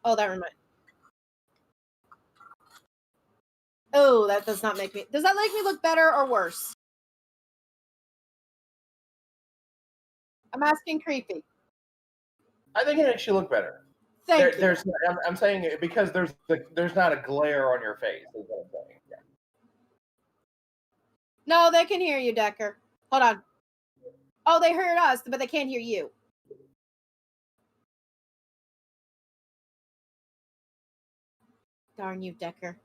Oh, that reminds. Oh, that does not make me. Does that make me look better or worse? I'm asking creepy. I think it makes you look better. Thank you. I'm saying it because there's not a glare on your face. Is what I'm saying. Yeah. No, they can hear you, Decker. Hold on. Oh, they heard us, but they can't hear you. Darn you, Decker.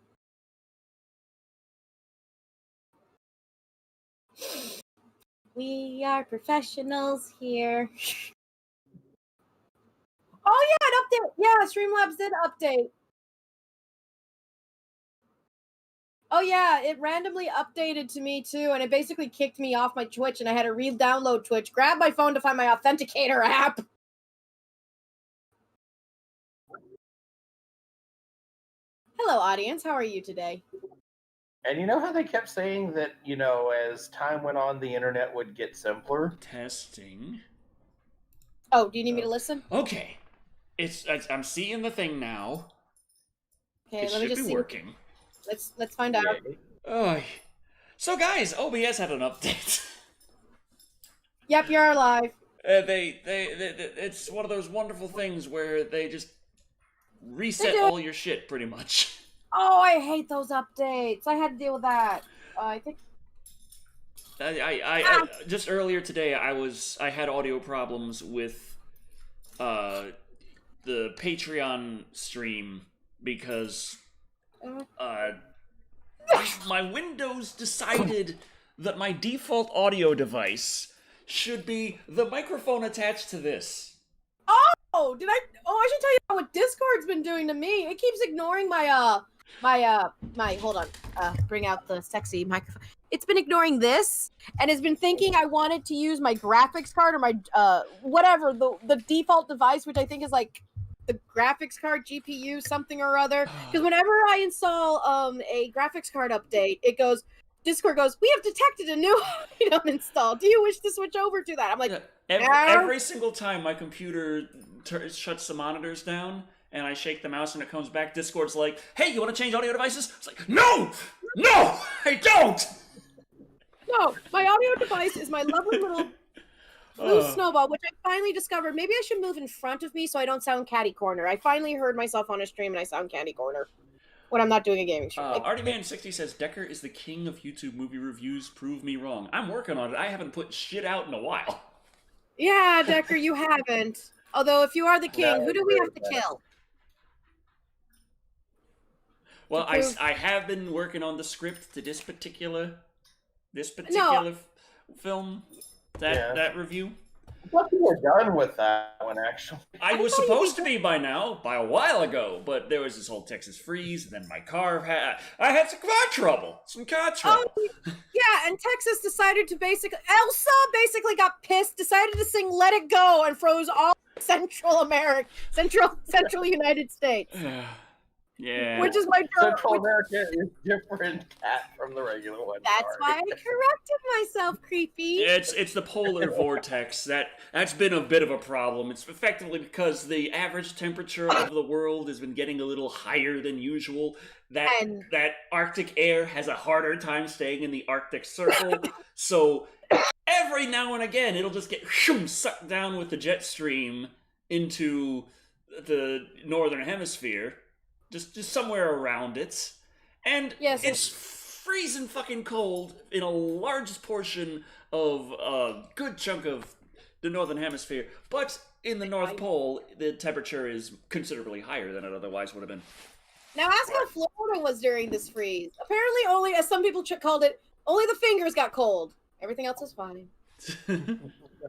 We are professionals here. Oh, yeah, it updated. Yeah, Streamlabs did update. Oh, yeah, it randomly updated to me, too, and it basically kicked me off my Twitch, and I had to re-download Twitch, grab my phone to find my Authenticator app. Hello, audience. How are you today? And you know how they kept saying that, as time went on, the internet would get simpler? Testing. Oh, do you need me to listen? Okay. I'm seeing the thing now. Okay, it let me should just be see. working. Let's find out. So guys, OBS had an update. Yep, you're alive. It's one of those wonderful things where they just reset all your shit, pretty much. Oh, I hate those updates. I had to deal with that. I think. I just earlier today, I had audio problems with the Patreon stream because my Windows decided that my default audio device should be the microphone attached to this. Oh, did I? Oh, I should tell you what Discord's been doing to me. It keeps ignoring my hold on. Bring out the sexy microphone. It's been ignoring this and it's been thinking I wanted to use my graphics card or my whatever the default device, which I think is like the graphics card GPU something or other. Because whenever I install a graphics card update, Discord goes, we have detected a new item installed. Do you wish to switch over to that? I'm like, every single time my computer shuts the monitors down and I shake the mouse and it comes back, Discord's like, hey, you want to change audio devices? It's like, no, I don't. No, my audio device is my lovely little blue snowball, which I finally discovered. Maybe I should move in front of me so I don't sound catty corner. I finally heard myself on a stream and I sound catty corner when I'm not doing a gaming stream. ArtyMan60 says, Decker is the king of YouTube movie reviews. Prove me wrong. I'm working on it. I haven't put shit out in a while. Yeah, Decker, you haven't. Although, if you are the king, who do we have to kill? Well, I have been working on the script to this particular film, that review. I thought you were done with that one, actually. I was supposed to be by now, by a while ago, but there was this whole Texas freeze, and then my car I had some car trouble. Yeah, and Texas decided to Elsa basically got pissed, decided to sing Let It Go, and froze all Central United States. Yeah. Which is my Central America is different cat from the regular one. That's why I corrected myself, creepy. It's the polar vortex. That's been a bit of a problem. It's effectively because the average temperature of the world has been getting a little higher than usual. That Arctic air has a harder time staying in the Arctic Circle. So every now and again, it'll just get sucked down with the jet stream into the northern hemisphere. Just somewhere around it. And it's freezing fucking cold in a large portion of a good chunk of the northern hemisphere. But in the North Pole, the temperature is considerably higher than it otherwise would have been. Now ask how Florida was during this freeze. Apparently only, as some people called it, only the fingers got cold. Everything else was fine.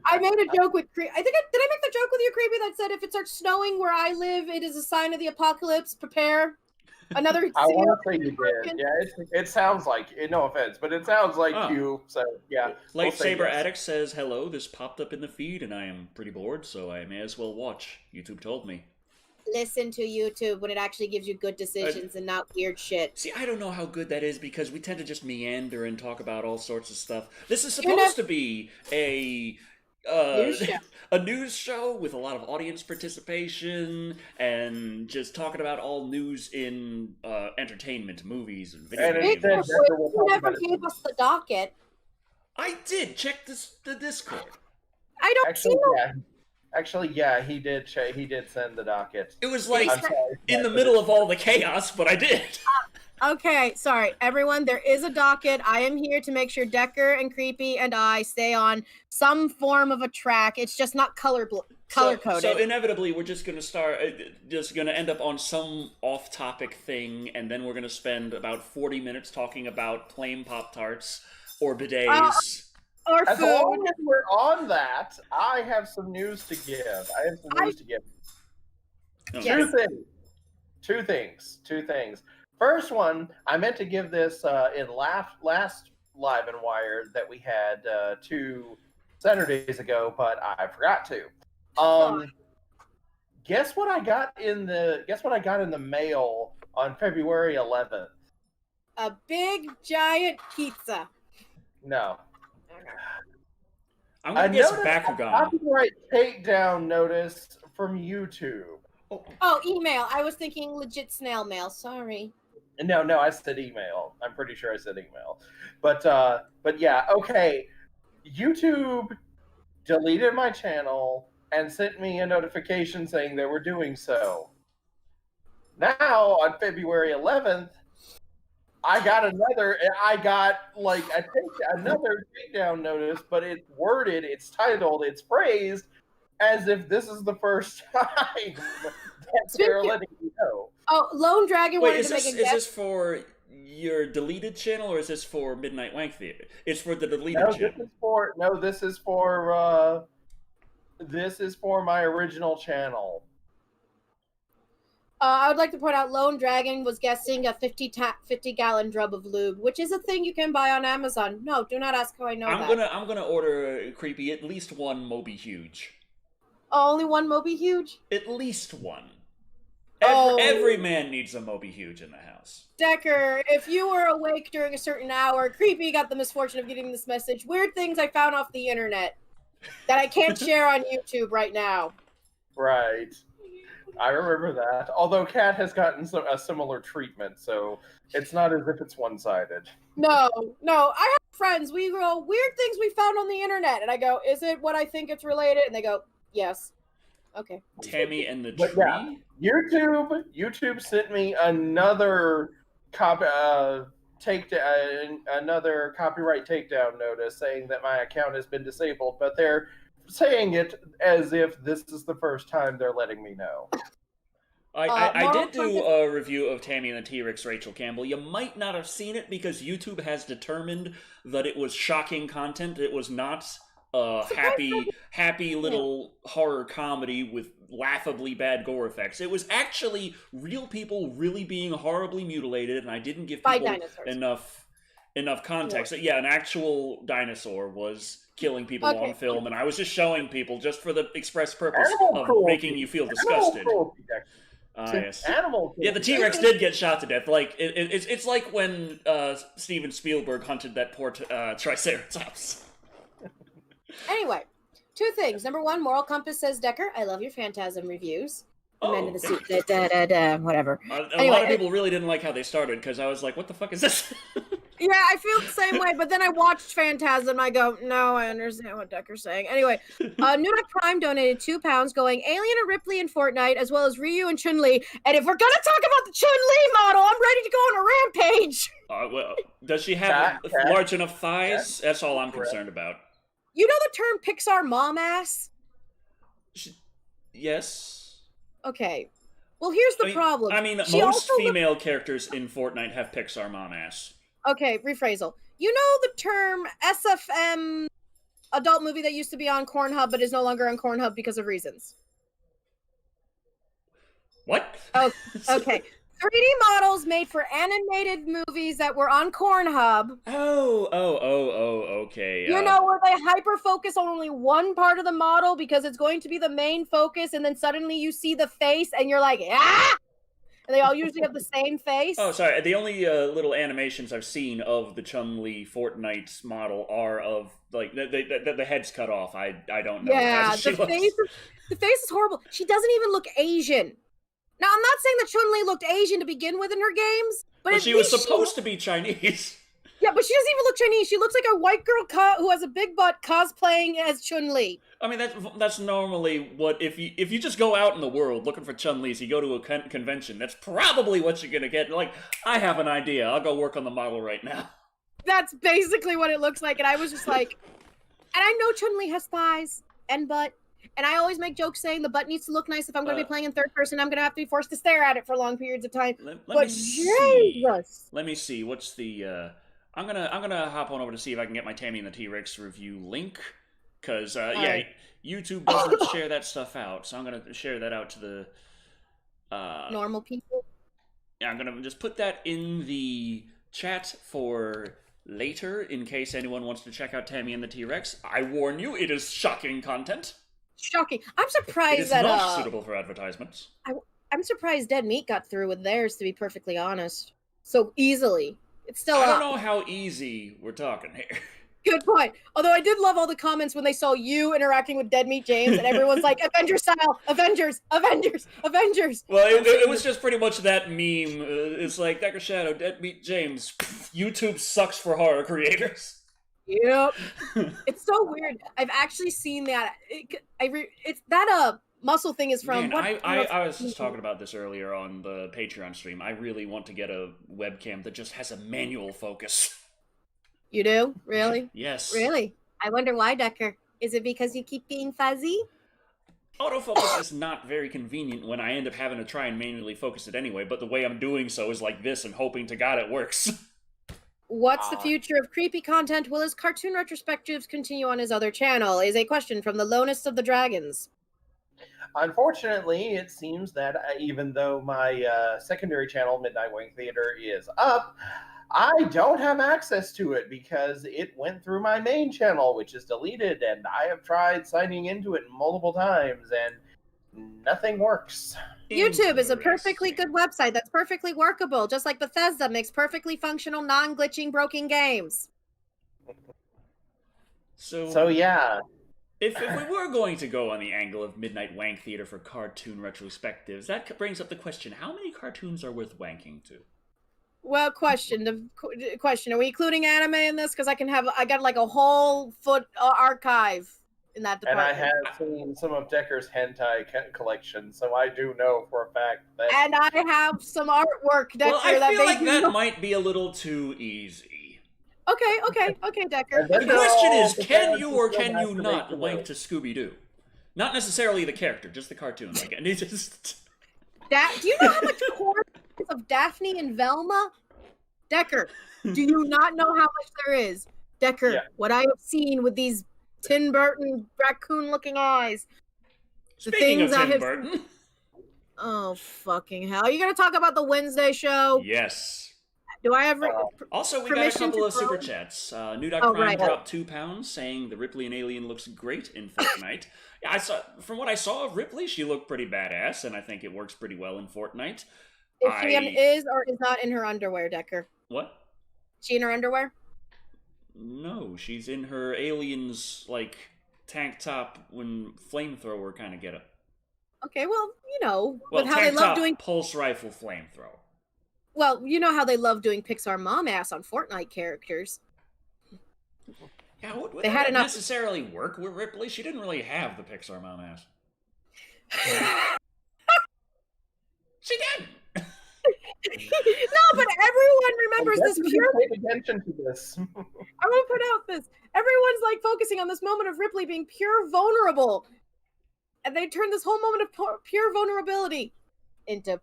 I made a joke with did I make the joke with you, creepy, that said if it starts snowing where I live, it is a sign of the apocalypse. Prepare. Another. I want to say you did. Yeah, it sounds like it. No offense, but it sounds like you. So yeah. Lightsaber Addict says hello. This popped up in the feed, and I am pretty bored, so I may as well watch. YouTube told me. Listen to YouTube when it actually gives you good decisions and not weird shit. See, I don't know how good that is because we tend to just meander and talk about all sorts of stuff. This is supposed to be a News show. a news show with a lot of audience participation and just talking about all news in entertainment, movies, and video And games. You never gave us the docket. I did check the Discord. I don't see no. Actually, yeah, he did. He did send the docket. It was like in the middle of all the chaos, but I did. Okay, sorry, everyone. There is a docket. I am here to make sure Decker and Creepy and I stay on some form of a track. It's just not color coded. So inevitably, we're just gonna end up on some off-topic thing, and then we're gonna spend about 40 minutes talking about plain Pop-Tarts or bidets. Or as food. long as we're on that, I have some news to give. Yes. Two things. First one, I meant to give this in last Live and Wired that we had 2 Saturdays ago, but I forgot to. Guess what I got in the mail on February 11th? A big giant pizza. No. I'm gonna guess Bakugan. Copyright takedown notice from YouTube. Oh, email. I was thinking legit snail mail. Sorry. No, I said email. I'm pretty sure I said email. But yeah, okay. YouTube deleted my channel and sent me a notification saying they were doing so. Now, on February 11th, I got another takedown notice, but it's titled, it's phrased as if this is the first time that they're letting me know. Oh, Lone Dragon wanted to make a guess. Is this for your deleted channel, or is this for Midnight Wank Theater? It's for the deleted channel. This is for my original channel. I would like to point out Lone Dragon was guessing a 50-gallon drum of lube, which is a thing you can buy on Amazon. No, do not ask how I know that. I'm gonna order Creepy at least one Moby Huge. Oh, only one Moby Huge? At least one. Every man needs a Moby Huge in the house. Decker, if you were awake during a certain hour, Creepy got the misfortune of getting this message. Weird things I found off the internet that I can't share on YouTube right now. Right. I remember that. Although Kat has gotten a similar treatment, so it's not as if it's one-sided. No. I have friends. We go, weird things we found on the internet. And I go, is it what I think it's related? And they go, yes. Okay. Tammy and the Tree? Yeah, YouTube sent me another another copyright takedown notice saying that my account has been disabled, but they're saying it as if this is the first time they're letting me know. I did do a review of Tammy and the T-Rex, Rachel Campbell. You might not have seen it because YouTube has determined that it was shocking content. It was not happy little horror comedy with laughably bad gore effects. It was actually real people really being horribly mutilated, and I didn't give people enough context. Yeah, an actual dinosaur was killing people on film, and I was just showing people just for the express purpose of making you feel disgusted. Yes. Yeah, the T-Rex did get shot to death. Like it's like when Steven Spielberg hunted that poor Triceratops. Anyway, 2 things. Number 1, Moral Compass says, Decker, I love your Phantasm reviews. Men in the suit, whatever. A lot of people really didn't like how they started because I was like, what the fuck is this? Yeah, I feel the same way, but then I watched Phantasm and I go, no, I understand what Decker's saying. Anyway, Nudak Prime donated £2 going Alien and Ripley in Fortnite, as well as Ryu and Chun-Li. And if we're going to talk about the Chun-Li model, I'm ready to go on a rampage. Well, does she have large enough thighs? That's all I'm concerned about. You know the term Pixar mom ass? Yes. Okay. Well, here's the problem. I mean, most female characters in Fortnite have Pixar mom ass. Okay, rephrasal. You know the term SFM adult movie that used to be on Cornhub but is no longer on Cornhub because of reasons? What? Oh, okay. 3D models made for animated movies that were on Cornhub. Okay. You know, where they hyper-focus on only one part of the model because it's going to be the main focus, and then suddenly you see the face, and you're like, ah! and they all usually have the same face. Oh, sorry. The only little animations I've seen of the Chun-Li Fortnite model are of like the head's cut off. I don't know. Yeah, the face is horrible. She doesn't even look Asian. Now, I'm not saying that Chun-Li looked Asian to begin with in her games, but she was supposed to be Chinese. Yeah, but she doesn't even look Chinese. She looks like a white girl who has a big butt cosplaying as Chun-Li. I mean, that's normally what if you just go out in the world looking for Chun-Li's, you go to a convention. That's probably what you're gonna get. Like, I have an idea. I'll go work on the model right now. That's basically what it looks like, and I was just like, and I know Chun-Li has thighs and butt. And I always make jokes saying the butt needs to look nice. If I'm going to be playing in third person, I'm going to have to be forced to stare at it for long periods of time. Let me see. What's the? I'm gonna hop on over to see if I can get my Tammy and the T-Rex review link, because YouTube doesn't share that stuff out. So I'm gonna share that out to the normal people. Yeah, I'm gonna just put that in the chat for later in case anyone wants to check out Tammy and the T-Rex. I warn you, it is shocking content. Shocking. I'm surprised it is that not suitable for advertisements. I'm surprised Dead Meat got through with theirs, to be perfectly honest, so easily. It's still I don't know how easy we're talking here. Good point. Although I did love all the comments when they saw you interacting with Dead Meat James, and everyone's like, Avengers style, Avengers, Avengers, Avengers. Well, it was just pretty much that meme. It's like, Decker Shadow, Dead Meat James, YouTube sucks for horror creators. Yep. It's so weird. I've actually seen that. It's that muscle thing is from. Man, I was just talking about this earlier on the Patreon stream. I really want to get a webcam that just has a manual focus. You do? Really? Yes. Really? I wonder why, Decker. Is it because you keep being fuzzy? Autofocus is not very convenient when I end up having to try and manually focus it anyway, but the way I'm doing so is like this and hoping to God it works. What's the future of creepy content? Will his cartoon retrospectives continue on his other channel? Is a question from the Lonest of the Dragons. Unfortunately, it seems that even though my secondary channel, Midnight Wing Theater, is up, I don't have access to it because it went through my main channel, which is deleted, and I have tried signing into it multiple times, and nothing works. YouTube is a perfectly good website that's perfectly workable, just like Bethesda makes perfectly functional, non-glitching, broken games. So yeah. If we were going to go on the angle of Midnight Wank Theater for cartoon retrospectives, that brings up the question, how many cartoons are worth wanking to? Well, question. Are we including anime in this? Because I got like a whole foot archive in that department. And I have seen some of Decker's hentai collection, so I do know for a fact that... And I have some artwork, Decker. Well, I feel like that might be a little too easy. Okay, Decker. The question is, can you or can you not wank to Scooby-Doo? Not necessarily the character, just the cartoon. Like, and it's just... Do you know how much corn of Daphne and Velma? Decker, do you not know how much there is? Decker, what I have seen with these Tim Burton raccoon-looking eyes. Speaking of Tim Burton. Oh, fucking hell. Are you going to talk about the Wednesday show? Yes. Do I have Also, we got a couple of super chats. New.Prime dropped £2 saying the Ripley and Alien looks great in Fortnite. Yeah, from what I saw of Ripley, she looked pretty badass, and I think it works pretty well in Fortnite. If she is or is not in her underwear, Decker? What? She in her underwear? No, she's in her Aliens, like, tank top when flamethrower kind of get up. Okay, well, you know, well, with how they love doing pulse rifle flamethrower. Well, you know how they love doing Pixar mom ass on Fortnite characters. Yeah, would that necessarily work with Ripley? She didn't really have the Pixar mom ass. She did. No, but everyone remembers this pure. Pay attention to this. I'm gonna put out this. Everyone's like focusing on this moment of Ripley being pure vulnerable, and they turn this whole moment of pure vulnerability into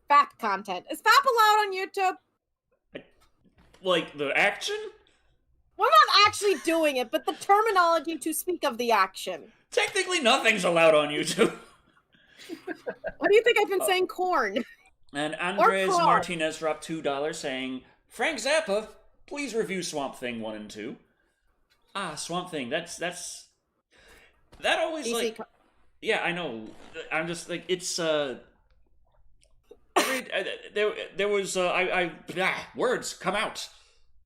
FAP content. Is FAP allowed on YouTube? Like the action? We're not actually doing it, but the terminology to speak of the action. Technically, nothing's allowed on YouTube. What do you think I've been saying? Corn. And Andres Martinez dropped $2 saying, Frank Zappa, please review Swamp Thing 1 and 2. Ah, Swamp Thing, that always like... Yeah, I know. I'm just like, it's, every there was words come out.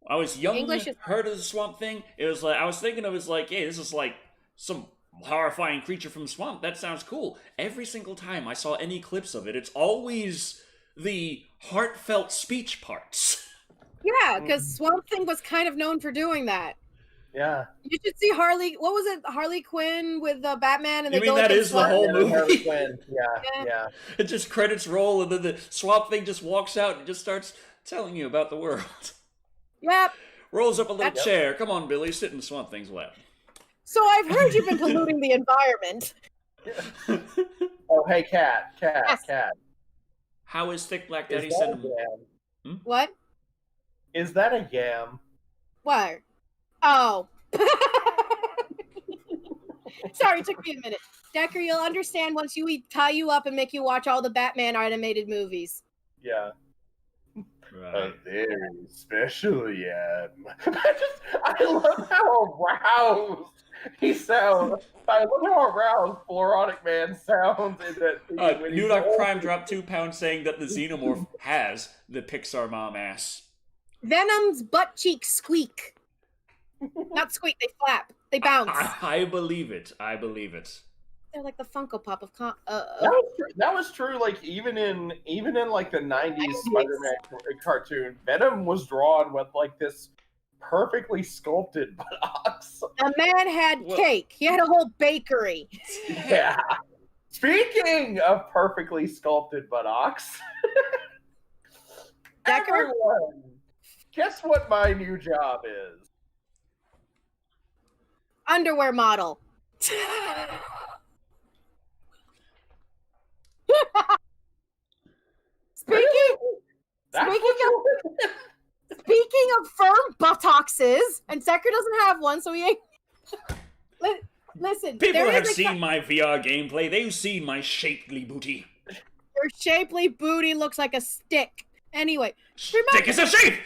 I was young, English is heard of the Swamp Thing. It was like I was thinking of it as like, hey, this is like some horrifying creature from the swamp. That sounds cool. Every single time I saw any clips of it, it's always the heartfelt speech parts. Yeah, because Swamp Thing was kind of known for doing that. Yeah. You should see Harley. What was it? Harley Quinn with Batman, and you they mean go that is the whole movie? Harley Quinn. Yeah. It just credits roll, and then the Swamp Thing just walks out and just starts telling you about the world. Yep. Rolls up a little chair. Come on, Billy, sit in the Swamp Thing's lap. So I've heard you've been polluting the environment. Oh, hey, Cat. Yes. Cat. How is Thick Black Is Daddy that sending? a yam? What? Is that a yam? What? Oh. Sorry, it took me a minute. Decker, you'll understand once we tie you up and make you watch all the Batman animated movies. Yeah. Right. A very special yam. I love how aroused he sounds. I love how aroused Floronic Man sounds in that scene. New Dog Prime dropped 2 pounds saying that the Xenomorph has the Pixar mom ass. Venom's butt cheeks squeak. Not squeak, they flap. They bounce. I believe it. I believe it. They're like the Funko Pop of that was true. Like even in like the '90s Spider-Man cartoon, Venom was drawn with like this perfectly sculpted buttocks. A man had cake. He had a whole bakery. Yeah. Speaking of perfectly sculpted buttocks, Decker? everyone, guess what my new job is? Underwear model. Speaking of firm buttocks, and Decker doesn't have one, so he ain't. Listen, people have seen my VR gameplay. They've seen my shapely booty. Your shapely booty looks like a stick. Anyway, stick is a shape.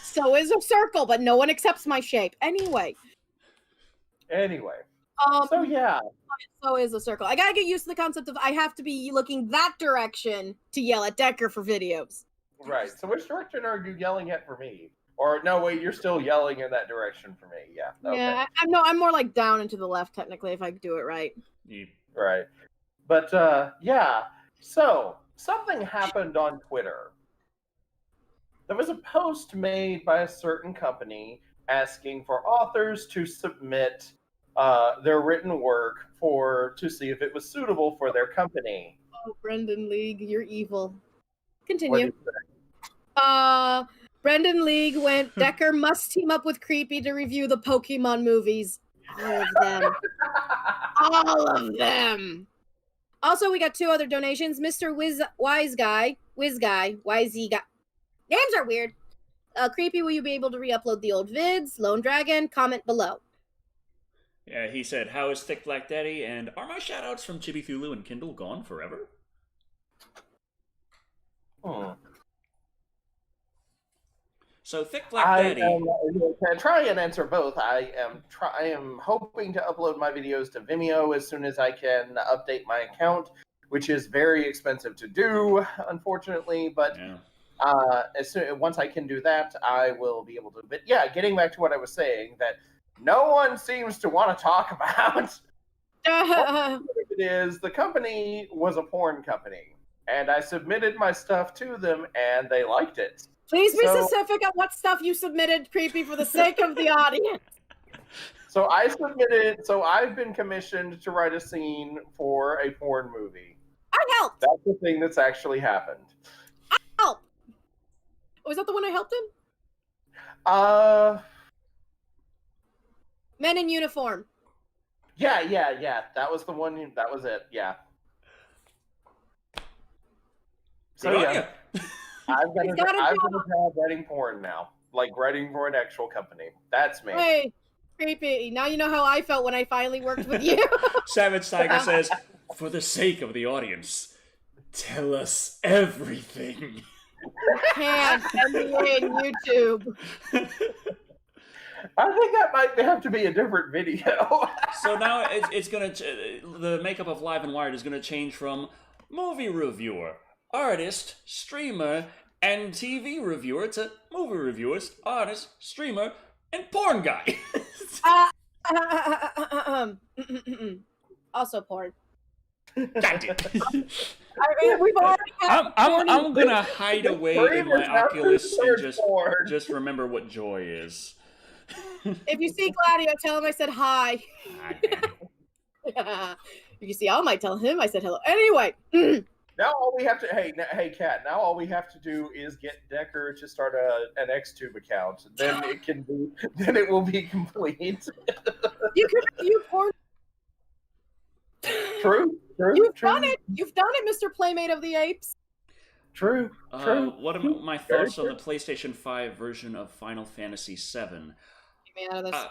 So is a circle, but no one accepts my shape. Anyway. So yeah. So is a circle. I gotta get used to the concept of I have to be looking that direction to yell at Decker for videos. Right. So which direction are you yelling at for me? Or no, wait, you're still yelling in that direction for me. Yeah. Okay. Yeah. I'm more like down and to the left technically if I do it right. Yeah. Right. But yeah. So something happened on Twitter. There was a post made by a certain company asking for authors to submit their written work to see if it was suitable for their company. Oh, Brendan League, you're evil. What Continue. Brendan League went, Decker must team up with Creepy to review the Pokemon movies. All of them. All of them. Also, we got 2 other donations. Mr. Wise Guy. YZ Guy. Names are weird. Creepy, will you be able to re-upload the old vids? Lone Dragon, comment below. Yeah, he said, how is Thick Black Daddy? And are my shoutouts from Chibi Thulu and Kindle gone forever? So Thick Black Daddy. I try and answer both. I am hoping to upload my videos to Vimeo as soon as I can update my account, which is very expensive to do, unfortunately. But once I can do that, I will be able to. But yeah, getting back to what I was saying, that no one seems to want to talk about. It is the company was a porn company, and I submitted my stuff to them, and they liked it. Please be specific on what stuff you submitted, Creepy, for the sake of the audience. So I've been commissioned to write a scene for a porn movie. I helped. That's the thing that's actually happened. I helped. Was that the one I helped in? Men in uniform. Yeah. That was the one. That was it. Yeah. So yeah, I've got a job writing porn now, like writing for an actual company. That's me. Hey, Creepy. Now you know how I felt when I finally worked with you. Savage Tiger says, for the sake of the audience, tell us everything. Can't send me in YouTube. I think that might have to be a different video. So now it's gonna the makeup of Live and Wired is gonna change from movie reviewer, artist, streamer, and TV reviewer to movie reviewist, artist, streamer, and porn guy. Also porn. God damn. I mean, we've already had I'm gonna hide away in my Oculus and porn. just remember what joy is. If you see Gladio, tell him I said hi. If you see All Might, tell him I said hello. Anyway. Now all we have to hey Kat, now all we have to do is get Decker to start an XTube account. Then it will be complete. You can review porn. True. You've done it, Mr. Playmate of the Apes. True. What are my thoughts on the PlayStation 5 version of Final Fantasy VII? Get me out of this.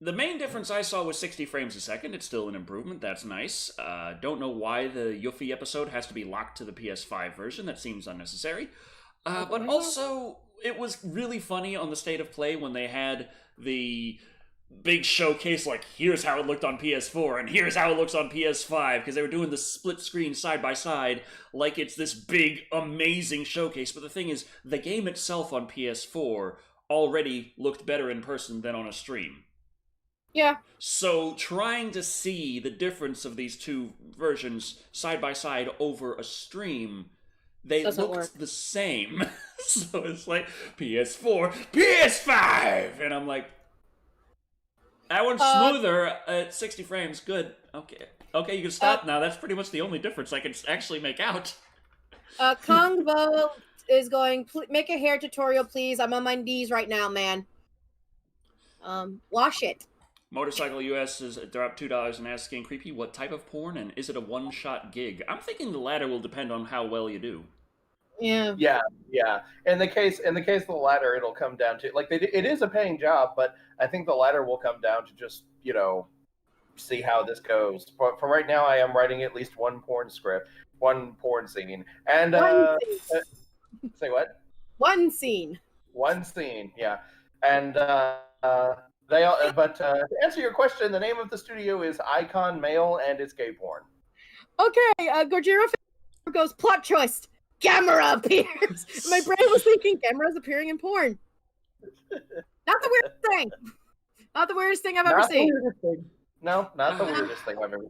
The main difference I saw was 60 frames a second. It's still an improvement. That's nice. Don't know why the Yuffie episode has to be locked to the PS5 version. That seems unnecessary. But also, it was really funny on the State of Play when they had the big showcase, like, here's how it looked on PS4, and here's how it looks on PS5, because they were doing the split screen side by side, like it's this big, amazing showcase. But the thing is, the game itself on PS4 already looked better in person than on a stream. Yeah. So trying to see the difference of these two versions side by side over a stream, they looked the same. So it's like PS4, PS5, and I'm like, that one's smoother at 60 frames. Good. Okay, you can stop now. That's pretty much the only difference I can actually make out. Kongvo is going, make a hair tutorial, please. I'm on my knees right now, man. Wash it. Motorcycle US is dropped $2 and asking, creepy, what type of porn, and is it a one-shot gig? I'm thinking the latter will depend on how well you do. Yeah. In the case of the latter, it'll come down to, like, it is a paying job, but I think the latter will come down to just, see how this goes. For right now, I am writing at least one porn script, one porn scene, and say what? One scene, yeah, and but to answer your question, the name of the studio is Icon Mail, and it's gay porn. Okay, Gojira goes, plot choice. Camera appears. My brain was thinking cameras appearing in porn. Not the weirdest thing. Not the weirdest thing I've ever seen. No, not the weirdest thing I've ever.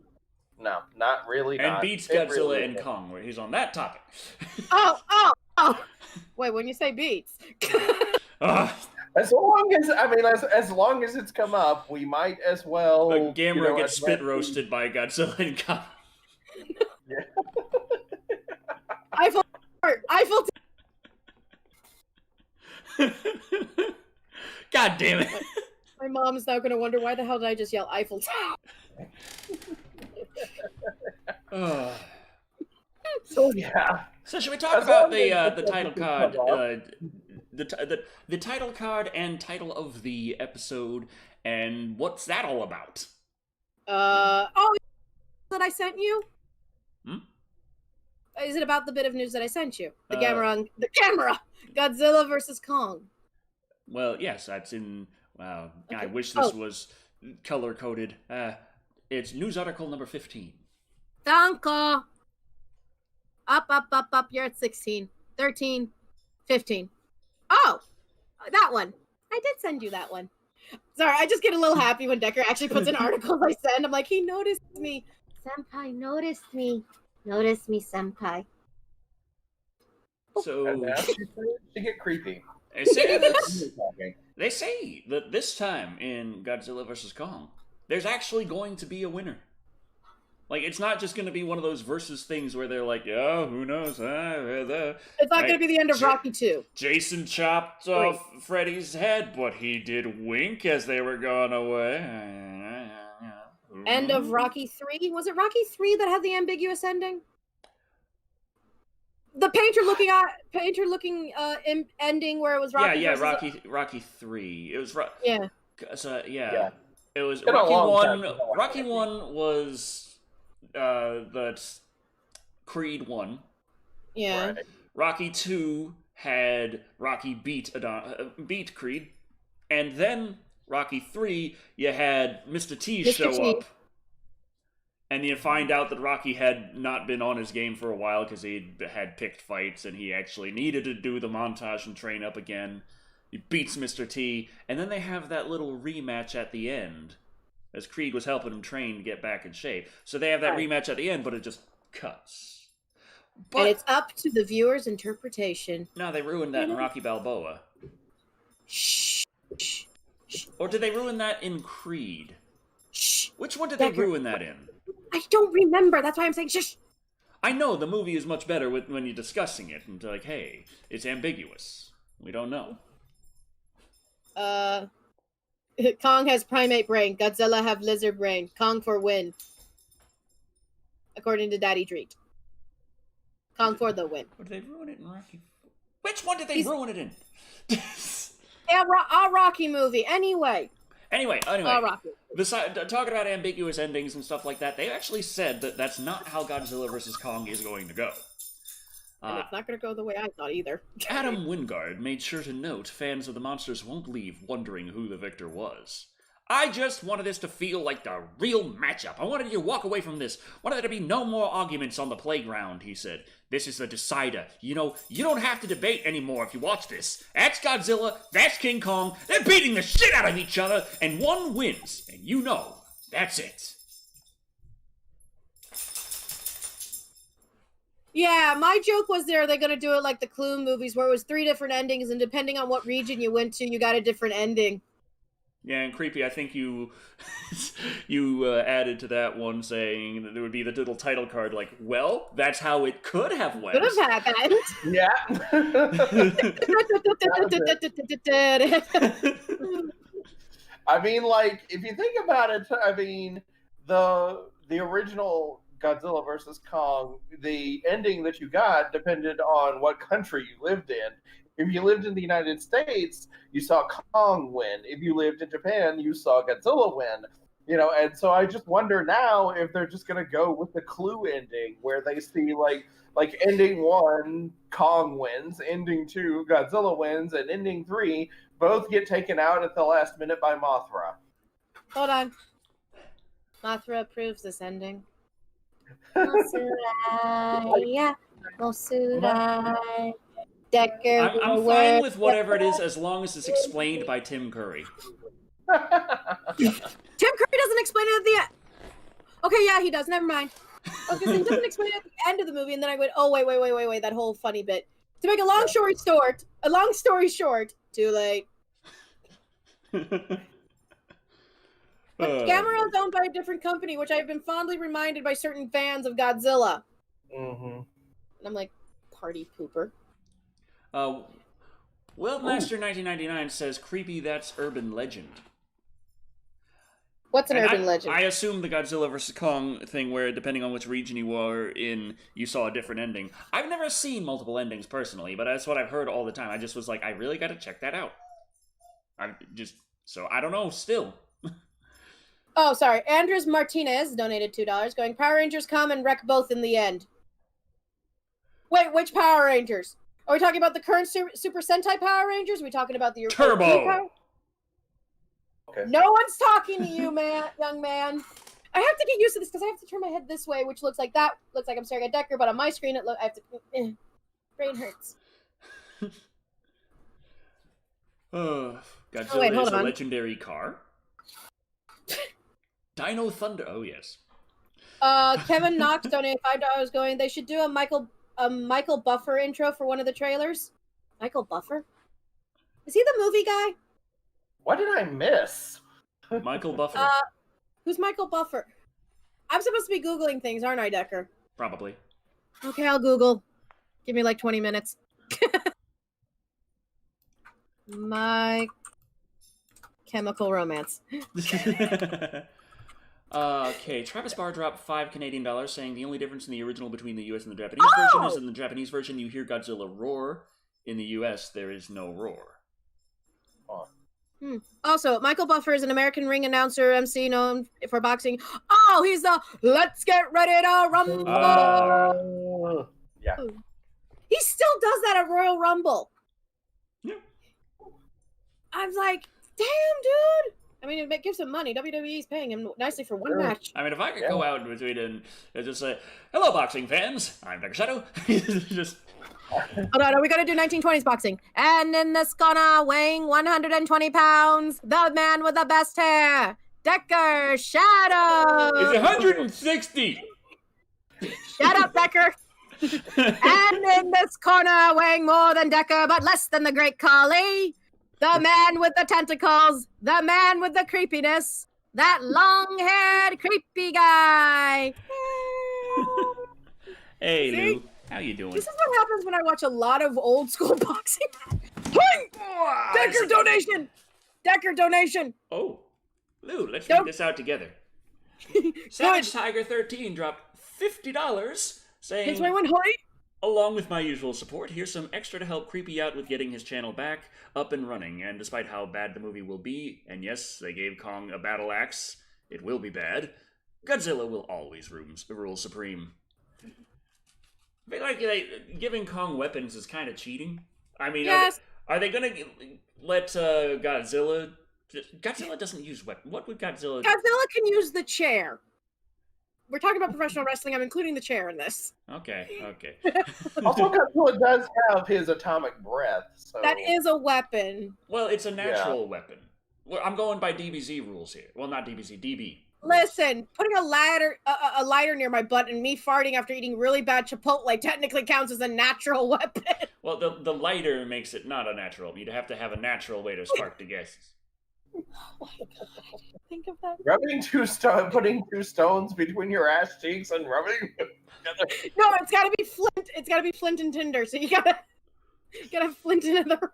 No, not really. And beats Godzilla and Kong, where he's on that topic. Oh! Wait, when you say beats. As long as it's come up, we might as well. But Gamera gets spit roasted by Godzilla and Kong. Yeah. Eiffel. God damn it! My mom's now gonna wonder why the hell did I just yell Eiffel Tower? So yeah. So should we talk about the title card? The title card and title of the episode, and what's that all about? That I sent you? Hmm? Is it about the bit of news that I sent you? The camera! Godzilla versus Kong. Well, yes, that's in... Wow, okay. I wish this was color-coded. It's news article number 15. Danko! Up, you're at 16. 13. 15. Oh! That one. I did send you that one. Sorry, I just get a little happy when Decker actually puts in articles I send. I'm like, he noticed me. Senpai noticed me. Notice me, senpai. So to get creepy. They say that this time in Godzilla vs. Kong, there's actually going to be a winner. Like, it's not just going to be one of those versus things where they're like, oh, who knows? It's not going to be the end of Rocky 2. Jason chopped off Freddy's head, but he did wink as they were going away. End of Rocky 3? Was it Rocky 3 that had the ambiguous ending? The painter looking ending where it was Rocky. Yeah, Rocky 3. It was yeah. So yeah. It was Rocky 1. Rocky 1 was that's Creed 1. Yeah. Right. Rocky 2 had Rocky beat Creed, and then Rocky 3 you had Mr. T show up And you find out that Rocky had not been on his game for a while because he had picked fights and he actually needed to do the montage and train up again. He beats Mr. T, and then they have that little rematch at the end, as Creed was helping him train to get back in shape. So they have that rematch at the end, but it just cuts. But, and it's up to the viewer's interpretation. No, they ruined that in Rocky Balboa. Shh. Or did they ruin that in Creed? Shh. Which one did they ruin that in? I don't remember. That's why I'm saying shush. I know the movie is much better when you're discussing it and like, hey, it's ambiguous. We don't know. Kong has primate brain. Godzilla have lizard brain. Kong for win. According to Daddy Dreet. Kong for the win. Or did they ruin it in Rocky? Which one did they ruin it in? Yeah, a Rocky movie. Anyway. Rocky. Talking about ambiguous endings and stuff like that, they actually said that that's not how Godzilla vs. Kong is going to go. And it's not going to go the way I thought either. Adam Wingard made sure to note fans of the monsters won't leave wondering who the victor was. I just wanted this to feel like the real matchup. I wanted you to walk away from this. Wanted there to be no more arguments on the playground, he said. This is the decider. You know, you don't have to debate anymore if you watch this. That's Godzilla, that's King Kong. They're beating the shit out of each other, and one wins. And you know, that's it. Yeah, my joke was they're going to do it like the Clue movies where it was 3 different endings, and depending on what region you went to, you got a different ending. Yeah, and Creepy, I think you added to that one saying that there would be the little title card like, well, that's how it could have went. Could have happened. Yeah. I mean, like, if you think about it, I mean, the original Godzilla vs. Kong, the ending that you got depended on what country you lived in. If you lived in the United States, you saw Kong win. If you lived in Japan, you saw Godzilla win. You know, and so I just wonder now if they're just going to go with the Clue ending, where they see, like ending 1, Kong wins, ending 2, Godzilla wins, and ending 3, both get taken out at the last minute by Mothra. Hold on. Mothra approves this ending. Motsurai, Motsurai. Decker, I'm fine with whatever it is as long as it's explained by Tim Curry. Tim Curry doesn't explain it at the end. Okay, yeah, he does. Never mind. Okay, so he doesn't explain it at the end of the movie, and then I went, oh, wait, that whole funny bit. To make a long story short, too late. But Gamera is owned by a different company, which I've been fondly reminded by certain fans of Godzilla. Mm-hmm. And I'm like, party pooper. Master1999 says, creepy, that's urban legend. What's an urban legend? I assume the Godzilla vs. Kong thing where, depending on which region you were in, you saw a different ending. I've never seen multiple endings personally, but that's what I've heard all the time. I just was like, I really gotta check that out. So I don't know, still. Oh, sorry. Andres Martinez donated $2, going, Power Rangers come and wreck both in the end. Wait, which Power Rangers? Are we talking about the current Super Sentai Power Rangers? Are we talking about the Turbo? Okay. No one's talking to you, young man. I have to get used to this because I have to turn my head this way, which looks like that. Looks like I'm staring at Decker, but on my screen, I have to. Brain hurts. Godzilla is a legendary car. Dino Thunder. Oh yes. Kevin Knox donated $5, going, they should do a Michael Buffer intro for one of the trailers. Michael Buffer? Is he the movie guy? What did I miss? Michael Buffer. Who's Michael Buffer? I'm supposed to be Googling things, aren't I, Decker? Probably. Okay, I'll Google. Give me like 20 minutes. My Chemical Romance. Okay, Travis Barr dropped $5 Canadian, saying the only difference in the original between the US and the Japanese version is in the Japanese version you hear Godzilla roar. In the US, there is no roar. Also, Michael Buffer is an American ring announcer, MC known for boxing. Oh, he's the Let's Get Ready to Rumble! Yeah. He still does that at Royal Rumble. Yeah. I'm like, damn, dude! I mean, it gives him money. WWE's paying him nicely for one match. I mean, if I could go out in between and just say, "Hello, boxing fans. I'm Dr. Shadow." Just. Hold on, we gotta do 1920s boxing. And in this corner, weighing 120 pounds, the man with the best hair, Decker Shadow. It's 160. Shut up, Decker. And in this corner, weighing more than Decker, but less than the Great Khali, the man with the tentacles, the man with the creepiness, that long-haired creepy guy. Hey, See? Lou. How you doing? This is what happens when I watch a lot of old school boxing. Decker donation! Decker donation! Oh, Lou, let's read this out together. Savage Tiger 13 dropped $50 saying, It's my one height. along with my usual support, here's some extra to help Creepy out with getting his channel back up and running. And despite how bad the movie will be, and yes, they gave Kong a battle axe, it will be bad, Godzilla will always rule supreme. I feel like giving Kong weapons is kind of cheating. I mean, Yes. are they going to let Godzilla... Godzilla doesn't use weapons. What would Godzilla... Godzilla can use the chair. We're talking about professional wrestling. I'm including the chair in this. Okay. Also, Godzilla does have his atomic breath. So. That is a weapon. Well, it's a natural weapon. Well, I'm going by DBZ rules here. Well, not DBZ, DB. Listen, putting a lighter near my butt and me farting after eating really bad Chipotle technically counts as a natural weapon. Well, the lighter makes it not a natural. You'd have to have a natural way to spark the gases. Oh my God. Think of that. Putting two stones between your ass cheeks and rubbing them together. No, it's gotta be flint. It's gotta be flint and tinder. So you gotta have flint in the rock.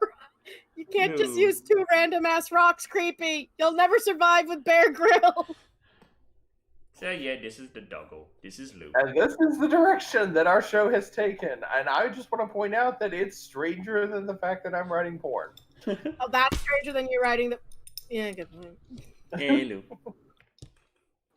You can't just use two random ass rocks, creepy. You'll never survive with Bear Grylls. So yeah, this is the doggo. This is Lou. And this is the direction that our show has taken. And I just want to point out that it's stranger than the fact that I'm writing porn. Oh, that's stranger than you writing the... Yeah, good point. Hey, Lou.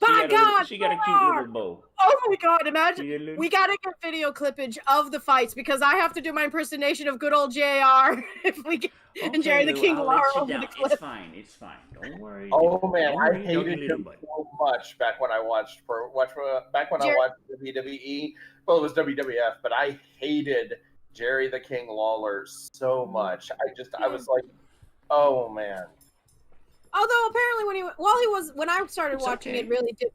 By God! She got a cute little bow. Oh my God, imagine. We gotta get video clippage of the fights because I have to do my impersonation of good old JR if we get... and Jerry the King Lawler over the clip. It's fine. Don't worry. Oh man, I Don't hated him so much back when I watched WWE. Well, it was WWF, but I hated Jerry the King Lawler so much. I was like, oh man. Although apparently when I started watching it, really did,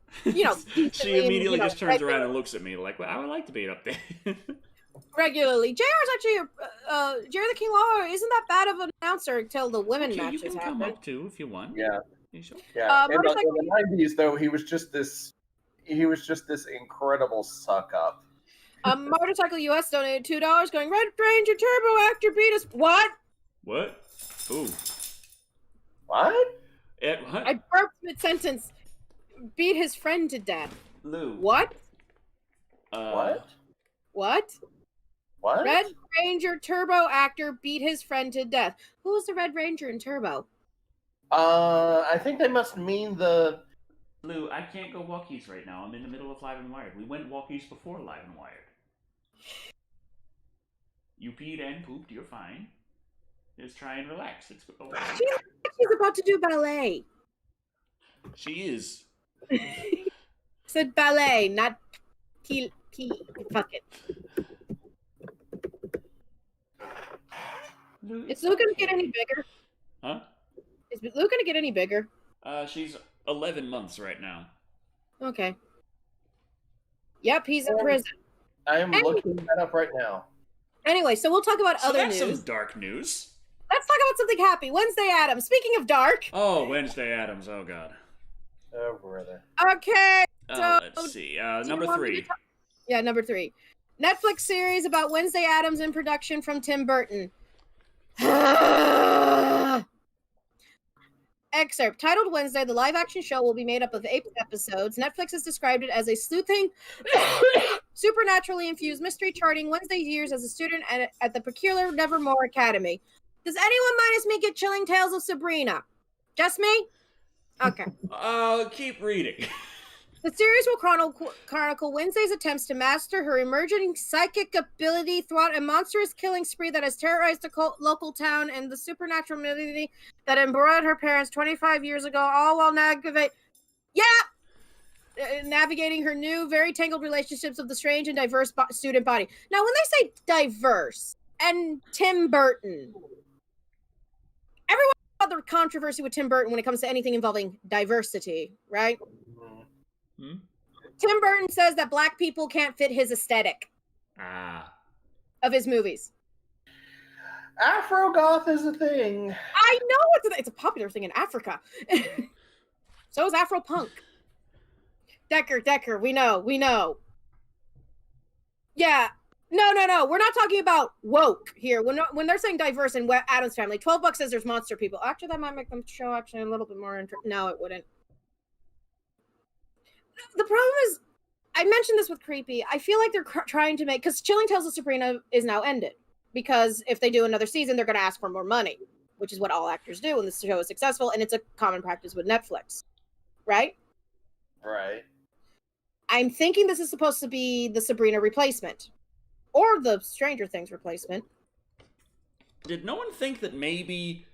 She immediately just turns around and looks at me like, well, I would like to be up there. Regularly. JR's actually, Jerry the King Lawler isn't that bad of an announcer until the women matches you can happen. come up too if you want. Yeah. Sure? Yeah. In the 90s, though, he was just this incredible suck up. Motorcycle US donated $2 going, Red Ranger Turbo actor beat us. What? What? Ooh. What? What? I burped mid-sentence. Beat his friend to death. Lou. What? What? What? What? Red Ranger Turbo actor beat his friend to death. Who was the Red Ranger in Turbo? I think they must mean the... Lou, I can't go walkies right now. I'm in the middle of Live and Wired. We went walkies before Live and Wired. You peed and pooped, you're fine. Just try and relax. It's over. She's about to do ballet. She is. Said ballet, not pee. Fuck it. Is Lou gonna get any bigger? Huh? Is Lou gonna get any bigger? She's 11 months right now. Okay. Yep, he's in prison. I am looking that up right now. Anyway, so we'll talk about other that's news. Some dark news. Let's talk about something happy. Wednesday Addams. Speaking of dark. Oh, Wednesday Addams. Oh, God. Oh, brother. Okay. So, let's see. Number 3. Yeah, number 3. Netflix series about Wednesday Addams in production from Tim Burton. Excerpt. Titled Wednesday, the live-action show will be made up of 8 episodes. Netflix has described it as a sleuthing, supernaturally infused mystery charting Wednesday's years as a student at the peculiar Nevermore Academy. Does anyone minus me get chilling tales of Sabrina? Just me? Okay. Keep reading. The series will chronicle Wednesday's attempts to master her emerging psychic ability throughout a monstrous killing spree that has terrorized the local town and the supernatural ability that embroiled her parents 25 years ago, all while navigating her new, very tangled relationships with the strange and diverse student body. Now, when they say diverse and Tim Burton, everyone knows about the controversy with Tim Burton when it comes to anything involving diversity, right? Hmm? Tim Burton says that black people can't fit his aesthetic of his movies. Afro goth is a thing. I know it's a popular thing in Africa. So is Afro punk. Decker, we know. Yeah. No. We're not talking about woke here. When they're saying diverse in Addams Family, 12 Bucks says there's monster people. Actually, that might make them show actually a little bit more interesting. No, it wouldn't. The problem is, I mentioned this with Creepy. I feel like they're trying to make, because Chilling Tales of Sabrina is now ended. Because if they do another season, they're going to ask for more money, which is what all actors do when the show is successful, and it's a common practice with Netflix. Right? Right. I'm thinking this is supposed to be the Sabrina replacement. Or the Stranger Things replacement. Did no one think that maybe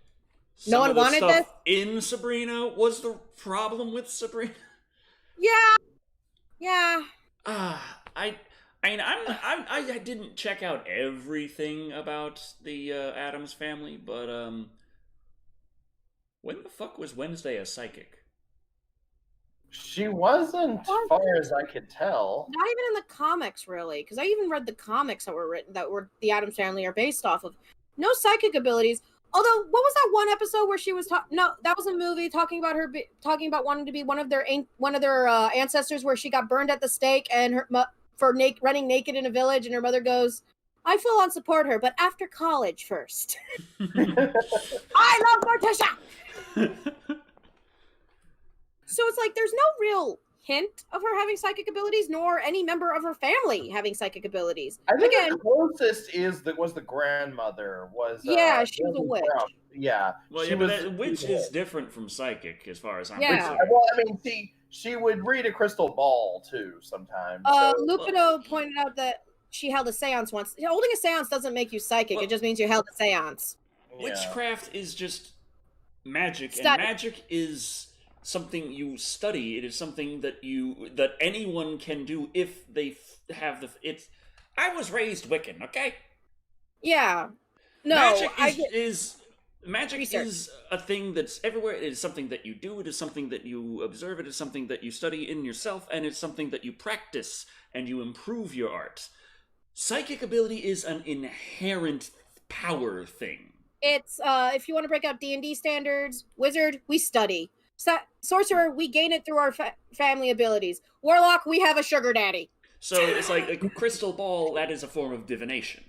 no one wanted stuff in Sabrina was the problem with Sabrina? Yeah. I didn't check out everything about the Addams Family, but when the fuck was Wednesday a psychic? She wasn't, as far as I could tell. Not even in the comics, really, because I even read the comics that were written that were the Addams Family are based off of. No psychic abilities. Although, what was that one episode where she was no, that was a movie talking about wanting to be one of their ancestors, where she got burned at the stake and running naked in a village, and her mother goes, "I full on support her, but after college first." I love Morticia. So it's like there's no real hint of her having psychic abilities, nor any member of her family having psychic abilities. I think the closest was the grandmother. She was a witch. Yeah. Well, but witch is different from psychic, as far as I'm concerned. Well, I mean, she would read a crystal ball too sometimes. Lupido pointed out that she held a seance once. Holding a seance doesn't make you psychic. It just means you held a seance. Witchcraft is just magic, and magic is something you study. It is something that anyone can do if they have the. I was raised Wiccan, okay? Yeah. No, magic is a thing that's everywhere. It is something that you do. It is something that you observe. It is something that you study in yourself, and it's something that you practice and you improve your art. Psychic ability is an inherent power thing. It's if you want to break out D&D standards, wizard, we study. Sorcerer, we gain it through our family abilities. Warlock, we have a sugar daddy. So it's like a crystal ball. That is a form of divination.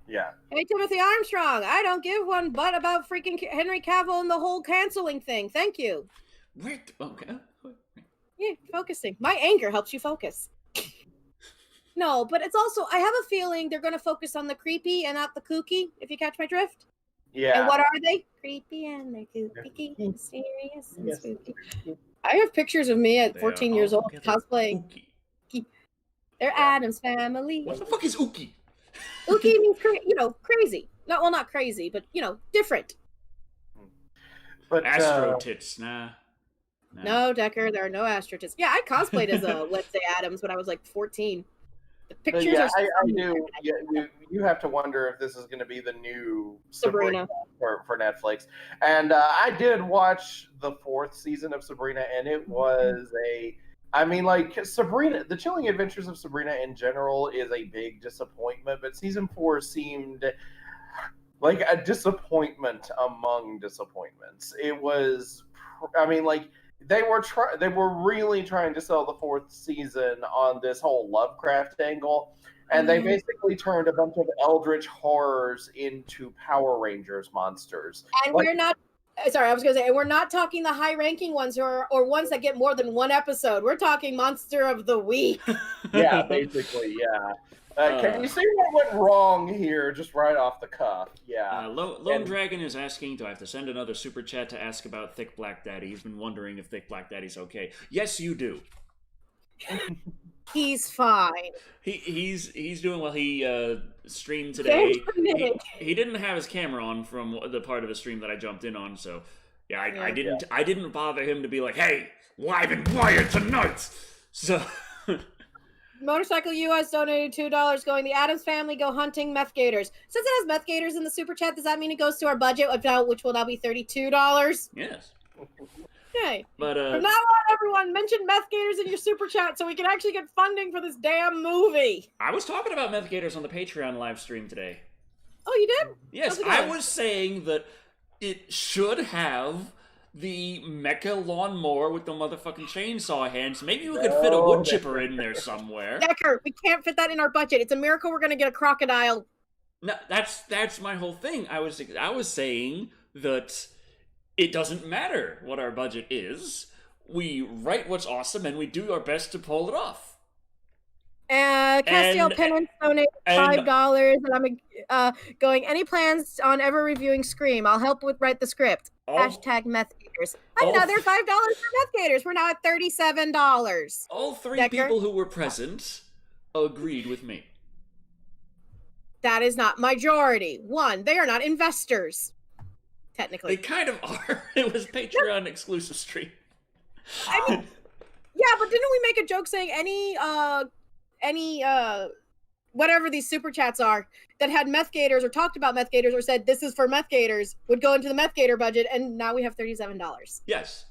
Yeah. Hey, Timothy Armstrong, I don't give one but about freaking Henry Cavill and the whole canceling thing. Thank you. Okay. Yeah, focusing. My anger helps you focus. No, but it's also, I have a feeling they're going to focus on the creepy and not the kooky, if you catch my drift. Yeah. And what are they? Creepy and they're kooky, mysterious and spooky. I have pictures of me at 14 years old cosplaying. They're Addams Family. What the fuck is ookie? Ookie means, crazy. Not crazy, but, different. But Astro tits, nah. No, Decker, there are no astro tits. Yeah, I cosplayed as a Wednesday Addams when I was like 14. The pictures are I do. Yeah, you have to wonder if this is going to be the new Sabrina for Netflix. And I did watch the 4th season of Sabrina, and it was Sabrina, The Chilling Adventures of Sabrina in general is a big disappointment, but season 4 seemed like a disappointment among disappointments. It was, they were really trying to sell the 4th season on this whole Lovecraft angle, and they basically turned a bunch of eldritch horrors into Power Rangers monsters. And we're not talking the high-ranking ones or ones that get more than one episode. We're talking Monster of the Week. Yeah, basically, yeah. Can you see what went wrong here, just right off the cuff? Yeah. Lone Dragon is asking, do I have to send another super chat to ask about Thick Black Daddy? He's been wondering if Thick Black Daddy's okay. Yes, you do. He's fine. He's doing well. He streamed today. Nick. He didn't have his camera on from the part of the stream that I jumped in on, so yeah, I Yeah. I didn't bother him to be like, hey, live and wired tonight. So Motorcycle US donated $2 going, the Addams family go hunting meth gators. Since it has meth gators in the super chat, does that mean it goes to our budget, which will now be $32? yes. Okay. But From now on, everyone, mention meth gators in your super chat so we can actually get funding for this damn movie. I was talking about meth gators on the Patreon live stream today. Oh, you did? Yes, I was saying that it should have the mecha lawnmower with the motherfucking chainsaw hands. Maybe we could fit a wood chipper in there somewhere. Decker, we can't fit that in our budget. It's a miracle we're gonna get a crocodile. No, that's my whole thing. I was saying that it doesn't matter what our budget is. We write what's awesome and we do our best to pull it off. Castiel Pennant donated $5, and I'm going, any plans on ever reviewing Scream? I'll help with write the script. Hashtag meth gators. Another $5 for meth gators. We're now at $37. All three Decker? people who were present agreed with me. That is not majority. One, they are not investors. Technically. They kind of are. It was Patreon exclusive stream. I mean, yeah, but didn't we make a joke saying any whatever these super chats are that had meth gators or talked about meth gators or said this is for meth gators would go into the meth gator budget, and now we have $37. Yes.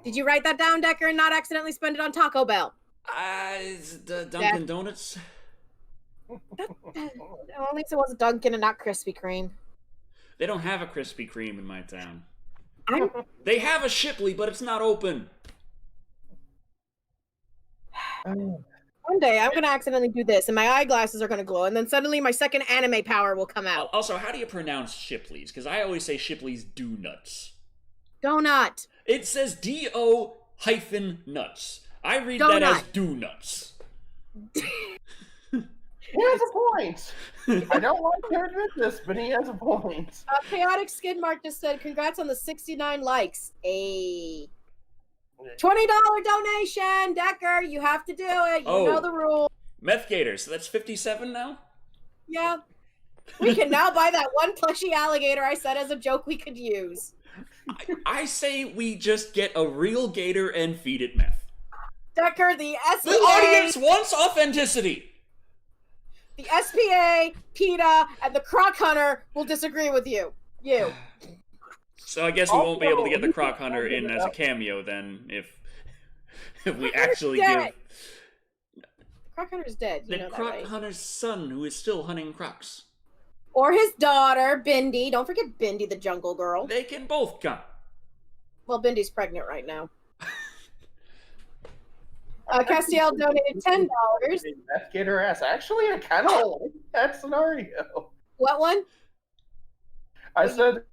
Did you write that down, Decker, and not accidentally spend it on Taco Bell? The Dunkin' Donuts. At least it was a Dunkin' and not Krispy Kreme. They don't have a Krispy Kreme in my town. They have a Shipley, but it's not open. One day I'm gonna accidentally do this, and my eyeglasses are gonna glow, and then suddenly my second anime power will come out. Also, how do you pronounce Shipley's? Because I always say Shipley's donuts. Donut. It says D-O-nuts. I read Donut. that as do-nuts. He has a point. I don't want to admit this, but he has a point. Chaotic Skid Mark just said, congrats on the 69 likes. $20 donation, Decker. You have to do it. You know the rule. Meth Gators. So that's 57 now? Yeah. We can now buy that one plushy alligator I said as a joke we could use. I say we just get a real gator and feed it meth. Decker, the SPA... The audience wants authenticity. The SPA, PETA, and the Croc Hunter will disagree with you. So I guess we won't be able to get the Croc Hunter in as a cameo then, if we actually give... Croc Hunter's dead. You know that, Croc right? Hunter's son, who is still hunting crocs. Or his daughter, Bindi. Don't forget Bindi, the jungle girl. They can both come. Well, Bindi's pregnant right now. Castiel donated $10. Meth gator ass. Actually, I kind of like that scenario. What one? I said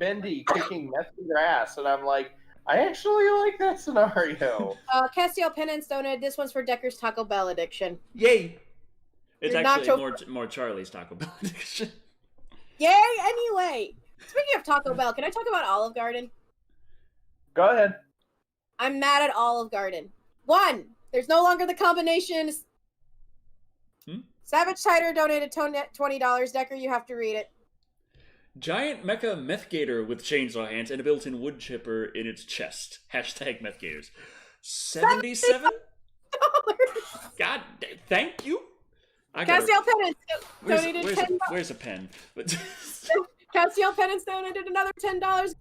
Bendy kicking meth gator ass, and I'm like, I actually like that scenario. Castiel Penance donated. This one's for Decker's Taco Bell addiction. Yay! It's Your actually more Charlie's Taco Bell addiction. Yay! Anyway, speaking of Taco Bell, can I talk about Olive Garden? Go ahead. I'm mad at Olive Garden. One, there's no longer the combination. Savage Tighter donated $20. Decker, you have to read it. Giant mecha meth gator with chainsaw hands and a built-in wood chipper in its chest. Hashtag meth gators. 77? God, thank you. Castiel Penance donated $10. Where's a pen? Castiel Penance donated another $10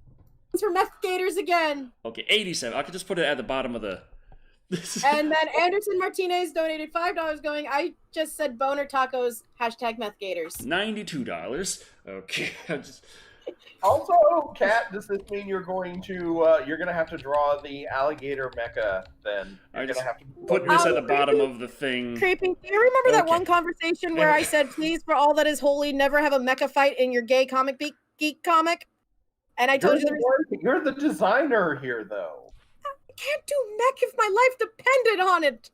for meth gators again. Okay, 87. I could just put it at the bottom of the... And then Anderson Martinez donated $5 going, I just said boner tacos, hashtag meth gators. $92. Okay. Also, Kat, does this mean you're going to have to draw the alligator mecha then? I just have to put this at the bottom of the thing. Creepy. Do you remember that one conversation where I said, please, for all that is holy, never have a mecha fight in your gay comic geek comic? And I told you're the designer here, though. I can't do mech if my life depended on it.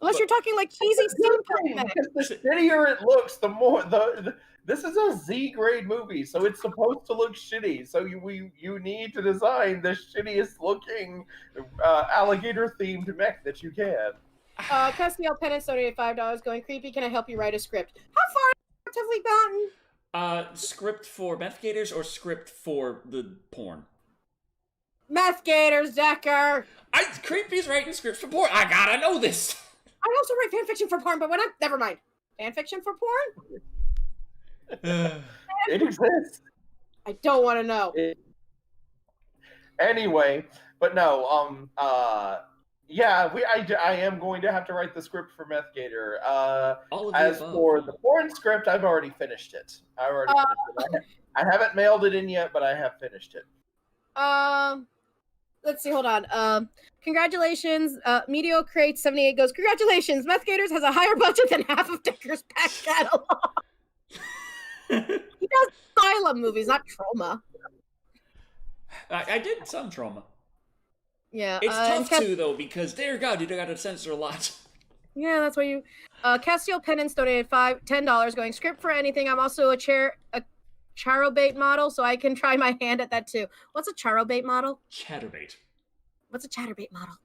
Unless you're talking like cheesy steampunk mech. Because the shittier it looks, the more this is a Z grade movie, so it's supposed to look shitty. So you need to design the shittiest looking alligator themed mech that you can. Castiel Penance donated $5 going creepy. Can I help you write a script? How far have we gotten? Script for meth gators or script for the porn? Meth gators, Decker. Creepy's writing scripts for porn. I gotta know this. I also write fanfiction for porn, but when never mind. Fanfiction for porn? It exists. I don't want to know. Anyway, but no, yeah, I am going to have to write the script for Meth Gator. As for the porn script, I've already finished it. I haven't mailed it in yet, but I have finished it. Let's see, hold on. Congratulations. Mediocrate 78 goes, congratulations, Meth Gators has a higher budget than half of Decker's back catalog. He does asylum movies, not trauma. I did some trauma. Yeah. It's tough too, though, because dear God, you gotta censor a lot. Yeah, that's why you. Castiel Penance donated $10 going script for anything. I'm also a charobait model, so I can try my hand at that too. What's a charobait model? Chatterbait. What's a chatterbait model?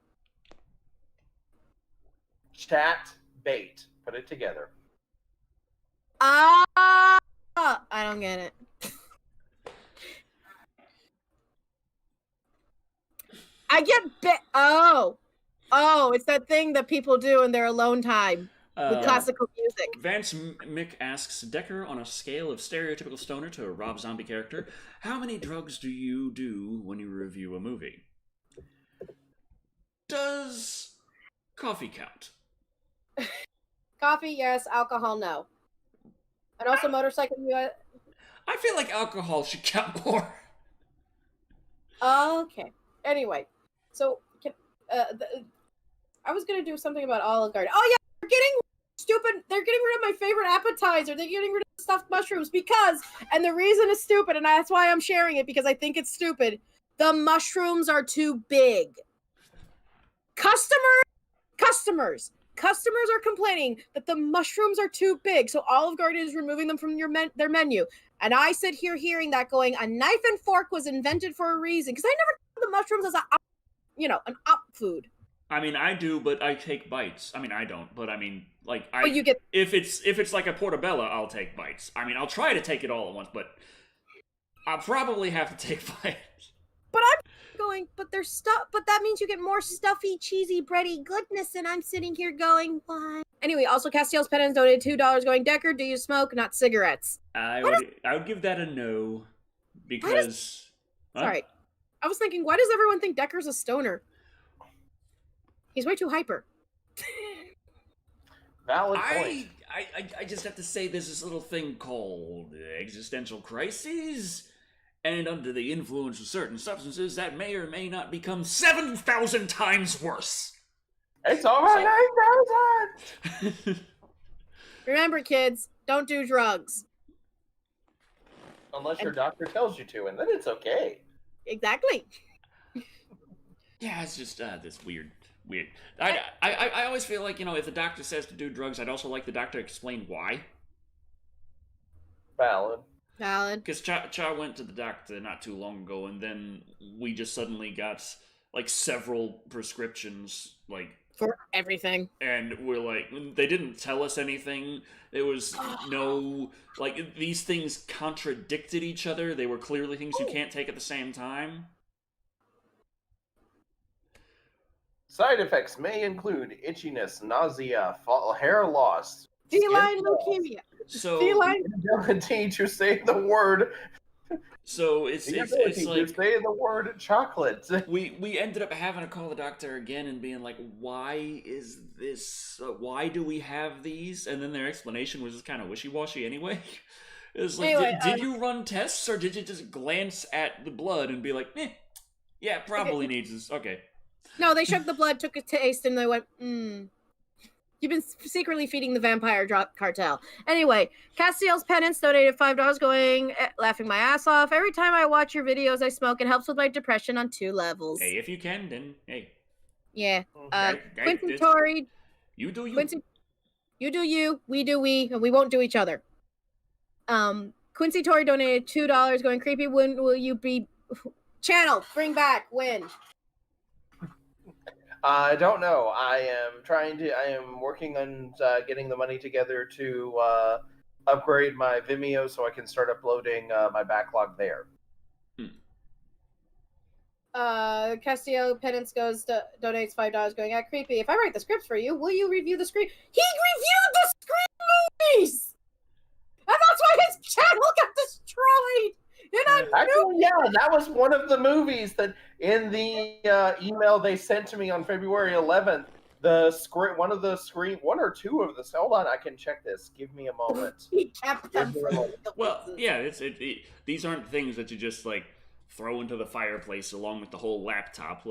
Chat bait. Put it together. I don't get it. I get Oh, it's that thing that people do in their alone time with classical music. Vance Mick asks, Decker, on a scale of stereotypical stoner to a Rob Zombie character, how many drugs do you do when you review a movie? Does coffee count? Coffee, yes. Alcohol, no. And also motorcycle. I feel like alcohol should count more. Okay. Anyway, so I was gonna do something about Olive Garden. Oh yeah, they're getting stupid. They're getting rid of my favorite appetizer. They're getting rid of the stuffed mushrooms because, and the reason is stupid, and that's why I'm sharing it because I think it's stupid. The mushrooms are too big. Customers are complaining that the mushrooms are too big, so Olive Garden is removing them from their menu. And I sit here hearing that going, a knife and fork was invented for a reason, because I never thought of the mushrooms as an op food. I mean, I do, but I take bites. I mean, I don't, but I mean, like, if it's like a portobello, I'll take bites. I mean, I'll try to take it all at once, but I'll probably have to take bites. But I'm going, but that means you get more stuffy, cheesy, bready goodness, and I'm sitting here going, why? Anyway, also Castiel's Penance donated $2 going, Decker, do you smoke? Not cigarettes. I would give that a no, because... Sorry. I was thinking, why does everyone think Decker's a stoner? He's way too hyper. Valid point. I just have to say there's this little thing called existential crises, and under the influence of certain substances, that may or may not become 7,000 times worse. It's over 9,000! Remember, kids, don't do drugs. Unless your doctor tells you to, and then it's okay. Exactly. Yeah, it's just this weird. I always feel like, if the doctor says to do drugs, I'd also like the doctor to explain why. Valid. Because Cha went to the doctor not too long ago, and then we just suddenly got, like, several prescriptions, like... For everything. And we're like, they didn't tell us anything. It was no... Like, these things contradicted each other. They were clearly things you can't take at the same time. Side effects may include itchiness, nausea, hair loss, feline leukemia. So feline inability to say the word. So it's like to say the word chocolate. We ended up having to call the doctor again and being like, why is this? Why do we have these? And then their explanation was just kind of wishy-washy anyway. It was like, anyway, did you run tests or did you just glance at the blood and be like, yeah, probably needs this. Okay. No, they shook the blood, took a taste, and they went, You've been secretly feeding the vampire cartel. Anyway, Castiel's Penance donated $5 going, laughing my ass off. Every time I watch your videos, I smoke. It helps with my depression on 2 levels. Hey, if you can, then hey. Yeah. Quentin Torrey You do you. Quincy, you do you, we do we, and we won't do each other. Quincy Tori donated $2 going, creepy, when will you be... Channel, bring back, win. I don't know. I am working on getting the money together to upgrade my Vimeo so I can start uploading my backlog there. Castillo Penance donates $5 going, creepy. If I write the scripts for you, will you review the screen? He reviewed the Scream movies! And that's why his channel got destroyed! Actually, yeah, that was one of the movies that in the email they sent to me on February 11th. One or two of the. Hold on, I can check this. Give me a moment. He kept them from Well, yeah, these aren't things that you just like throw into the fireplace along with the whole laptop.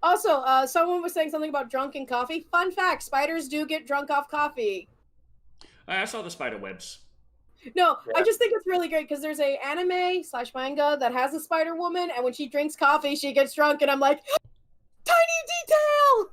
Also, someone was saying something about drunken coffee. Fun fact: spiders do get drunk off coffee. I saw the spider webs. No, yeah. I just think it's really great because there's a anime/manga that has a spider woman, and when she drinks coffee, she gets drunk, and I'm like, tiny detail.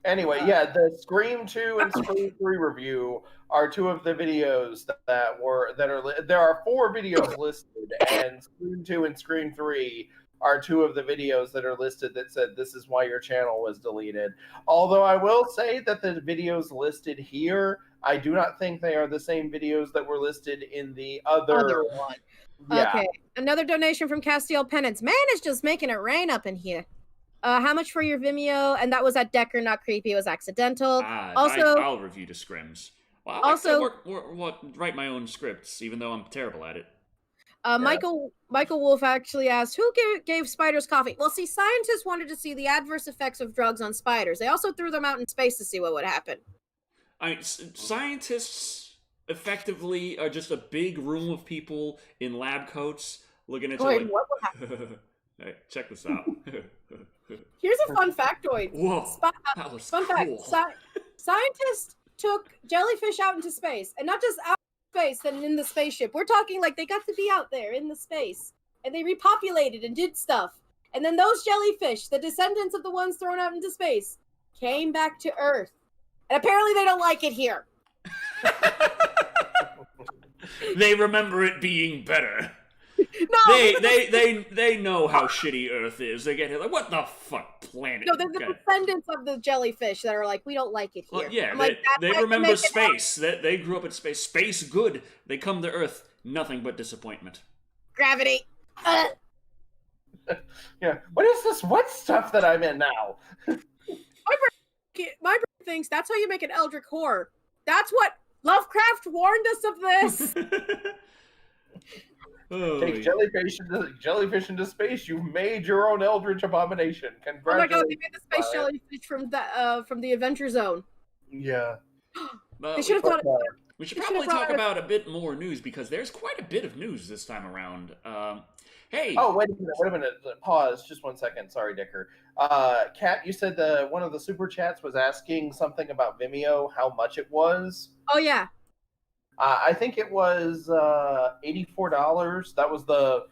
Anyway, yeah, the Scream 2 and Scream 3 review are two of the videos there are 4 videos listed, and Scream 2 and Scream 3 are 2 of the videos that are listed that said this is why your channel was deleted. Although I will say that the videos listed here, I do not think they are the same videos that were listed in the other one. Yeah. Okay, another donation from Castiel Penance. Man, it's just making it rain up in here. How much for your Vimeo? And that was at Decker, not creepy. It was accidental. Also, I'll review the scrims. Well, I like to write my own scripts, even though I'm terrible at it. Michael Wolf actually asked, who gave spiders coffee? Well, see, scientists wanted to see the adverse effects of drugs on spiders. They also threw them out in space to see what would happen. Scientists effectively are just a big room of people in lab coats looking at you like, what would happen? Hey, check this out. Here's a fun factoid. Whoa, that was fun cool. Fact. Scientists took jellyfish out into space, and not just out in space, then in the spaceship. We're talking like they got to be out there in the space, and they repopulated and did stuff. And then those jellyfish, the descendants of the ones thrown out into space, came back to Earth. And apparently they don't like it here. They remember it being better. No, they know how shitty Earth is. They get here like, what the fuck planet? No, they're the descendants of the jellyfish that are like, we don't like it here. Well, yeah, they remember space. They grew up in space. Space good. They come to Earth, nothing but disappointment. Gravity. Yeah. What is this wet stuff that I'm in now? My brain thinks that's how you make an eldritch horror. That's what Lovecraft warned us of this. Take jellyfish into space. You've made your own eldritch abomination. Congratulations. Oh my god, they made the space jellyfish from the Adventure Zone. Yeah. They should have thought it. We should probably talk about a bit more news because there's quite a bit of news this time around. Hey. Oh, wait a minute. Pause. Just 1 second. Sorry, Dicker. Kat, you said one of the super chats was asking something about Vimeo, how much it was. Oh, yeah. I think it was $84. That was the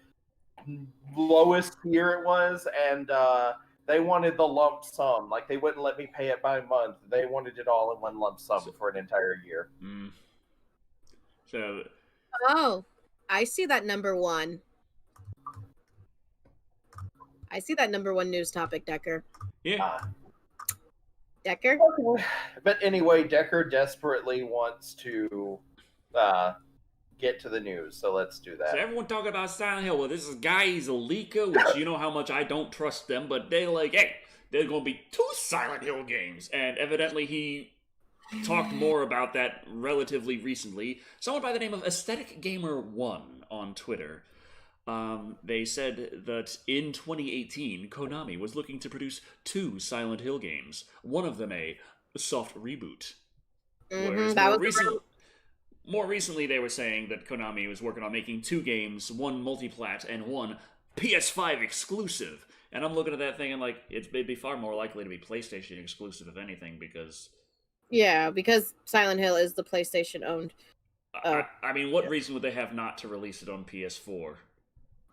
lowest tier it was, and they wanted the lump sum. Like, they wouldn't let me pay it by month. They wanted it all in one lump sum for an entire year. So. Oh, I see that number one. I see that number one news topic, Decker. Yeah. Decker? But anyway, Decker desperately wants to get to the news, so let's do that. So everyone talking about Silent Hill. Well, this guy, he's a leaker, which you know how much I don't trust them, but they're like, hey, there's going to be 2 Silent Hill games. And evidently he talked more about that relatively recently. Someone by the name of Aesthetic Gamer 1 on Twitter. They said that in 2018, Konami was looking to produce 2 Silent Hill games. One of them a soft reboot. More recently, they were saying that Konami was working on making 2 games, one multiplat and one PS5 exclusive. And I'm looking at that thing and like, it'd be far more likely to be PlayStation exclusive, if anything, because... Yeah, because Silent Hill is the PlayStation owned. I mean, what reason would they have not to release it on PS4?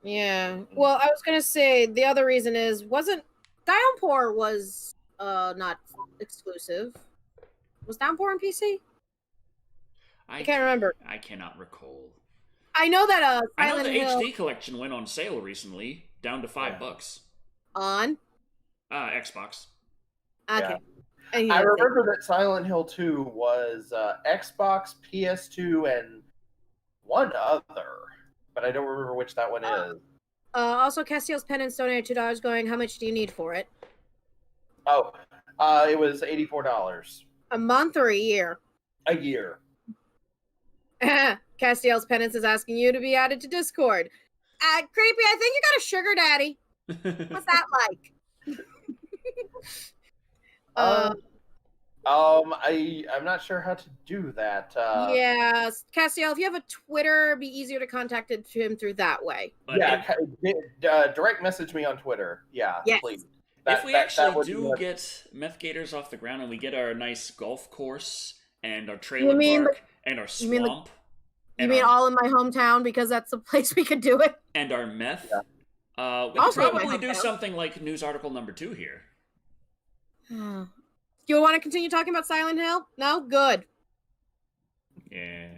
Yeah. Well, I was going to say the other reason is, wasn't Downpour was not exclusive. Was Downpour on PC? I can't remember. I cannot recall. I know that I know the Hill... HD collection went on sale recently, down to $5. On? Xbox. Okay. Yeah. I remember that Silent Hill 2 was Xbox, PS2, and one other, but I don't remember which that one is. Also, Castiel's Penance donated $2 going, how much do you need for it? Oh, it was $84. A month or a year? A year. Castiel's Penance is asking you to be added to Discord. Creepy, I think you got a sugar daddy. What's that like? I'm not sure how to do that. Yeah, Castiel, if you have a Twitter, it'd be easier to contact him through that way. Yeah, direct message me on Twitter. Yeah, yes. Please. If we actually do get meth gators off the ground and we get our nice golf course and our trailer park and our swamp. You mean all in my hometown because that's the place we could do it? And our meth. Yeah. We could probably do something like news article number 2 here. You want to continue talking about Silent Hill? No? Good. Yeah.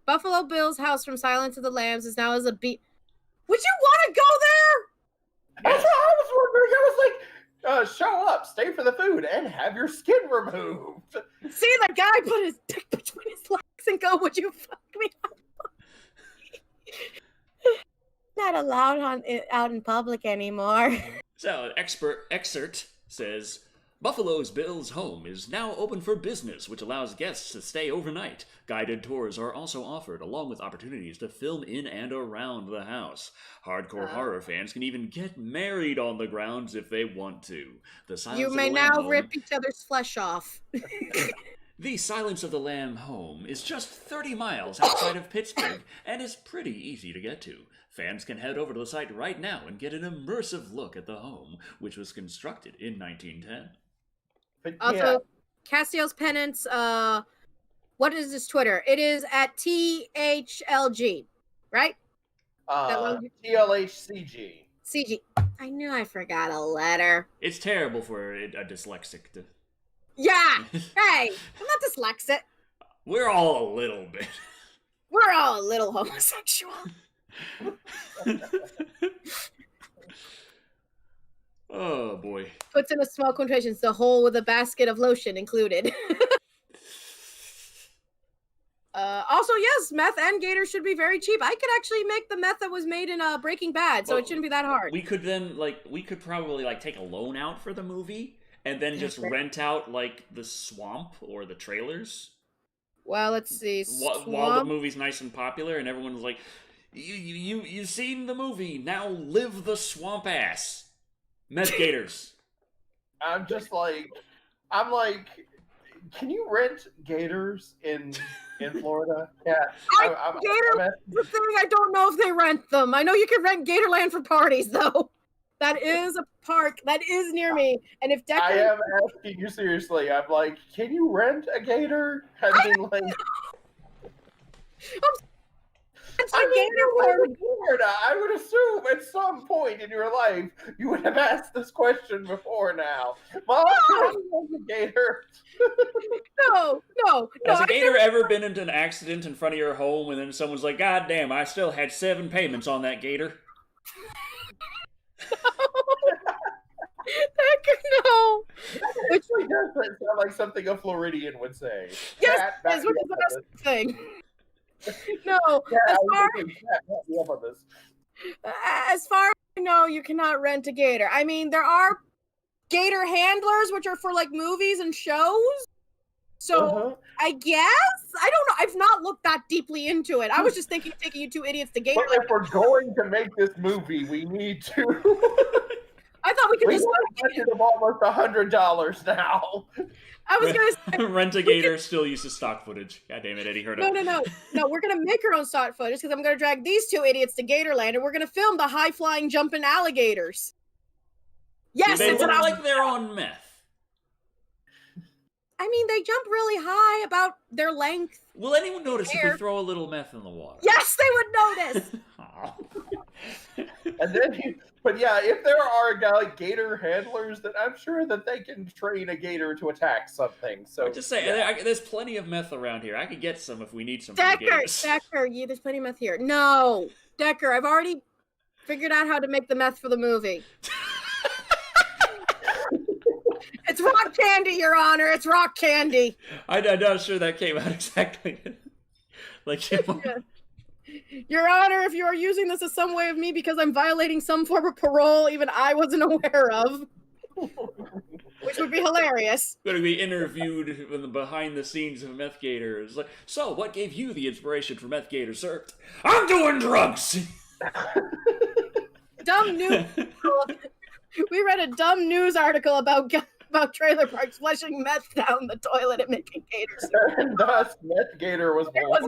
Buffalo Bill's house from Silence of the Lambs is now as a beat. Would you want to go there? That's what I was wondering. I was like, show up, stay for the food, and have your skin removed. See the guy put his dick between his legs and go, would you fuck me up? Not allowed out in public anymore. So, excerpt says, Buffalo Bill's home is now open for business, which allows guests to stay overnight. Guided tours are also offered, along with opportunities to film in and around the house. Hardcore horror fans can even get married on the grounds if they want to. You may now rip each other's flesh off. The Silence of the Lamb home is just 30 miles outside of Pittsburgh and is pretty easy to get to. Fans can head over to the site right now and get an immersive look at the home, which was constructed in 1910. Also, Castiel's Penance, what is his Twitter? It is at THLG, right? TLHCG. CG. I knew I forgot a letter. It's terrible for a dyslexic to... Yeah! Hey, I'm not dyslexic. We're all a little bit. We're all a little homosexual. Oh, boy. Puts in a small quotations, the hole with a basket of lotion included. Also, yes, meth and gator should be very cheap. I could actually make the meth that was made in Breaking Bad, so it shouldn't be that hard. We could then, we could probably, take a loan out for the movie, and then just rent out, the swamp or the trailers. Well, let's see. While the movie's nice and popular, and everyone's like, you've seen the movie, now live the swamp ass. Meth gators. I'm like, can you rent gators in Florida? Yeah. The thing, I don't know if they rent them. I know you can rent Gatorland for parties, though. That is a park that is near me. And if I am asking you seriously. I'm like, can you rent a gator? I would assume at some point in your life you would have asked this question before now. Mom, can I rent a gator? No. Has a gator ever been into an accident in front of your home and then someone's like, God damn, I still had 7 payments on that gator? No. Which does sound like something a Floridian would say. Yes, that's what the best thing. No, as far as I know, you cannot rent a gator. I mean, there are gator handlers, which are for movies and shows. So I guess I don't know. I've not looked that deeply into it. I was just thinking of taking you two idiots to gator. But if we're going to make this movie, we need to. I thought we could just budget of almost $100 now. I was gonna say rent a gator still uses stock footage. God damn it, Eddie heard it. No, we're gonna make our own stock footage because I'm gonna drag these two idiots to Gatorland and we're gonna film the high flying jumping alligators. Yes, they look like they're on meth. I mean, they jump really high about their length. Will anyone notice if we throw a little meth in the water? Yes, they would notice. And then But yeah, if there are gator handlers, then I'm sure that they can train a gator to attack something. So I'm just saying, there's plenty of meth around here. I could get some if we need some. Decker, yeah, there's plenty of meth here. No, Decker, I've already figured out how to make the meth for the movie. It's rock candy, Your Honor. It's rock candy. I'm not sure that came out exactly like Your Honor, if you are using this as some way of me because I'm violating some form of parole even I wasn't aware of, which would be hilarious. Going to be interviewed in the behind the scenes of Meth Gator. It's like, so what gave you the inspiration for Meth Gator, sir? I'm doing drugs. Dumb news. We read a dumb news article about trailer parks flushing meth down the toilet and making gators. And thus, Meth Gator was born.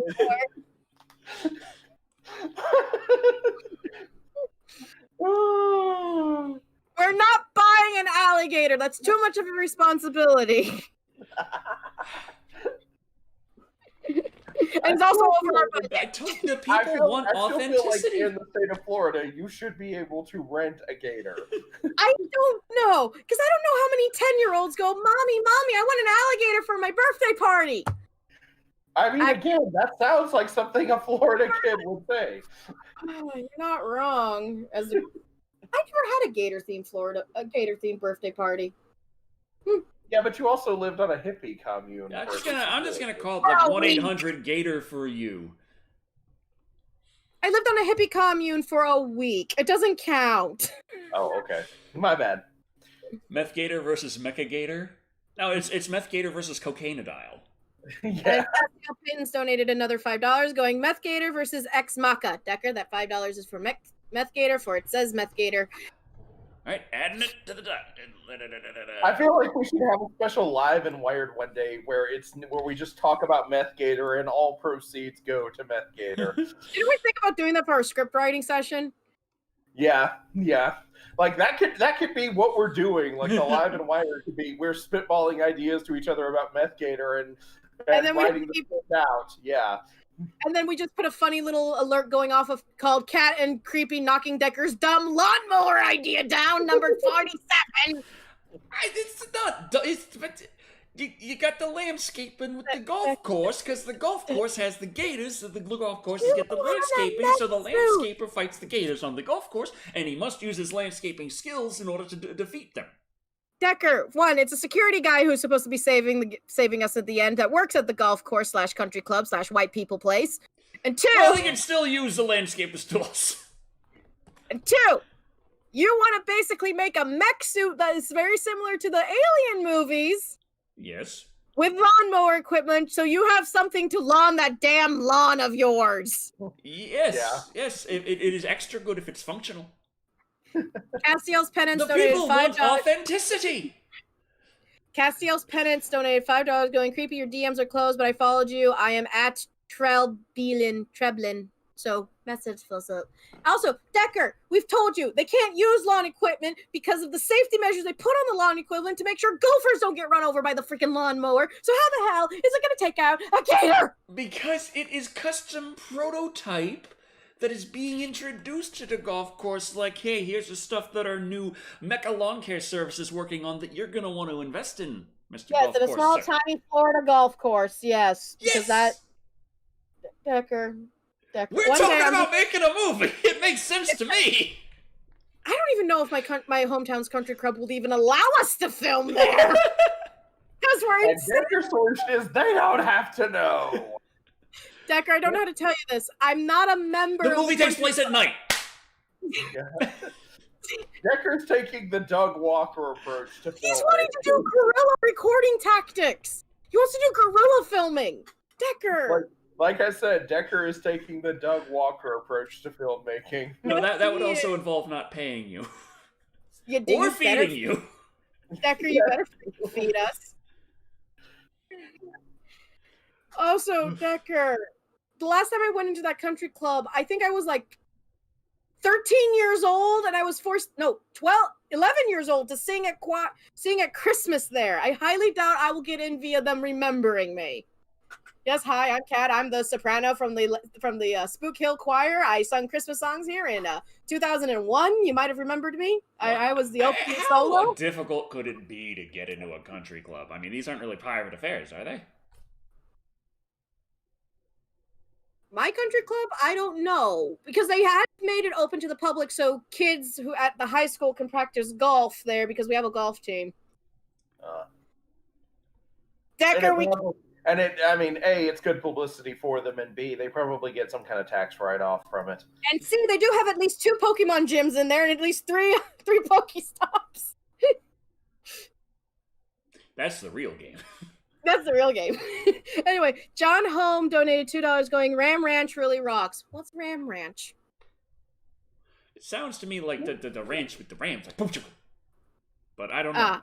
We're not buying an alligator. That's too much of a responsibility. And it's also over our budget. I told you, people want authenticity. Feel like in the state of Florida, you should be able to rent a gator. I don't know, because I don't know how many 10-year-olds go, Mommy, I want an alligator for my birthday party. I mean, again, that sounds like something a Florida kid would say. Oh, you're not wrong. I never had a gator-themed birthday party. Yeah, but you also lived on a hippie commune. Yeah, I'm just gonna call it like 1-800-GATOR for you. I lived on a hippie commune for a week. It doesn't count. Oh, okay. My bad. Meth Gator versus Mecha Gator? No, it's Meth Gator versus Cocainodile. Yeah. Pins donated another $5, going Meth Gator versus Ex Maca. Decker, that $5 is for Meth Gator, for it says Meth Gator. All right, adding it to the dot. I feel like we should have a special Live and Wired one day where we just talk about Meth Gator and all proceeds go to Meth Gator. Didn't we think about doing that for our script writing session? Yeah. Like that could be what we're doing. Like the Live and Wired could be we're spitballing ideas to each other about Meth Gator and then writing the script out. Yeah. And then we just put a funny little alert going off of called Cat and Creepy knocking Decker's dumb lawnmower idea down, number 47. It's not. But you got the landscaping with the golf course, because the golf course has the gators, so the golf course has got the landscaping, so the landscaper fights the gators on the golf course, and he must use his landscaping skills in order to defeat them. Decker, one, it's a security guy who's supposed to be saving us at the end that works at the golf course / country club / white people place. And two, well, he can still use the landscaper's tools. And two, you want to basically make a mech suit that is very similar to the Alien movies. Yes. With lawnmower equipment, so you have something to lawn that damn lawn of yours. Yes. Yeah. Yes. It is extra good if it's functional. Castiel's Penance the donated people $5. Want authenticity. Castiel's Penance donated $5, going creepy. Your DMs are closed, but I followed you. I am at Treblin. So message fills up. Also, Decker, we've told you they can't use lawn equipment because of the safety measures they put on the lawn equipment to make sure gophers don't get run over by the freaking lawnmower. So how the hell is it going to take out a gator? Because it is custom prototype that is being introduced to the golf course, like, hey, here's the stuff that our new Mecha Lawn Care Service is working on that you're going to want to invest in, Mr. Yes, Golf in a Course, small, sir. tiny Florida golf course, yes. Yes! Because that... Decker. We're talking about making a movie! It makes sense to me! I don't even know if my hometown's country club will even allow us to film there! Because we're in... Decker solution is they don't have to know! Decker, I don't know how to tell you this. I'm not a member. The movie takes place at night. Yeah. Decker's taking the Doug Walker approach to film. He's wanting to do guerrilla recording tactics. He wants to do guerrilla filming. Decker. Like I said, Decker is taking the Doug Walker approach to filmmaking. No, that would also involve not paying you. Or feeding you. Decker, you better feed us. Also, Decker, the last time I went into that country club, I think I was like 13 years old, and I was 11 years old to sing at Christmas there. I highly doubt I will get in via them remembering me. Yes, hi, I'm Kat. I'm the soprano from the Spook Hill Choir. I sung Christmas songs here in 2001. You might have remembered me. I was the opening solo. How difficult could it be to get into a country club? I mean, these aren't really private affairs, are they? My country club, I don't know, because they had made it open to the public so kids who at the high school can practice golf there because we have a golf team. Decker, I mean, A, it's good publicity for them, and B, they probably get some kind of tax write-off from it. And C, they do have at least 2 Pokemon gyms in there and at least three Pokestops. That's the real game. That's the real game. Anyway, John Home donated $2 going, Ram Ranch really rocks. What's Ram Ranch? It sounds to me like the ranch with the rams. Like, but I don't know.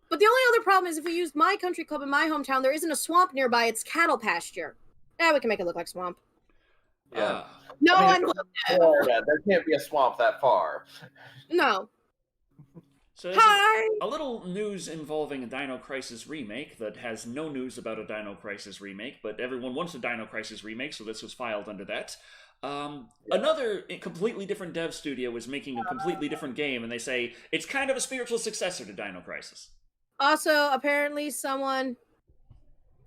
But the only other problem is if we used my country club in my hometown, there isn't a swamp nearby. It's cattle pasture. Yeah, we can make it look like swamp. Yeah. No one will. Yeah, there can't be a swamp that far. No. So a little news involving a Dino Crisis remake that has no news about a Dino Crisis remake, but everyone wants a Dino Crisis remake, so this was filed under that. Another completely different dev studio is making a completely different game, and they say it's kind of a spiritual successor to Dino Crisis. Also, apparently someone,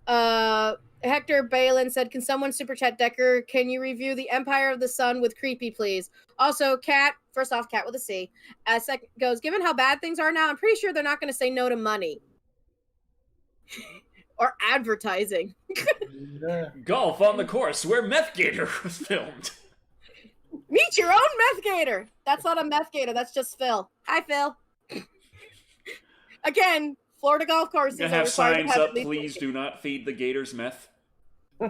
Hector Balin said, can someone super chat Decker, can you review The Empire of the Sun with Creepy, please? Also, Cat, first off, Cat with a C, second goes, given how bad things are now, I'm pretty sure they're not going to say no to money. Or advertising. Golf on the course where Meth Gator was filmed. Meet your own Meth Gator. That's not a Meth Gator, that's just Phil. Hi, Phil. Again, Florida golf courses are have signs up, please do not feed the gators meth.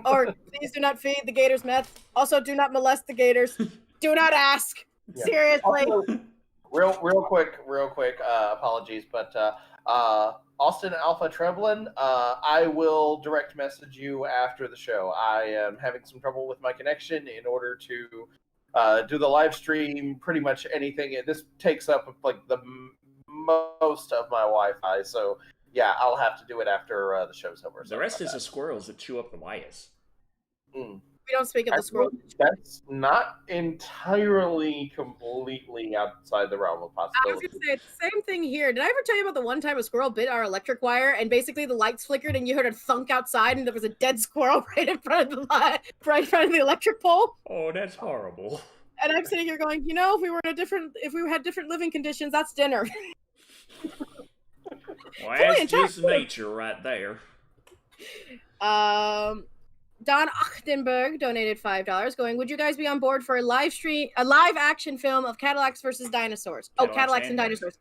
Or please do not feed the gators meth. Also, do not molest the gators. Do not ask. Yeah. Seriously. Also, real quick, apologies, but Austin Alpha Treblin, I will direct message you after the show. I am having some trouble with my connection in order to do the live stream, pretty much anything. This takes up like the most of my Wi-Fi, so yeah, I'll have to do it after the show's over. The rest is the squirrels that chew up the wires. We don't speak of the squirrels. That's not entirely completely outside the realm of possibility. I was going to say, it's the same thing here. Did I ever tell you about the one time a squirrel bit our electric wire and basically the lights flickered and you heard a thunk outside and there was a dead squirrel right in front of the electric pole? Oh, that's horrible. And I'm sitting here going, you know, if we had different living conditions, that's dinner. Well, that's just nature right there. Don Achtenberg donated $5, going, would you guys be on board for a live action film of Cadillacs versus dinosaurs? Cadillacs and dinosaurs.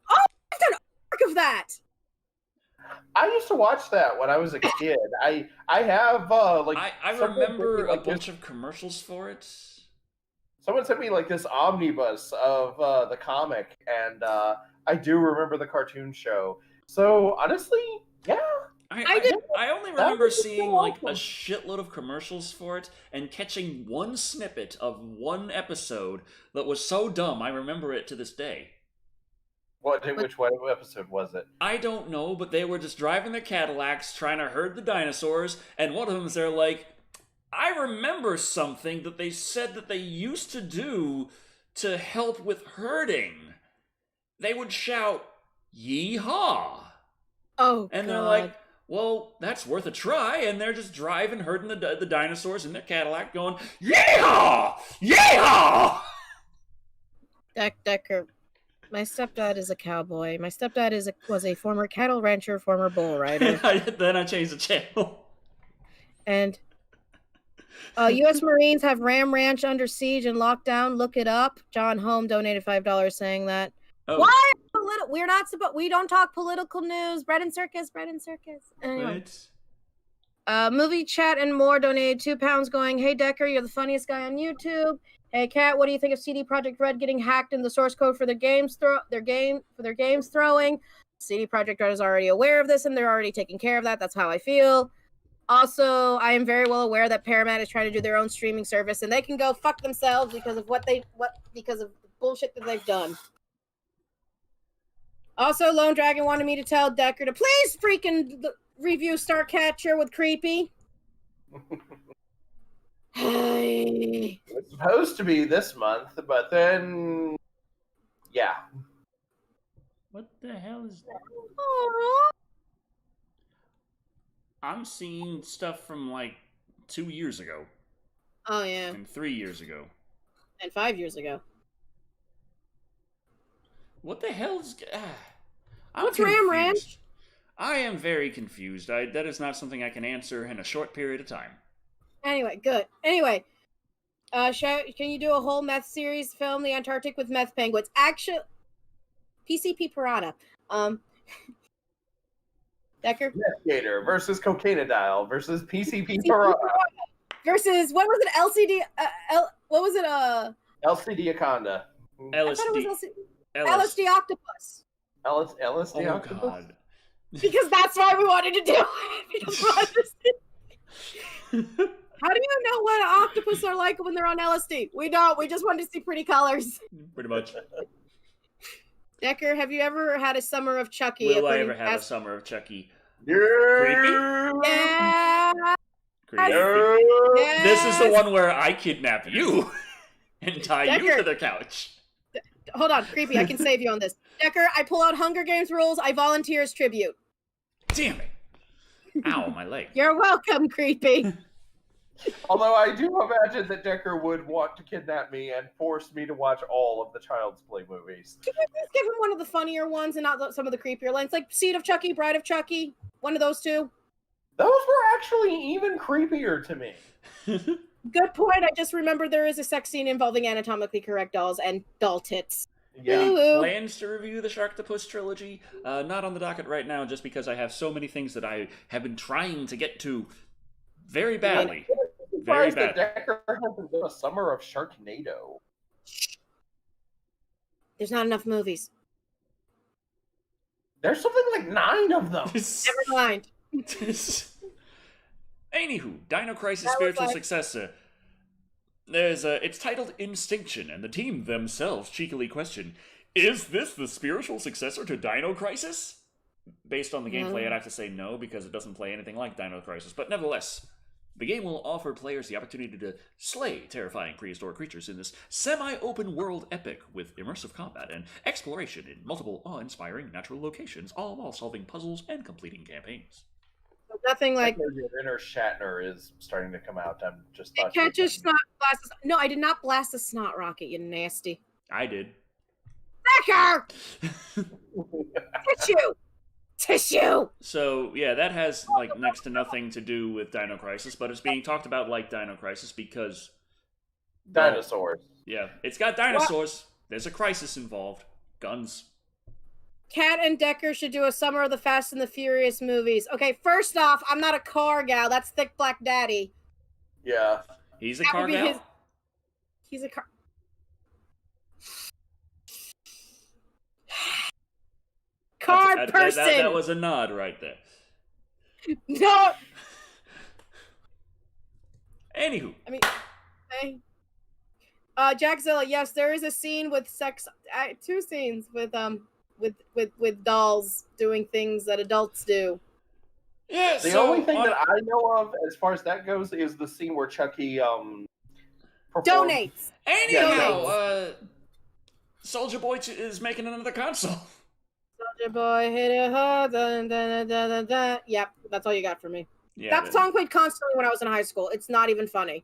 Oh, I've done arc of that. I used to watch that when I was a kid. I have I remember a bunch of commercials for it. Someone sent me like this omnibus of the comic, and I do remember the cartoon show. So honestly, yeah. I only remember seeing like a shitload of commercials for it and catching one snippet of one episode that was so dumb I remember it to this day. Which episode was it? I don't know, but they were just driving their Cadillacs trying to herd the dinosaurs, and one of them is they're like, I remember something that they said that they used to do to help with herding. They would shout, "Yee-haw!" Oh, and God. They're like, well, that's worth a try, and they're just driving, herding the dinosaurs in their Cadillac, going, "Yeehaw! Yeehaw!" Decker, my stepdad is a cowboy. My stepdad was a former cattle rancher, former bull rider. Then I changed the channel. And U.S. Marines have Ram Ranch under siege and lockdown. Look it up. John Home donated $5 saying that. Oh. Why? We don't talk political news. Bread and circus. Anyway. Right. Movie chat and more donated £2 going, hey Decker, you're the funniest guy on YouTube. Hey Kat, what do you think of CD Projekt Red getting hacked in the source code for their games throwing? CD Projekt Red is already aware of this and they're already taking care of that. That's how I feel. Also, I am very well aware that Paramount is trying to do their own streaming service and they can go fuck themselves because of because of the bullshit that they've done. Also, Lone Dragon wanted me to tell Decker to please freaking review Starcatcher with Creepy. Hey. It's supposed to be this month, but then, yeah. What the hell is that? Aww. I'm seeing stuff from like 2 years ago. Oh yeah. And 3 years ago. And 5 years ago. What the hell's... I'm What's confused. Ram Ranch? I am very confused. That is not something I can answer in a short period of time. Anyway, good. Anyway, can you do a whole meth series film the Antarctic with meth penguins? Actually, PCP Piranha. Decker? Meth Gator versus Cocainadile versus PCP Piranha. Versus, what was it? LCD, what was it? LCD Aconda. I thought it was LSD. LSD Octopus. LSD Oh, Octopus? God. Because that's why we wanted to do it. How do you know what octopus are like when they're on LSD? We don't. We just wanted to see pretty colors. Pretty much. Decker, have you ever had a summer of Chucky? Will I ever have a summer of Chucky? Yeah. Creepy? Yeah. Creepy. Yes. This is the one where I kidnap you and tie you Decker. to the couch. Hold on, Creepy, I can save you on this. Decker, I pull out Hunger Games rules. I volunteer as tribute. Damn it. Ow, my leg. You're welcome, Creepy. Although I do imagine that Decker would want to kidnap me and force me to watch all of the Child's Play movies. Can you please give him one of the funnier ones and not some of the creepier lines? Like Seed of Chucky, Bride of Chucky. One of those two. Those were actually even creepier to me. Good point. I just remembered there is a sex scene involving anatomically correct dolls and doll tits. Yeah. Ooh. Plans to review the Sharktopus trilogy? Not on the docket right now, just because I have so many things that I have been trying to get to very badly. Very Surprised that badly. Decker hasn't done a summer of Sharknado. There's not enough movies. There's something like 9 of them. Never mind. Anywho, Dino Crisis That was spiritual like- successor. It's titled Instinction, and the team themselves cheekily question, is this the spiritual successor to Dino Crisis? Based on the gameplay, I'd have to say no, because it doesn't play anything like Dino Crisis, but nevertheless, the game will offer players the opportunity to slay terrifying prehistoric creatures in this semi-open world epic with immersive combat and exploration in multiple awe-inspiring natural locations, all while solving puzzles and completing campaigns. Nothing like Your inner Shatner is starting to come out. I'm just it thought catches snot blasts. No, I did not blast a snot rocket, you nasty. I did. Decker! Tissue! Tissue! So, yeah, that has, like, next to nothing to do with Dino Crisis, but it's being talked about like Dino Crisis because... dinosaurs. Yeah, it's got dinosaurs. There's a crisis involved. Guns. Kat and Decker should do a summer of the Fast and the Furious movies. Okay, first off, I'm not a car gal. That's Thick Black Daddy. Yeah. He's a That car would be gal? He's a car... car person! That was a nod right there. No! Anywho. I mean... Okay. Jackzilla, yes, there is a scene with sex... 2 scenes with dolls doing things that adults do. Yeah, The only thing that I know of as far as that goes is the scene where Chucky performs. Donates! Anyhow, Soldier Boy is making another console. Soldier Boy, hit it hard, dun, dun, dun, dun, dun. Yep, that's all you got for me. Yeah, That song played constantly when I was in high school. It's not even funny.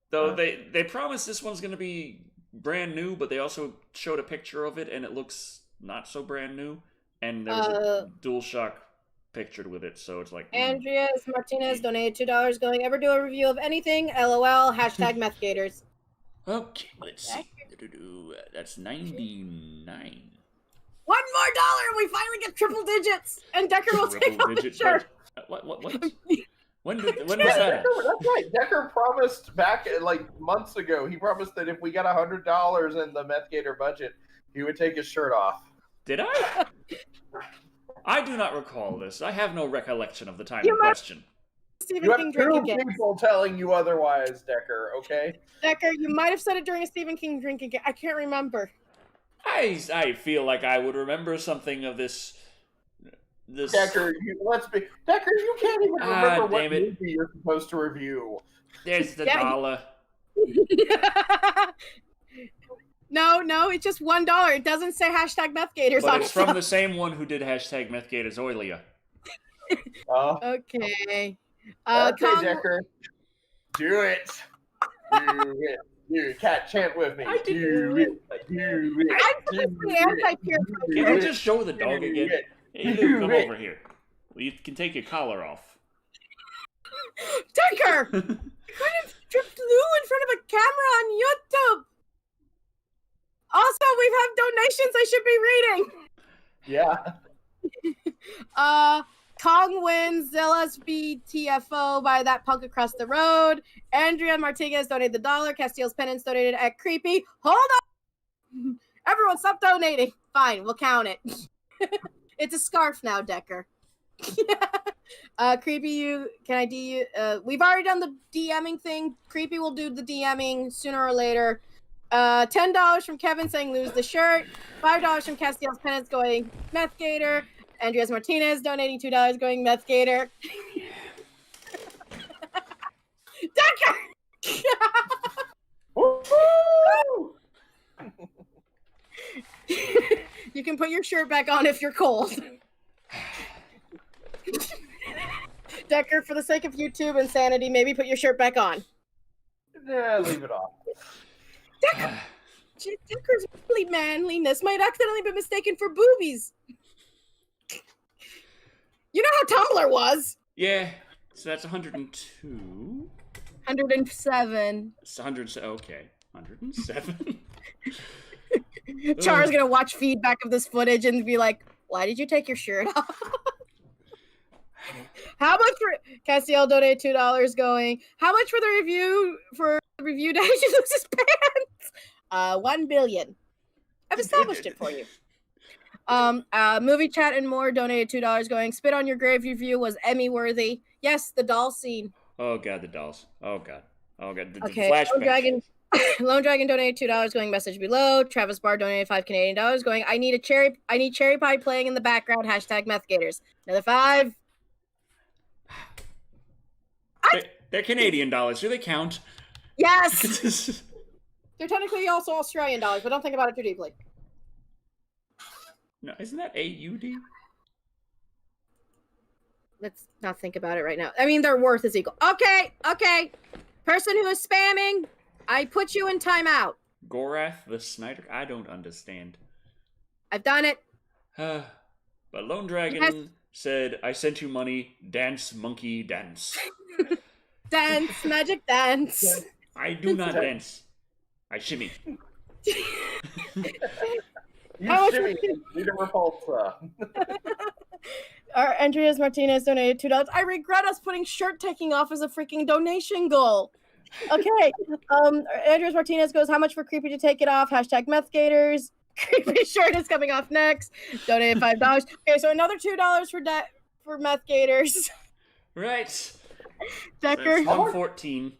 Though they promised this one's going to be brand new, but they also showed a picture of it, and it looks not so brand new. And there was a DualShock pictured with it, so it's like... Andreas Martinez donated $2 going, ever do a review of anything? LOL, hashtag meth gators. Okay, let's see. That's 99. One more dollar and we finally get triple digits! And Decker will take off the shirt. What? When was Yeah, that? That's right. Decker promised back like months ago. He promised that if we got $100 in the Meth Gator budget, he would take his shirt off. Did I? I do not recall this. I have no recollection of the time in question. Stephen You King have drinking 2 game. people telling you otherwise, Decker, okay? Decker, you might have said it during a Stephen King drinking game. I can't remember. I feel like I would remember something of this this. Decker, Decker, you can't even remember what damn it. movie you're supposed to review. There's the dollar. No, it's just $1. It doesn't say hashtag MethGators But on it's from the same one who did hashtag MethGators earlier. Okay. Okay, Decker. Do it. Do it. You cat chant with me. Do it. Do it. Can I just show the dog again? Hey, Luke, come over here. Well, you can take your collar off. Decker! You couldn't strip Lou in front of a camera on YouTube. Also, we've had donations I should be reading. Yeah. Kong wins Zilla's BTFO by that punk across the road. Andrea Martinez donated the $1. Castiel's penance donated at Creepy. Hold on! Everyone stop donating. Fine, we'll count it. It's a scarf now, Decker. Creepy, can I DM you? We've already done the DMing thing. Creepy will do the DMing sooner or later. $10 from Kevin saying lose the shirt. $5 from Castiel's penance going Meth Gator. Andreas Martinez donating $2 going Meth Gator. Decker! You can put your shirt back on if you're cold. Decker, for the sake of YouTube and sanity, maybe put your shirt back on. Yeah, leave it off. Decker's really manliness might accidentally be mistaken for boobies. You know how Tumblr was. Yeah, so that's 102. 107. It's 100. Okay, 107. Char's gonna watch feedback of this footage and be like, "Why did you take your shirt off?" How much for Castiel donated $2 going? How much for the review day? She loses pants. 1 billion. I've established it for you. Movie chat and more donated $2 going. Spit on Your Grave review was Emmy worthy. Yes, the doll scene. Oh god, the dolls. Oh god. The Okay. flashback. Lone Dragon donated $2 going. Message below. Travis Barr donated $5 Canadian going. I need cherry pie playing in the background. Hashtag MethGators. Another $5. They're Canadian dollars. Do they count? Yes. They're technically also Australian dollars, but don't think about it too deeply. No, isn't that AUD? Let's not think about it right now. I mean, their worth is equal. Okay. Person who is spamming, I put you in timeout. Gorath the Snyder? I don't understand. I've done it. But Lone Dragon said, I sent you money. Dance, monkey, dance. Dance, magic dance. I do not dance. I shimmy. You shimmy. Need a repulsa. Our Andreas Martinez donated $2. I regret us putting shirt taking off as a freaking donation goal. Okay. Andreas Martinez goes, how much for Creepy to take it off? Hashtag MethGators. Creepy shirt is coming off next. Donated $5. Okay, so another $2 for MethGators. Right. Decker. So 114.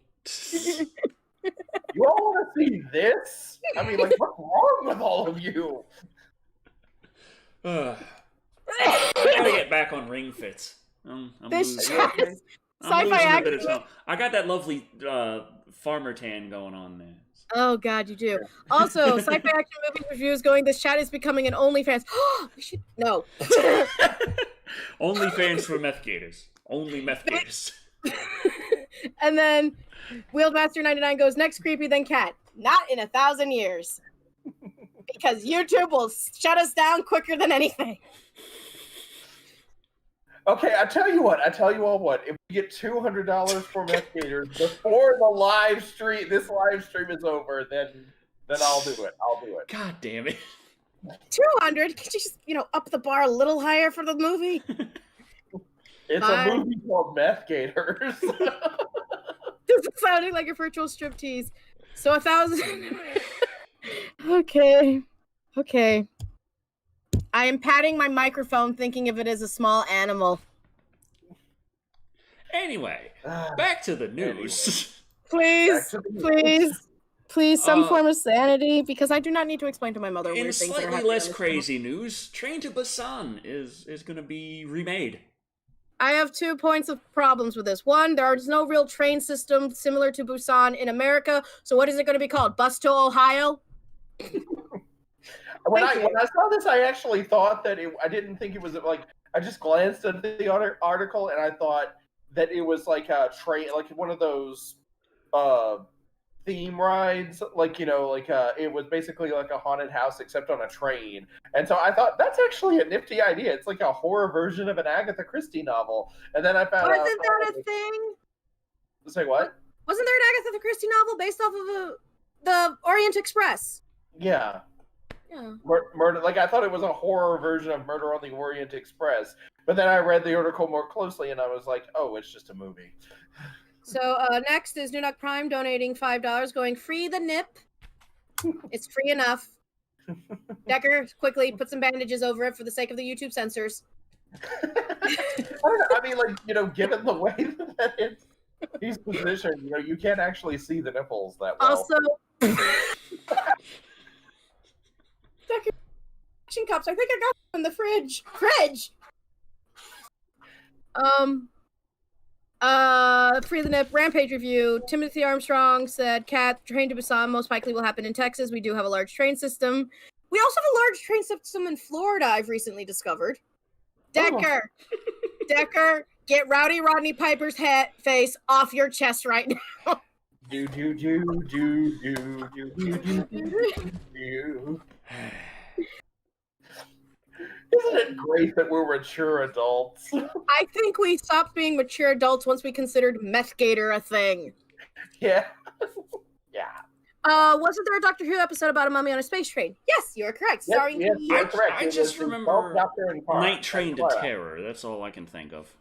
You all want to see this? I mean, like, what's wrong with all of you? I gotta get back on ring fits. I'm This losing Sci-fi a bit of time. I got that lovely farmer tan going on there. Oh God, you do. Also, sci-fi action movie reviews going. This chat is becoming an OnlyFans. We should no. OnlyFans for MethGators. Only MethGators. And then Wheeledmaster99 goes next Creepy, then Cat. Not in 1,000 years. Because YouTube will shut us down quicker than anything. Okay, I tell you all what. If we get $200 for MethGators before the live stream, this live stream is over, then I'll do it. God damn it. 200? Could you just, up the bar a little higher for the movie? It's a movie called MethGators. This is sounding like a virtual striptease. So 1,000. Okay. I am patting my microphone thinking of it as a small animal. Anyway, back to the news. Please. Please, some form of sanity, because I do not need to explain to my mother In weird things that are slightly happening less on this crazy news, Train to Busan is going to be remade. I have 2 points of problems with this. One, there is no real train system similar to Busan in America, so what is it going to be called? Bus to Ohio? When I saw this, I actually thought that I didn't think it was like, I just glanced at the article and I thought that it was like a train, like one of those theme rides, like, it was basically like a haunted house except on a train. And so I thought that's actually a nifty idea. It's like a horror version of an Agatha Christie novel. And then I found out. Wasn't that a thing? Say what? Wasn't there an Agatha Christie novel based off of the Orient Express? Yeah. Yeah. Murder. Like, I thought it was a horror version of Murder on the Orient Express. But then I read the article more closely and I was like, oh, it's just a movie. So next is Nunuk Prime donating $5, going free the nip. It's free enough. Decker, quickly put some bandages over it for the sake of the YouTube censors. I mean, like, given the way that he's positioned, you can't actually see the nipples that well. Also, Decker, action cups. I think I got them in the fridge. Free the nip Rampage review. Timothy Armstrong said, "Cat Train to Busan most likely will happen in Texas. We do have a large train system. We also have a large train system in Florida. I've recently discovered." Decker, Decker, get Rowdy Rodney Piper's face off your chest right now. Do. Isn't it great that we're mature adults? I think we stopped being mature adults once we considered meth gator a thing. Yeah. Yeah. Wasn't there a Doctor Who episode about a mummy on a space train? Yes, you are correct. Yes, Starring you're correct. I just remember Night Train to Terror. That's all I can think of.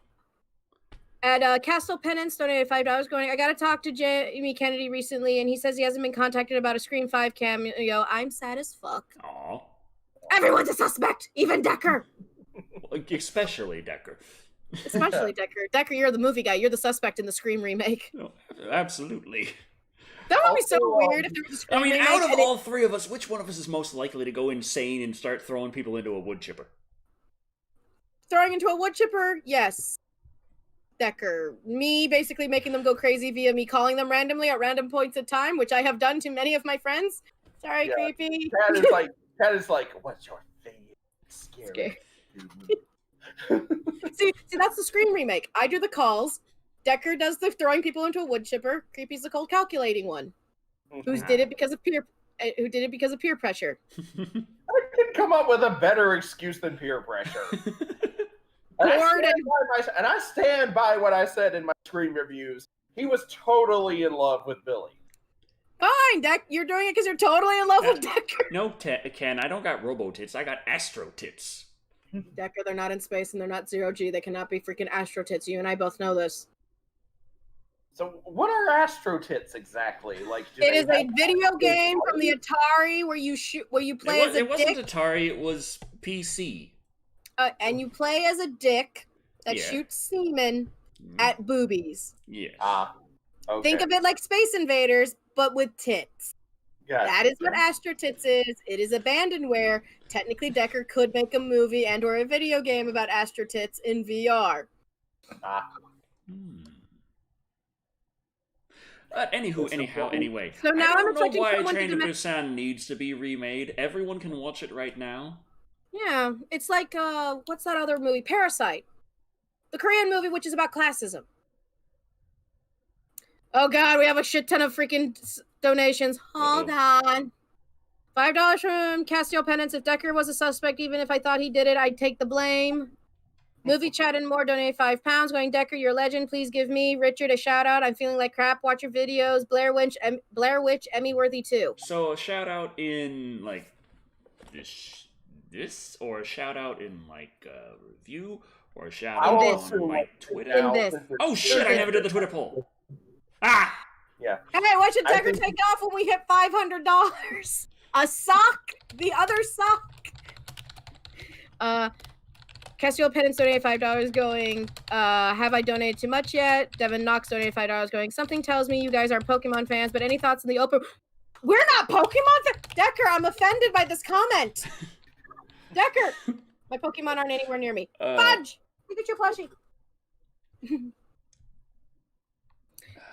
And Castle Penance donated $5 going, I got to talk to Jamie Kennedy recently, and he says he hasn't been contacted about a Scream 5 cameo. I'm sad as fuck. Aw. Everyone's a suspect, even Decker. Especially Decker. Especially Decker. Decker, you're the movie guy. You're the suspect in the Scream remake. Oh, absolutely. That would be so weird if there was a Scream remake. Out of all three of us, which one of us is most likely to go insane and start throwing people into a wood chipper? Throwing into a wood chipper? Yes. Decker. Me basically making them go crazy via me calling them randomly at random points of time, which I have done to many of my friends. Sorry, yeah. Creepy. That is like, what's your favorite scary? see, that's the Scream remake. I do the calls. Decker does the throwing people into a wood chipper. Creepy's the cold calculating one. Who did it because of peer pressure. I could come up with a better excuse than peer pressure. And I stand by what I said in my Scream reviews. He was totally in love with Billy. Fine, Deck. You're doing it because you're totally in love with Decker. No, Ken, I don't got robo-tits. I got astro-tits. Decker, they're not in space and they're not zero-G. They cannot be freaking astro-tits. You and I both know this. So what are astro-tits exactly? Like, it is a video game from the Atari where you play as a dick. It wasn't Atari, it was PC. And you play as a dick that shoots semen at boobies. Yeah. Okay. Think of it like Space Invaders, but with tits. Yeah. That is what Astro Tits is. It is abandonware. Technically, Decker could make a movie and or a video game about Astro Tits in VR. Anyway. So now I don't know why Train to Busan needs to be remade. Everyone can watch it right now. Yeah, it's like, what's that other movie? Parasite. The Korean movie, which is about classism. Oh god, we have a shit ton of freaking donations. Hold on. $5 from Castiel Penance. If Decker was a suspect, even if I thought he did it, I'd take the blame. Movie Chat and More donate £5. Going, Decker, you're a legend. Please give me, Richard, a shout out. I'm feeling like crap. Watch your videos. Blair Witch, Emmy worthy too. So a shout out in like this, or a shout out in like a review, or a shout out on my Twitter. Oh shit! I never did the Twitter poll. Ah. Yeah. Hey, what should Decker take off when we hit $500? A sock. The other sock. Castiel Penance donated $5 going, have I donated too much yet? Devin Knox donated $5 going, something tells me you guys aren't Pokemon fans, but any thoughts on the open... We're not Pokemon. Decker, I'm offended by this comment. Decker, my Pokemon aren't anywhere near me. Fudge, look at your plushie.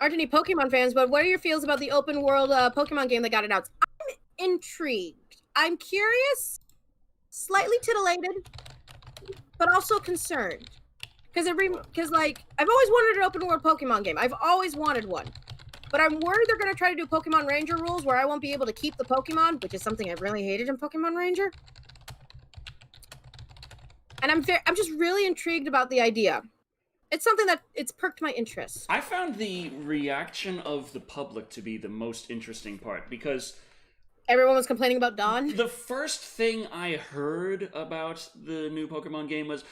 Aren't any Pokemon fans, but what are your feels about the open world Pokemon game that got announced? I'm intrigued. I'm curious, slightly titillated, but also concerned. Because like, I've always wanted an open world Pokemon game. I've always wanted one. But I'm worried they're going to try to do Pokemon Ranger rules where I won't be able to keep the Pokemon, which is something I've really hated in Pokemon Ranger. And I'm just really intrigued about the idea. It's something that it's perked my interest. I found the reaction of the public to be the most interesting part because everyone was complaining about Dawn. The first thing I heard about the new Pokemon game was,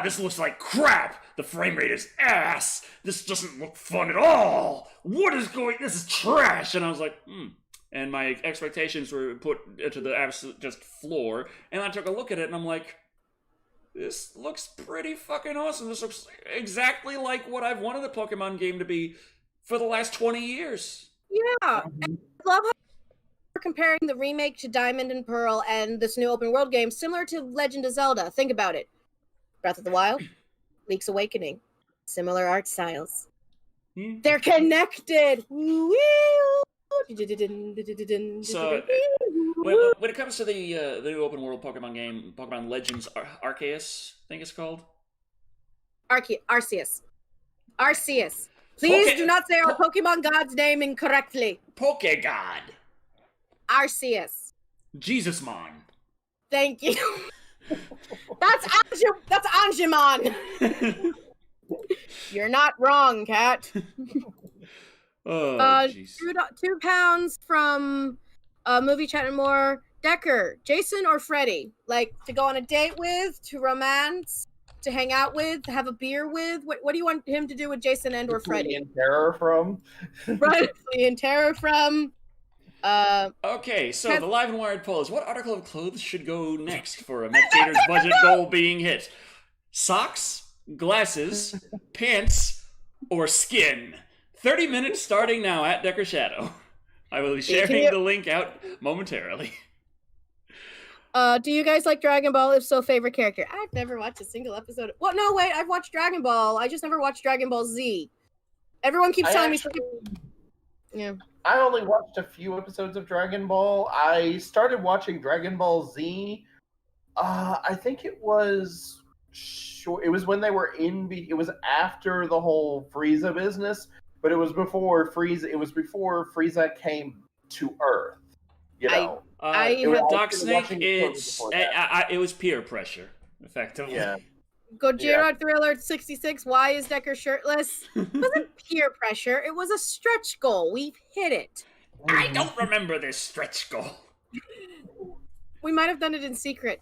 this looks like crap! The frame rate is ass! This doesn't look fun at all! This is trash! And I was like, And my expectations were put to the absolute just floor, and I took a look at it and I'm like, this looks pretty fucking awesome. This looks exactly like what I've wanted a Pokemon game to be for the last 20 years. Yeah, and I love how we're comparing the remake to Diamond and Pearl and this new open world game, similar to Legend of Zelda. Think about it. Breath of the Wild, Link's Awakening, similar art styles. They're connected. So, when it comes to the new open world Pokemon game, Pokemon Legends Arceus, I think it's called. Arceus. Please do not say our Pokemon God's name incorrectly. Pokegod. Arceus. Jesusmon. Thank you. That's Angemon. You're not wrong, Cat. Oh, jeez. £2 from Movie Chat and More. Decker, Jason or Freddy? Like, to go on a date with, to romance, to hang out with, to have a beer with? What do you want him to do with Jason and or Freddy? Flee in terror from? Right, flee in terror from. Okay, so the Live and Wired poll is, what article of clothes should go next for a Meth Gator's budget goal being hit? Socks, glasses, pants, or skin? 30 minutes starting now at Decker Shadow. I will be sharing the link out momentarily. Do you guys like Dragon Ball? If so, favorite character? I've never watched a single episode. Well, no, wait, I've watched Dragon Ball. I just never watched Dragon Ball Z. Everyone keeps telling me. Yeah. I only watched a few episodes of Dragon Ball. I started watching Dragon Ball Z. I think it was short. It was when they were it was after the whole Frieza business, but it was before Frieza. It was before Frieza came to Earth. You know, Doc Snake. It was peer pressure, effectively. Yeah. Gojira Thriller 66. Why is Decker shirtless? It wasn't peer pressure. It was a stretch goal. We've hit it. I don't remember this stretch goal. We might have done it in secret.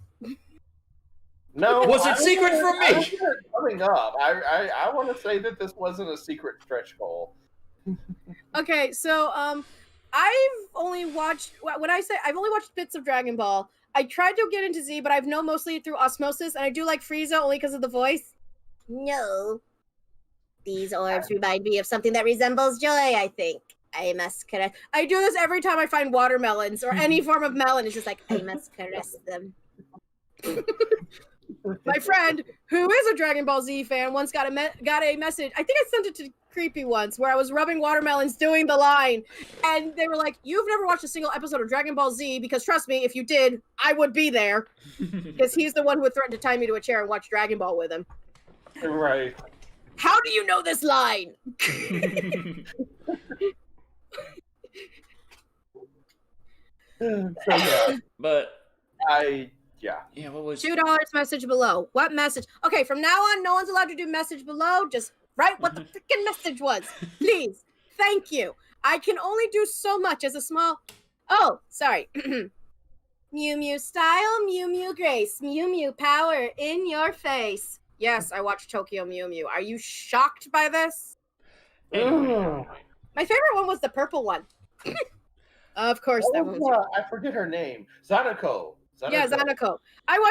No, was it secret from me? Coming up, I want to say that this wasn't a secret stretch goal. Okay, so I've only watched I've only watched bits of Dragon Ball. I tried to get into Z, but I've known mostly through osmosis, and I do like Frieza only because of the voice. No. These orbs remind me of something that resembles joy, I think. I must caress. I do this every time I find watermelons or any form of melon. It's just like, I must caress them. My friend, who is a Dragon Ball Z fan, once got a message. I think I sent it to Creepy once, where I was rubbing watermelons doing the line, and they were like, "You've never watched a single episode of Dragon Ball Z, because trust me, if you did, I would be there." Because he's the one who threatened to tie me to a chair and watch Dragon Ball with him. Right. How do you know this line? So, yeah. But yeah, what was $2 message below? What message? Okay, from now on, no one's allowed to do message below. Just write what the freaking message was, please. Thank you. I can only do so much as a small. Oh, sorry. Mew Mew style, Mew Mew grace, Mew Mew power in your face. Yes, I watched Tokyo Mew Mew. Are you shocked by this? anyway. My favorite one was the purple one. Of course, that one was. I forget her name. Zanako. Yeah, Zanako. I've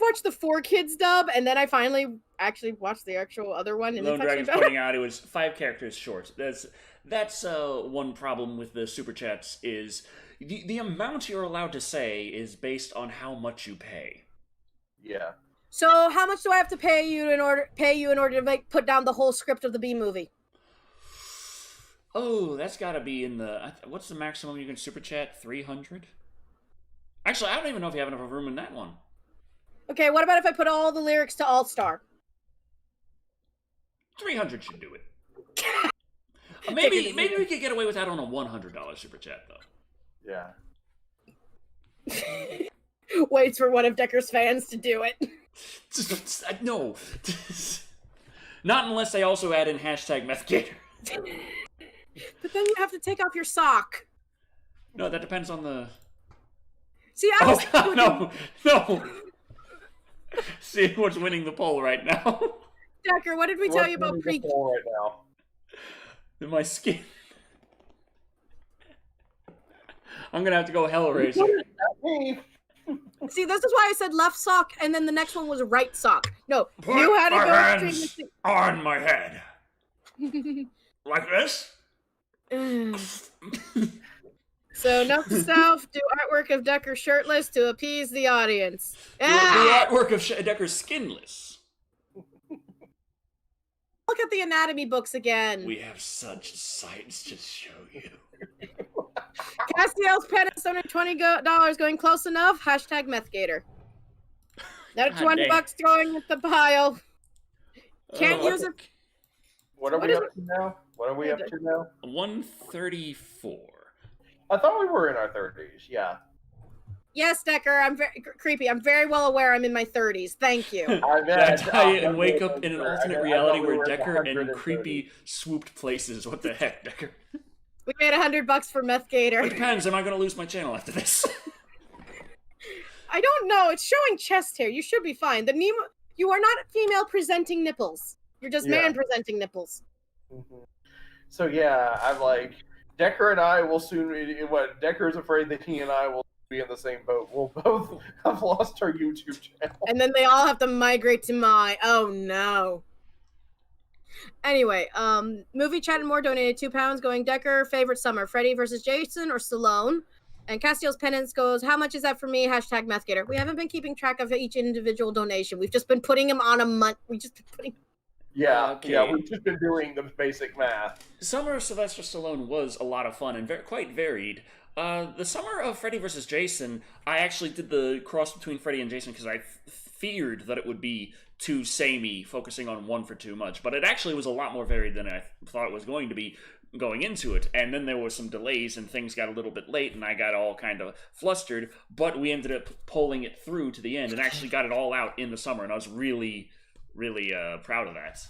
watched the 4Kids dub, and then I finally actually watched the actual other one. And Lone Dragon's pointing out it was 5 characters short. That's one problem with the super chats is the amount you're allowed to say is based on how much you pay. Yeah. So how much do I have to pay you in order to put down the whole script of the B movie? Oh, that's got to be in the what's the maximum you can super chat? 300. Actually, I don't even know if you have enough room in that one. Okay, what about if I put all the lyrics to All Star? 300 should do it. Maybe we could get away with that on a $100 super chat though. Yeah. Waits for one of Decker's fans to do it. No. Not unless they also add in #MethGator. But then you have to take off your sock. No, that depends on the... See, no. See what's winning the poll right now. Decker, what did we tell you about pre... right now? My skin. I'm gonna have to go Hellraiser. See, this is why I said left sock, and then the next one was right sock. No, Put you had to my go hands on my head. Like this? So, note to self, do artwork of Decker shirtless to appease the audience. Do artwork of Decker skinless. Look at the anatomy books again. We have such sights to show you. Castiel's penance under $20 going close enough. #MethGator. Another $20 throwing at the pile. Can't use it. What are we up to now? What are we up to now? 134. I thought we were in our 30s. Yeah. Yes, Decker. I'm very creepy. I'm very well aware I'm in my 30s. Thank you. That's how you wake up in an alternate reality where Decker and creepy swooped places. What the heck, Decker? We made $100 for MethGator. It depends. Am I going to lose my channel after this? I don't know. It's showing chest hair. You should be fine. You are not female presenting nipples. You're just man presenting nipples. Mm-hmm. So yeah, I'm like, Decker and I will soon. Decker's afraid that he and I will be in the same boat. We'll both have lost our YouTube channel. And then they all have to migrate to my. Oh no. Anyway, movie chat and more donated £2 going Decker, favorite summer, Freddy versus Jason or Stallone. And Castiel's penance goes, how much is that for me? #MethGator. We haven't been keeping track of each individual donation. We've just been putting them on a month. We've just been putting... Yeah, we've just been doing the basic math. Summer of Sylvester Stallone was a lot of fun and quite varied. The summer of Freddy vs. Jason, I actually did the cross between Freddy and Jason because I feared that it would be too samey, focusing on one for too much. But it actually was a lot more varied than I thought it was going to be going into it. And then there was some delays and things got a little bit late and I got all kind of flustered. But we ended up pulling it through to the end and actually got it all out in the summer. And I was really, really proud of that.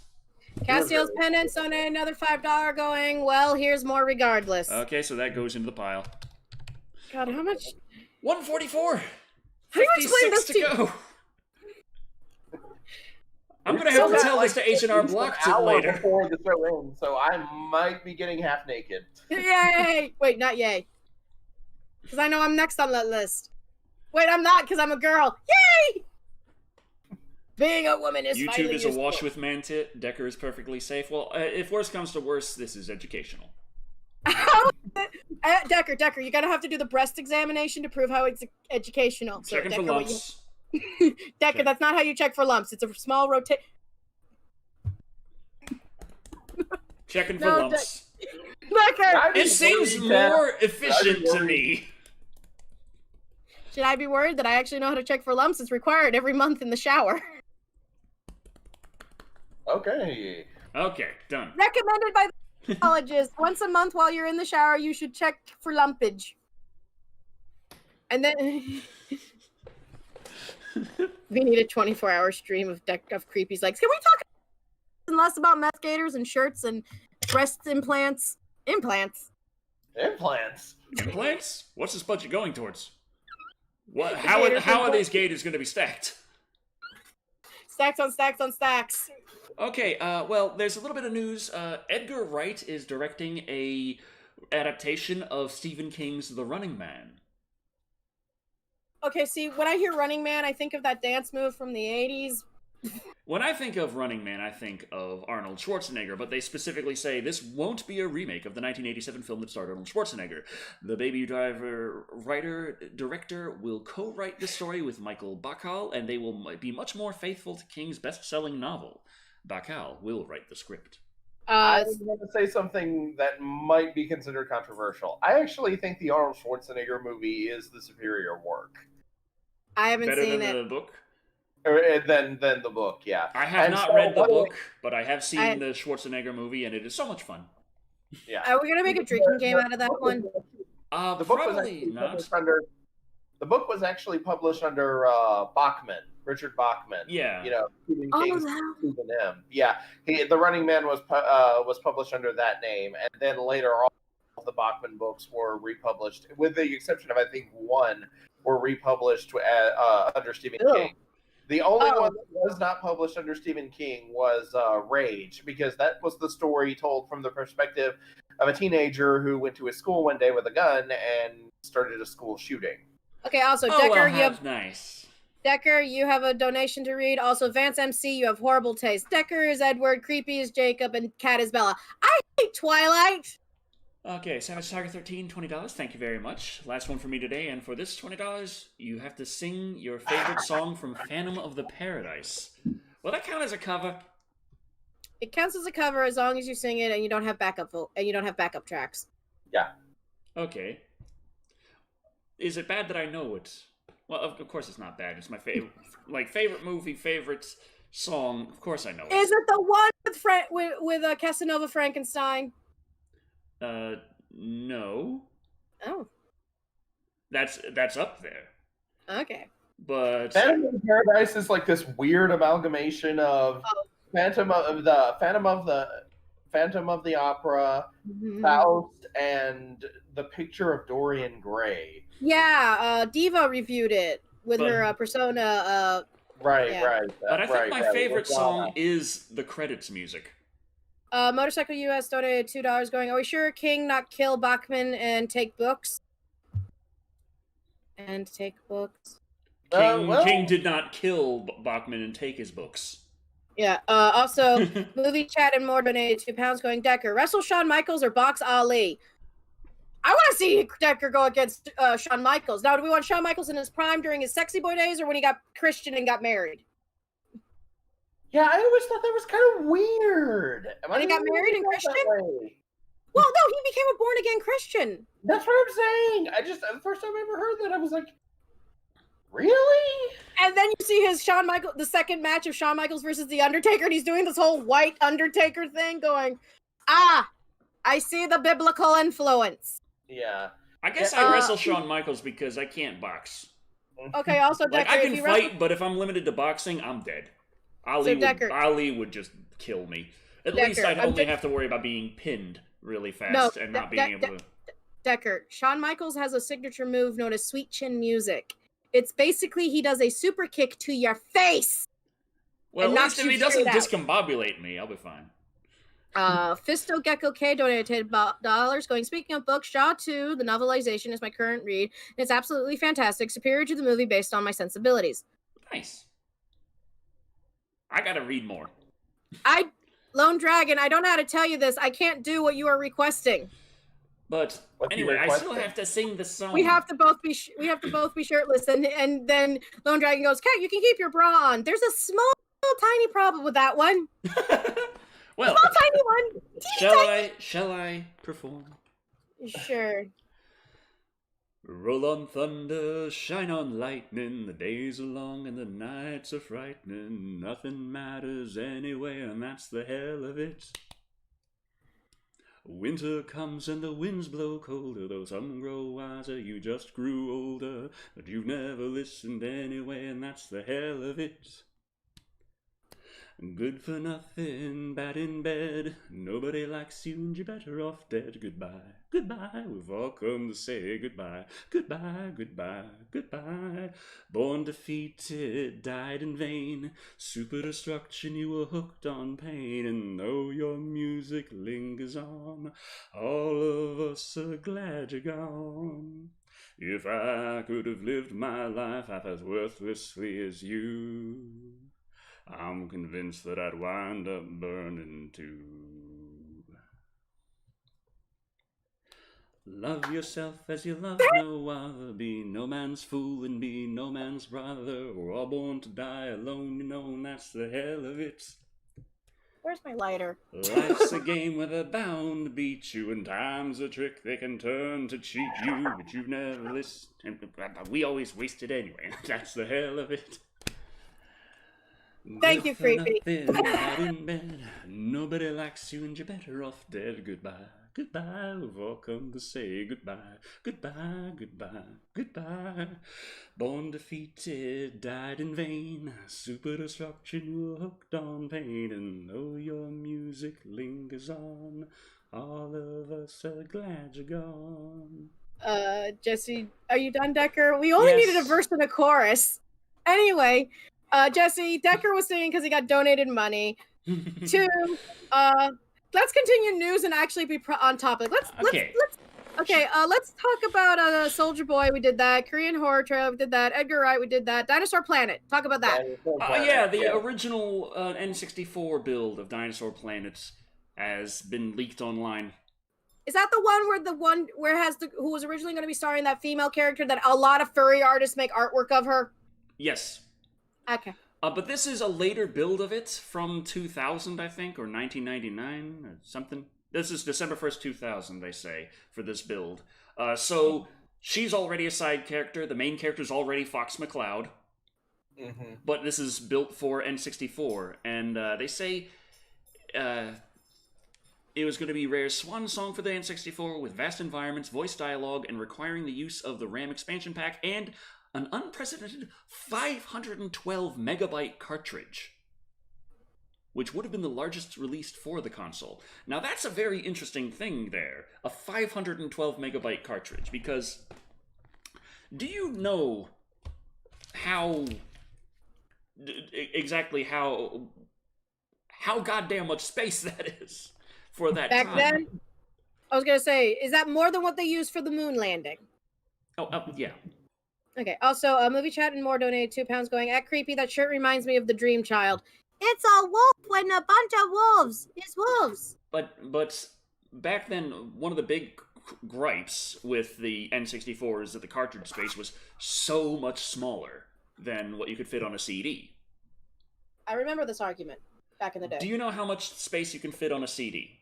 Castiel's penance on another $5 going, well, here's more regardless. Okay, so that goes into the pile. God, how much? 144. How do you explain this to go. I'm going to have to tell this to H&R Block later. Before the show ends, so I might be getting half naked. Yay! Wait, not yay. Because I know I'm next on that list. Wait, I'm not, because I'm a girl. Yay! Being a woman is YouTube is awash with man-tit. Decker is perfectly safe. Well, if worse comes to worse, this is educational. Decker, you're going to have to do the breast examination to prove how it's educational. So, Checking for lumps. Decker, that's not how you check for lumps. It's a small rotation. Checking for lumps. Decker! It seems more efficient to me. Should I be worried that I actually know how to check for lumps? It's required every month in the shower. Okay. Okay, done. Recommended by the colleges. Once a month while you're in the shower, you should check for lumpage. And then... we need a 24-hour stream of Creepy's Legs. Can we talk less about meth gators and shirts and breast implants? Implants? What's this budget going towards? What? How are these gators going to be stacked? Stacks on stacks on stacks. Okay, well, there's a little bit of news. Edgar Wright is directing a adaptation of Stephen King's The Running Man. Okay, see, when I hear Running Man, I think of that dance move from the 80s. When I think of Running Man, I think of Arnold Schwarzenegger, but they specifically say this won't be a remake of the 1987 film that starred Arnold Schwarzenegger. The Baby Driver writer-director will co-write the story with Michael Bacall, and they will be much more faithful to King's best-selling novel. Bacall will write the script. I was going to say something that might be considered controversial. I actually think the Arnold Schwarzenegger movie is the superior work. I haven't Better seen than it. the book? Than the book, yeah. I have not read the book, but I have seen the Schwarzenegger movie, and it is so much fun. Yeah. Are we going to make a drinking game out of that one? The book Probably not. The book was actually published under Bachman, Richard Bachman. Yeah. You know, Stephen King's pseudonym. Yeah. The Running Man was published under that name, and then later all of the Bachman books were republished, with the exception of I think one were republished under Stephen King. The only one that was not published under Stephen King was Rage, because that was the story told from the perspective of a teenager who went to his school one day with a gun and started a school shooting. Okay, also, Decker, nice. Decker, you have a donation to read. Also, Vance MC, you have horrible taste. Decker is Edward, Creepy is Jacob, and Cat is Bella. I hate Twilight! Okay, Savage Tiger 13, $20. Thank you very much. Last one for me today, and for this $20, you have to sing your favorite song from Phantom of the Paradise. Will that count as a cover? It counts as a cover as long as you sing it and you don't have backup tracks. Yeah. Okay. Is it bad that I know it? Well, of course it's not bad. It's my favorite, favorite movie, favorite song. Of course I know it. Is it the one with Casanova Frankenstein? No. Oh. That's up there. Okay. But Phantom of the Paradise is like this weird amalgamation of Phantom of the Opera, Faust, and The Picture of Dorian Gray. Yeah, Diva reviewed it with her persona. Right. But I think my favorite song is the credits music. Motorcycle US donated $2 going, are we sure King not kill Bachman and take books? King did not kill Bachman and take his books. Yeah. Also, Movie Chat and more donated £2 going, Decker, wrestle Shawn Michaels or box Ali? I want to see Decker go against Shawn Michaels. Now, do we want Shawn Michaels in his prime during his sexy boy days or when he got Christian and got married? Yeah, I always thought that was kind of weird. When he got married and Christian? Well, no, he became a born-again Christian. That's what I'm saying. The first time I ever heard that, I was like, really? And then you see the second match of Shawn Michaels versus The Undertaker, and he's doing this whole white Undertaker thing going, I see the biblical influence. Yeah. I guess I wrestle Shawn Michaels because I can't box. Okay, also, Decker, I can fight, but if I'm limited to boxing, I'm dead. Ali would just kill me. At least I'd only have to worry about being pinned really fast and not being able to... Decker, Shawn Michaels has a signature move known as sweet chin music. It's basically he does a super kick to your face. Well, at least if he doesn't discombobulate me, I'll be fine. Fisto Gecko K donated $10 going, speaking of books, Shaw 2, the novelization is my current read, and it's absolutely fantastic, superior to the movie based on my sensibilities. Nice. I gotta read more. Lone Dragon, I don't know how to tell you this. I can't do what you are requesting. But anyway, I still have to sing the song. We have to both be shirtless, and then Lone Dragon goes, Cat, you can keep your bra on. There's a small, tiny problem with that one. Well, small, tiny one. Shall I perform? Sure. Roll on thunder, shine on lightning, the days are long and the nights are frightening, nothing matters anyway, and that's the hell of it. Winter comes and the winds blow colder, though some grow wiser, you just grew older, but you've never listened anyway, and that's the hell of it. Good for nothing, bad in bed, nobody likes you and you're better off dead. Goodbye, goodbye, we've all come to say goodbye. Goodbye, goodbye, goodbye. Born defeated, died in vain, super destruction, you were hooked on pain. And though your music lingers on, all of us are glad you're gone. If I could have lived my life half as worthlessly as you, I'm convinced that I'd wind up burning too. Love yourself as you love no other. Be no man's fool and be no man's brother. We're all born to die alone, you know, and that's the hell of it. Where's my lighter? Life's a game where they're bound to beat you, and time's a trick they can turn to cheat you, but you've never listened. We always waste it anyway. That's the hell of it. Thank you, Creepy. In bed. Nobody likes you, and you're better off dead. Goodbye. Goodbye, we've all come to say goodbye. Goodbye, goodbye, goodbye. Born defeated, died in vain. Super destruction, you were hooked on pain. And though your music lingers on, all of us are glad you're gone. Jesse, are you done, Decker? We only needed a verse and a chorus. Anyway, Jesse, Decker was singing because he got donated money. Two, let's continue news and actually be on topic. Let's talk about Soldier Boy. We did that. Korean Horror Trail. We did that. Edgar Wright. We did that. Dinosaur Planet. Talk about that. The original N64 build of Dinosaur Planet has been leaked online. Is that the one where it has who was originally going to be starring that female character that a lot of furry artists make artwork of her? Yes. Okay. But this is a later build of it from 2000, I think, or 1999 or something. This is December 1st, 2000, they say, for this build. So she's already a side character. The main character's already Fox McCloud. Mm-hmm. But this is built for N64. And they say it was going to be Rare's swan song for the N64 with vast environments, voice dialogue, and requiring the use of the RAM expansion pack and an unprecedented 512 megabyte cartridge, which would have been the largest released for the console. Now that's a very interesting thing there, a 512 megabyte cartridge, because do you know exactly how goddamn much space that is for that back time? Then, I was gonna say, is that more than what they used for the moon landing? Yeah. Okay, also, movie chat and more donated £2 going, at Creepy, that shirt reminds me of the Dream Child. It's a wolf when a bunch of wolves. It's wolves. But back then, one of the big gripes with the N64 is that the cartridge space was so much smaller than what you could fit on a CD. I remember this argument back in the day. Do you know how much space you can fit on a CD?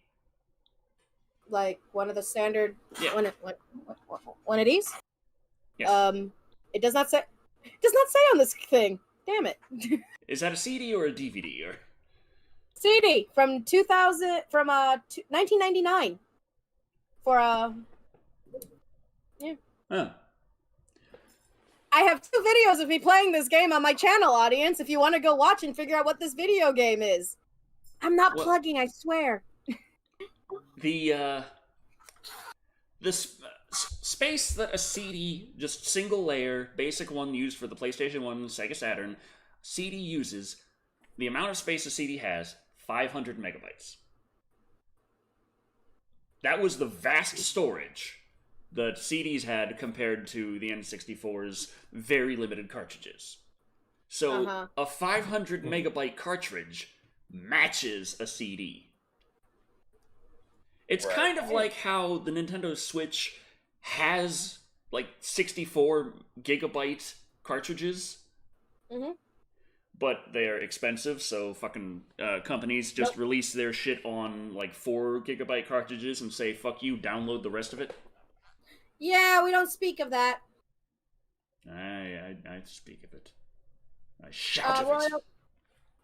Like one of the standard... Yeah. One of these? Yes. It does not say on this thing. Damn it. Is that a CD or a DVD or CD from 1999 for yeah. Huh. I have 2 videos of me playing this game on my channel, audience, if you want to go watch and figure out what this video game is. I'm not plugging, I swear. The space that a CD, just single layer, basic one used for the PlayStation 1, Sega Saturn, CD uses, the amount of space a CD has, 500 megabytes. That was the vast storage that CDs had compared to the N64's very limited cartridges. So a 500 megabyte cartridge matches a CD. It's kind of like how the Nintendo Switch has like 64 gigabyte cartridges, but they're expensive, so fucking companies just release their shit on like 4 gigabyte cartridges and say, fuck you, download the rest of it. Yeah, we don't speak of that. I speak of it. I shout of it.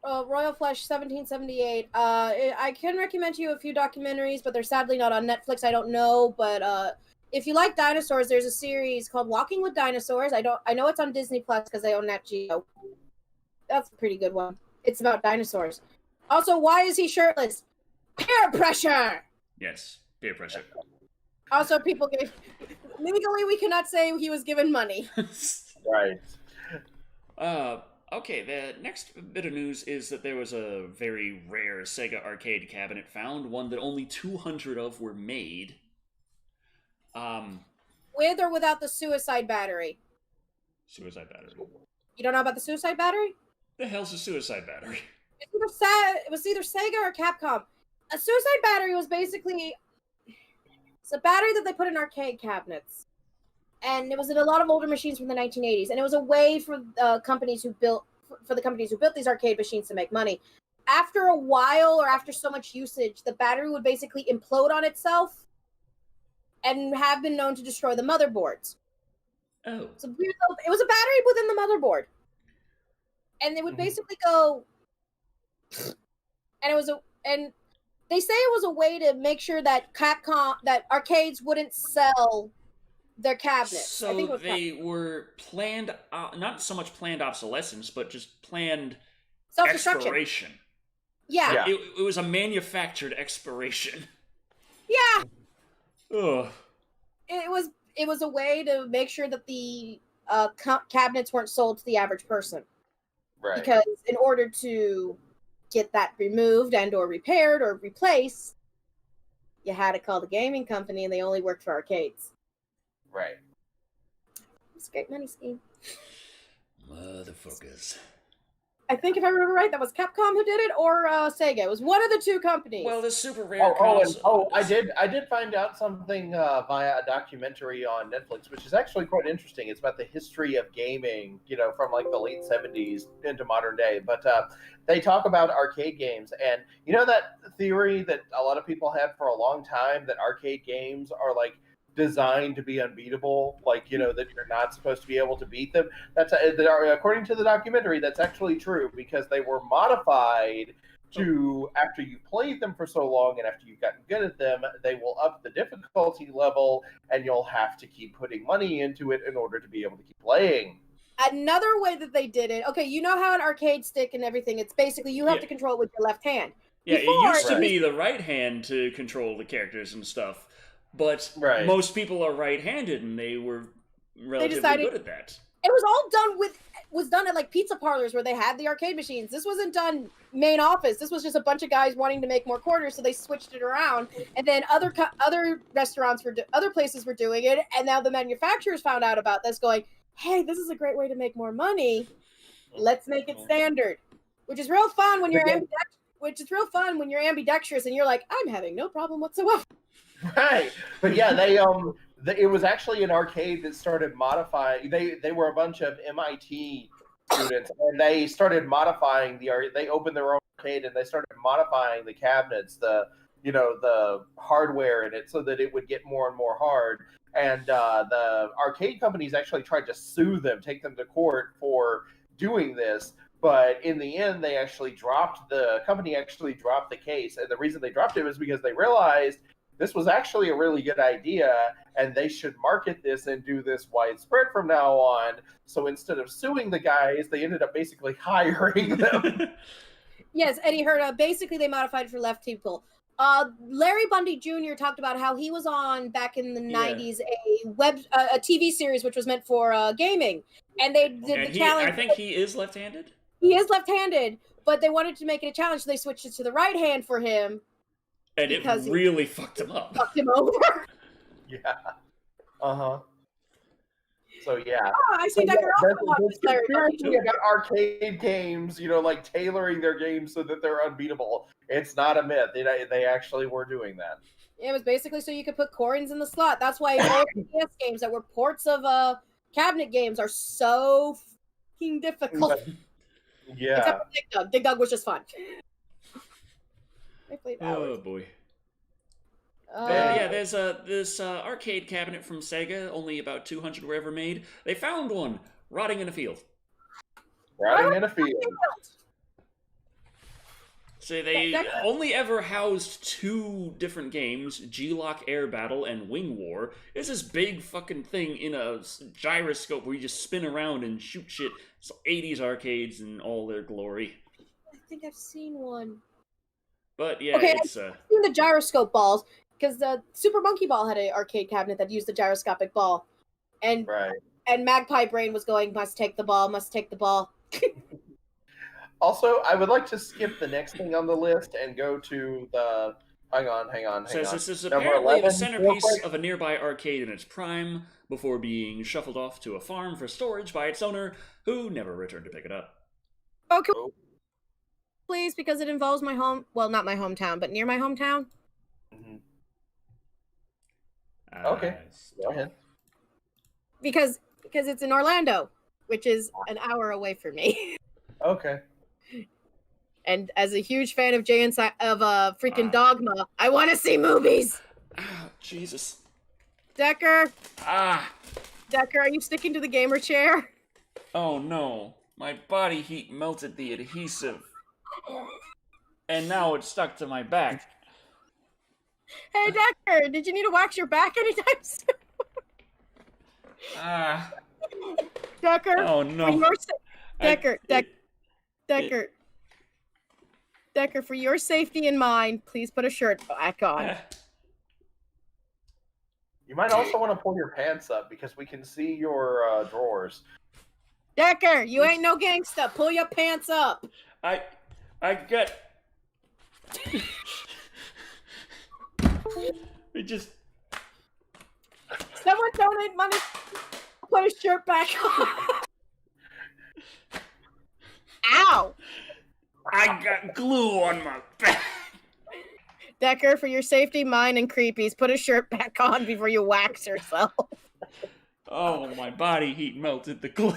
Royal Flesh 1778. I can recommend to you a few documentaries, but they're sadly not on Netflix. I don't know, but if you like dinosaurs, there's a series called Walking with Dinosaurs. I know it's on Disney Plus because they own Nat Geo. That's a pretty good one. It's about dinosaurs. Also, why is he shirtless? Peer pressure. Yes, peer pressure. Also, people legally we cannot say he was given money. Right. Okay, the next bit of news is that there was a very rare Sega arcade cabinet found, one that only 200 of were made. with or without the suicide battery? Suicide battery. You don't know about the suicide battery? The hell's a suicide battery? It was either Sega or Capcom. A suicide battery was basically it's a battery that they put in arcade cabinets, and it was in a lot of older machines from the 1980s. And it was a way for companies who built these arcade machines to make money. After a while, or after so much usage, the battery would basically implode on itself, and have been known to destroy the motherboards. Oh, So it was a battery within the motherboard, and it would basically go. And they say it was a way to make sure that arcades wouldn't sell their cabinets. so I think it was they were planned, not so much planned obsolescence, but just planned self-destruction. expiration. Yeah. It was a manufactured expiration. Yeah. Ugh. It was a way to make sure that the cabinets weren't sold to the average person. Right. Because in order to get that removed and or repaired or replaced, you had to call the gaming company, and they only worked for arcades. Right. It's a great money scheme. Motherfuckers. I think if I remember right, that was Capcom who did it, or Sega. It was one of the two companies. Well, the super rare I did find out something via a documentary on Netflix, which is actually quite interesting. It's about the history of gaming, from like the late 70s into modern day. But they talk about arcade games, and that theory that a lot of people had for a long time, that arcade games are like designed to be unbeatable, that you're not supposed to be able to beat them. That's according to the documentary, that's actually true, because they were modified to, after you played them for so long and after you've gotten good at them, they will up the difficulty level, and you'll have to keep putting money into it in order to be able to keep playing. Another way that they did it, okay, you know how an arcade stick and everything, it's basically you have to control it with your left hand. Yeah, it used to be the right hand to control the characters and stuff. But most people are right-handed, and they were relatively good at that. It was all done at like pizza parlors where they had the arcade machines. This wasn't done main office. This was just a bunch of guys wanting to make more quarters, so they switched it around. And then other restaurants other places were doing it, and now the manufacturers found out about this, going, "Hey, this is a great way to make more money. Let's make it standard." Which is real fun when you're ambidextrous, and you're like, "I'm having no problem whatsoever." Right, but yeah, it was actually an arcade that started modifying. They were a bunch of MIT students, and they started modifying they opened their own arcade, and they started modifying the cabinets, the hardware in it, so that it would get more and more hard. And the arcade companies actually tried to sue them, take them to court for doing this. But in the end, the company actually dropped the case, and the reason they dropped it was because they realized this was actually a really good idea, and they should market this and do this widespread from now on. So instead of suing the guys, they ended up basically hiring them. Yes, Eddie heard. Basically, they modified it for left people. Larry Bundy Jr. talked about how he was on, back in the 90s, a TV series which was meant for gaming. And they did the challenge. I think he is left-handed? He is left-handed, but they wanted to make it a challenge, so they switched it to the right hand for him. And it really fucked him up. Fucked him over. Yeah. Uh-huh. So, yeah. Oh, I see Dr. About arcade games, like tailoring their games so that they're unbeatable. It's not a myth. They actually were doing that. It was basically so you could put coins in the slot. That's why all PS games that were ports of cabinet games are so fucking difficult. Yeah. Except for Dig Dug. Dig Dug was just fun. Oh boy. Yeah, there's this arcade cabinet from Sega. Only about 200 were ever made. They found one rotting in a field. Rotting in a field. So they only ever housed 2 different games, G-Lock Air Battle and Wing War. It's this big fucking thing in a gyroscope where you just spin around and shoot shit. It's 80s arcades in all their glory. I think I've seen one. But yeah, okay, it's I've seen the gyroscope balls, because the Super Monkey Ball had an arcade cabinet that used the gyroscopic ball. And Magpie Brain was going, must take the ball, must take the ball. Also, I would like to skip the next thing on the list and go to the Hang on. Says this is Number apparently 11, the centerpiece of a nearby arcade in its prime, before being shuffled off to a farm for storage by its owner, who never returned to pick it up. Okay, please, because it involves my home. Well, not my hometown, but near my hometown. Mm-hmm. Okay, go ahead. Because it's in Orlando, which is an hour away from me. Okay. And as a huge fan of freaking Dogma, I want to see movies. Ah, Jesus. Decker. Ah. Decker, are you sticking to the gamer chair? Oh no. My body heat melted the adhesive. And now it's stuck to my back. Hey, Decker, did you need to wax your back anytime soon? Ah. Decker. Oh no. Decker. Decker, for your safety and mine, please put a shirt back on. You might also want to pull your pants up because we can see your drawers. Decker, you ain't no gangsta. Pull your pants up. I got. We just. Someone donate money. Put his shirt back on. Ow! I got glue on my back. Decker, for your safety, mine, and Creepy's, put a shirt back on before you wax yourself. Oh, my body heat melted the glue.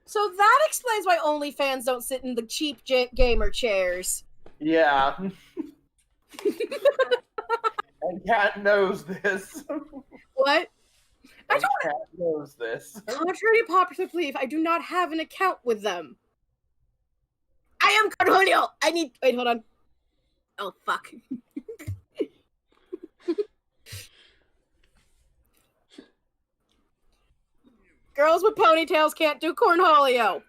So that explains why OnlyFans don't sit in the cheap gamer chairs. Yeah. And Cat knows this. What? Cat knows this. Contrary to popular belief, I do not have an account with them. I am Cornholio! Wait, hold on. Oh, fuck. Girls with ponytails can't do Cornholio.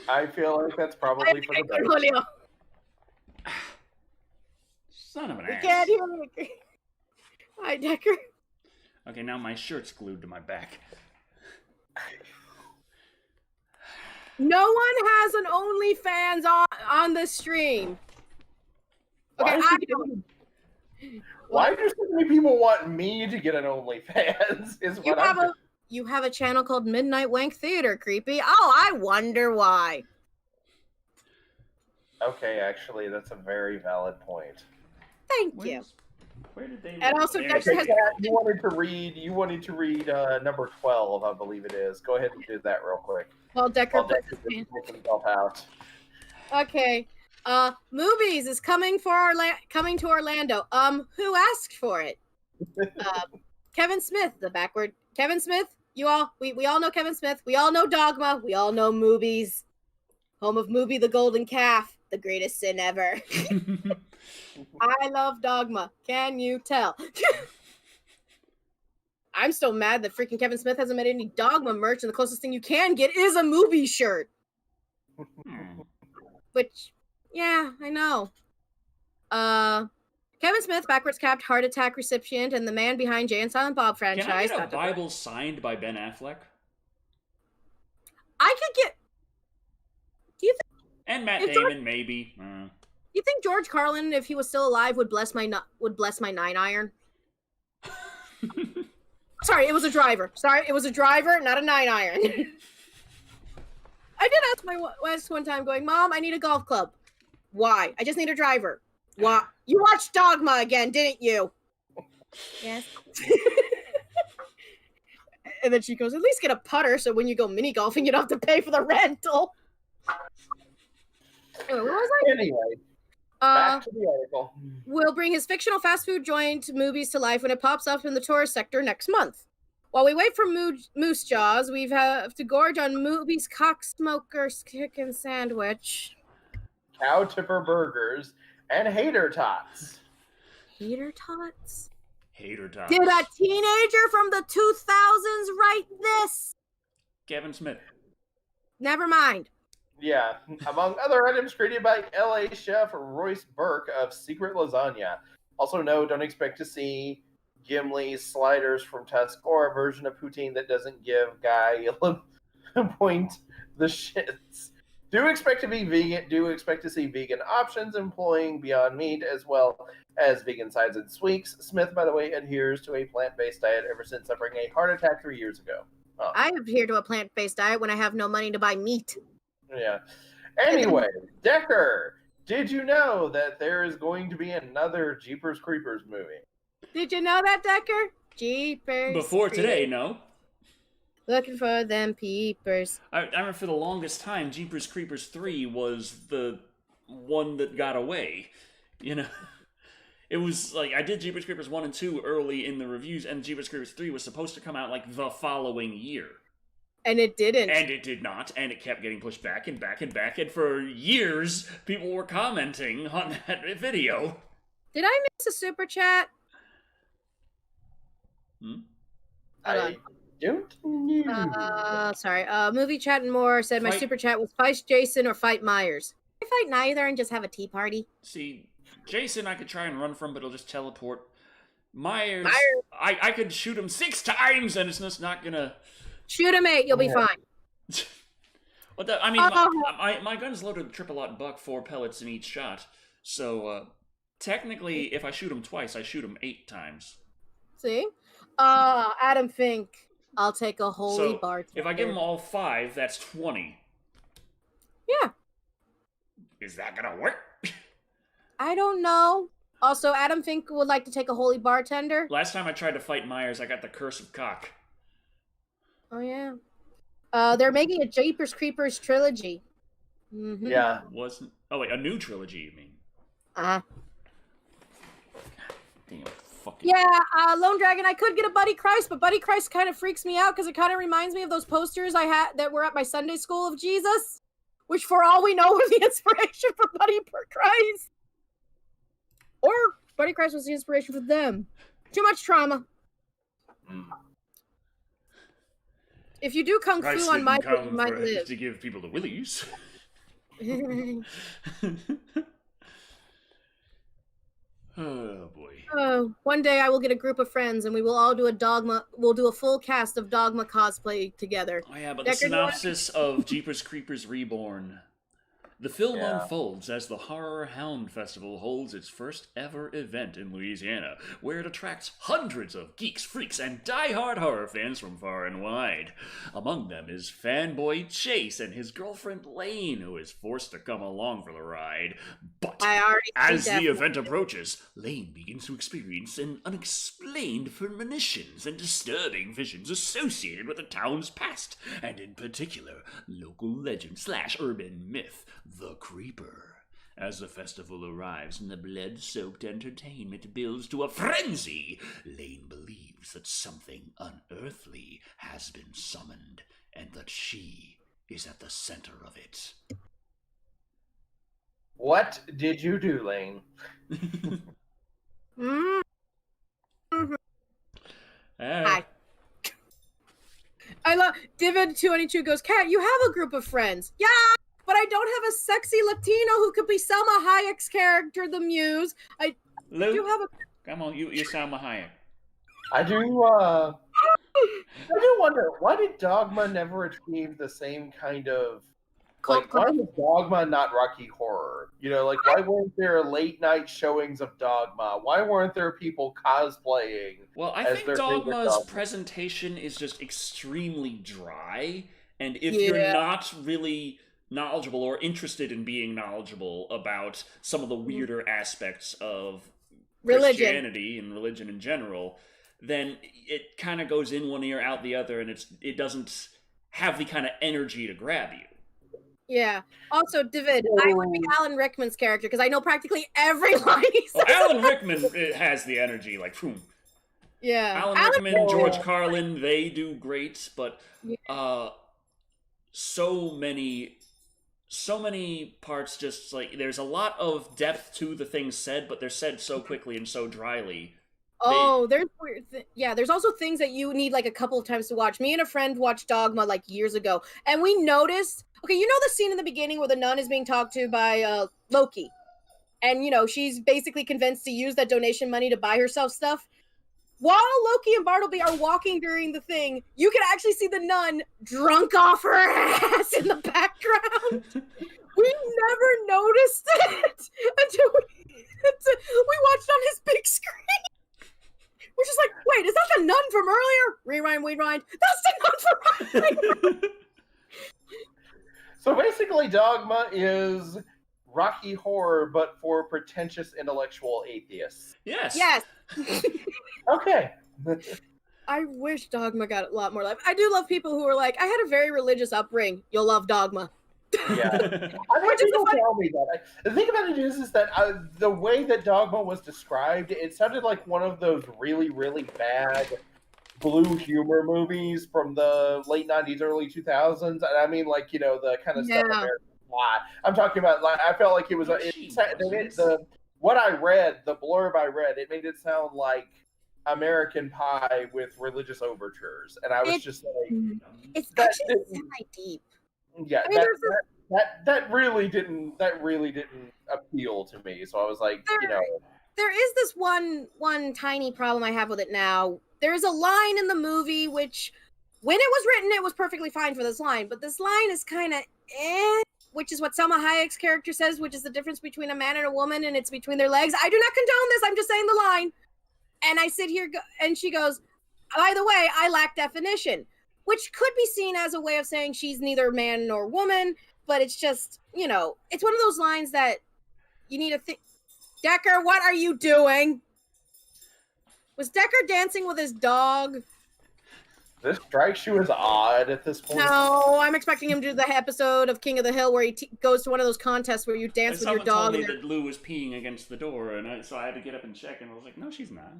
I feel like that's probably for the best. Cornholio. Son of an We ass. can't hear me. Hi, Decker. Okay, now my shirt's glued to my back. No one has an OnlyFans on the stream. Okay, why do so many people want me to get an OnlyFans? You have a channel called Midnight Wank Theater, Creepy. Oh, I wonder why. Okay, actually, that's a very valid point. Thank you. Where did they? And also, Decker has. You wanted to read number 12, I believe it is. Go ahead and do that real quick. Well, Decker While Decker's taking himself out. Okay. Movies is coming to Orlando. Who asked for it? Kevin Smith, Kevin Smith. We all know Kevin Smith. We all know Dogma. We all know movies. Home of Movie the Golden Calf, the greatest sin ever. I love Dogma. Can you tell? I'm still mad that freaking Kevin Smith hasn't made any Dogma merch, and the closest thing you can get is a movie shirt. Which, yeah, I know. Kevin Smith, backwards capped heart attack recipient, and the man behind Jay and Silent Bob franchise. Can I get a Bible signed by Ben Affleck? I could get. Do you think? And Matt Damon, maybe. You think George Carlin, if he was still alive, would bless my 9-iron? Sorry, it was a driver. Not a 9-iron. I did ask my wife one time, going, "Mom, I need a golf club." Why? I just need a driver. Why? You watched Dogma again, didn't you? Yes. And then she goes, "At least get a putter, so when you go mini golfing, you don't have to pay for the rental." Anyway, what was I? Anyway, back to the article. Will bring his fictional fast food joint movies to life when it pops up in the tourist sector next month. While we wait for Moose Jaws, we have to gorge on Movies Cocksmoker's Chicken Sandwich, Cow Tipper Burgers, and Hater Tots. Hater Tots? Hater Tots. Did a teenager from the 2000s write this? Kevin Smith. Never mind. Yeah, among other items created by LA chef Royce Burke of Secret Lasagna. Also, no, don't expect to see Gimli sliders from Tusk or a version of poutine that doesn't give Guy point the shits. Do expect to be vegan. Do expect to see vegan options employing Beyond Meat as well as vegan sides and sweets. Smith, by the way, adheres to a plant-based diet ever since suffering a heart attack 3 years ago. I adhere to a plant-based diet when I have no money to buy meat. Yeah. Anyway, Decker, did you know that there is going to be another Jeepers Creepers movie? Did you know that, Decker? Jeepers. Before today, no. Looking for them peepers. I remember for the longest time, Jeepers Creepers 3 was the one that got away. You know? It was like, I did Jeepers Creepers 1 and 2 early in the reviews, and Jeepers Creepers 3 was supposed to come out like the following year. And it didn't. And it did not, and it kept getting pushed back and back and back, and for years, people were commenting on that video. Did I miss a super chat? I don't know. Sorry. Movie Chat and More said my super chat was fight Jason or fight Myers. I fight neither and just have a tea party. See, Jason I could try and run from, but he'll just teleport. Myers. I could shoot him 6 times, and it's just not gonna... Shoot him 8, you'll be fine. Well, I mean, my gun's loaded with triple-aught buck, 4 pellets in each shot. So, technically, if I shoot him twice, I shoot him 8 times. See? Adam Fink, I'll take a holy bartender. If I give him all 5, that's 20. Yeah. Is that gonna work? I don't know. Also, Adam Fink would like to take a holy bartender. Last time I tried to fight Myers, I got the Curse of Cock. Oh, yeah. They're making a Jeepers Creepers trilogy. Mm-hmm. Yeah. Wasn't... Oh, wait, a new trilogy, you mean? Uh-huh. Damn, fucking... Yeah, Lone Dragon, I could get a Buddy Christ, but Buddy Christ kind of freaks me out because it kind of reminds me of those posters I had that were at my Sunday school of Jesus, which for all we know were the inspiration for Buddy Christ. Or Buddy Christ was the inspiration for them. Too much trauma. If you do Kung Fu on my book, you might live. To give people the willies. Oh, boy. One day I will get a group of friends and we will all do we'll do a full cast of Dogma cosplay together. Oh, yeah, but the synopsis of Jeepers Creepers Reborn. The film unfolds as the Horror Hound Festival holds its first ever event in Louisiana, where it attracts hundreds of geeks, freaks, and die-hard horror fans from far and wide. Among them is fanboy Chase and his girlfriend Lane, who is forced to come along for the ride. But as the event approaches, Lane begins to experience an unexplained premonitions and disturbing visions associated with the town's past, and in particular, local legend / urban myth, the Creeper. As the festival arrives and the blood-soaked entertainment builds to a frenzy, Lane believes that something unearthly has been summoned, and that she is at the center of it. What did you do, Lane? Hi. I love Divid222 goes, Kat, you have a group of friends. Yeah, but I don't have a sexy Latino who could be Selma Hayek's character, the Muse. I do have a... Come on, you're Selma Hayek. I do wonder, why did Dogma never achieve the same kind of... Like, why was Dogma not Rocky Horror? You know, like, why weren't there late night showings of Dogma? Why weren't there people cosplaying? Well, I think Dogma's presentation is just extremely dry, and if you're not really knowledgeable or interested in being knowledgeable about some of the weirder aspects of Christianity and religion in general, then it kind of goes in one ear, out the other, and it doesn't have the kind of energy to grab you. Yeah. Also, David, I would be Alan Rickman's character because I know practically every line he says. Well, Alan Rickman has the energy, like, boom. Yeah. Alan Rickman, George Carlin, they do great, but so many parts just, like, there's a lot of depth to the things said, but they're said so quickly and so dryly. There's weird there's also things that you need, like, a couple of times to watch. Me and a friend watched Dogma, like, years ago, and we noticed... Okay, you know the scene in the beginning where the nun is being talked to by Loki? And, you know, she's basically convinced to use that donation money to buy herself stuff? while Loki and Bartleby are walking during the thing, you can actually see the nun drunk off her ass in the background. We never noticed it until we watched on his big screen. We're just like, wait, is that the nun from earlier? Rewind. That's the nun from earlier. So basically, Dogma is Rocky Horror, but for pretentious intellectual atheists. Yes. Okay. I wish Dogma got a lot more love. I do love people who are like, I had a very religious upbringing. You'll love Dogma. Yeah. I mean, people tell me that. The thing about it is that the way that Dogma was described, it sounded like one of those really, really bad blue humor movies from the late 90s, early 2000s. And I mean, like, you know, the kind of stuff American Pie. I'm talking about, like, I felt like it was, what I read, the blurb I read, it made it sound like American Pie with religious overtures. And I was just like... It's actually semi-deep. Yeah, I mean, that really didn't appeal to me. So I was like, there is this one tiny problem I have with it now. There's a line in the movie which, when it was written, it was perfectly fine for this line, but this line is kind of which is what Selma Hayek's character says, which is the difference between a man and a woman, and it's between their legs. I do not condone this. I'm just saying the line. And I sit here, and she goes, by the way, I lack definition. Which could be seen as a way of saying she's neither man nor woman, but it's just, you know, it's one of those lines that you need to think. Decker, what are you doing? Was Decker dancing with his dog? This strikes you as odd at this point? No, I'm expecting him to do the episode of King of the Hill where he goes to one of those contests where you dance with your dog. Someone told me that Lou was peeing against the door, and so I had to get up and check, and I was like, no, she's not.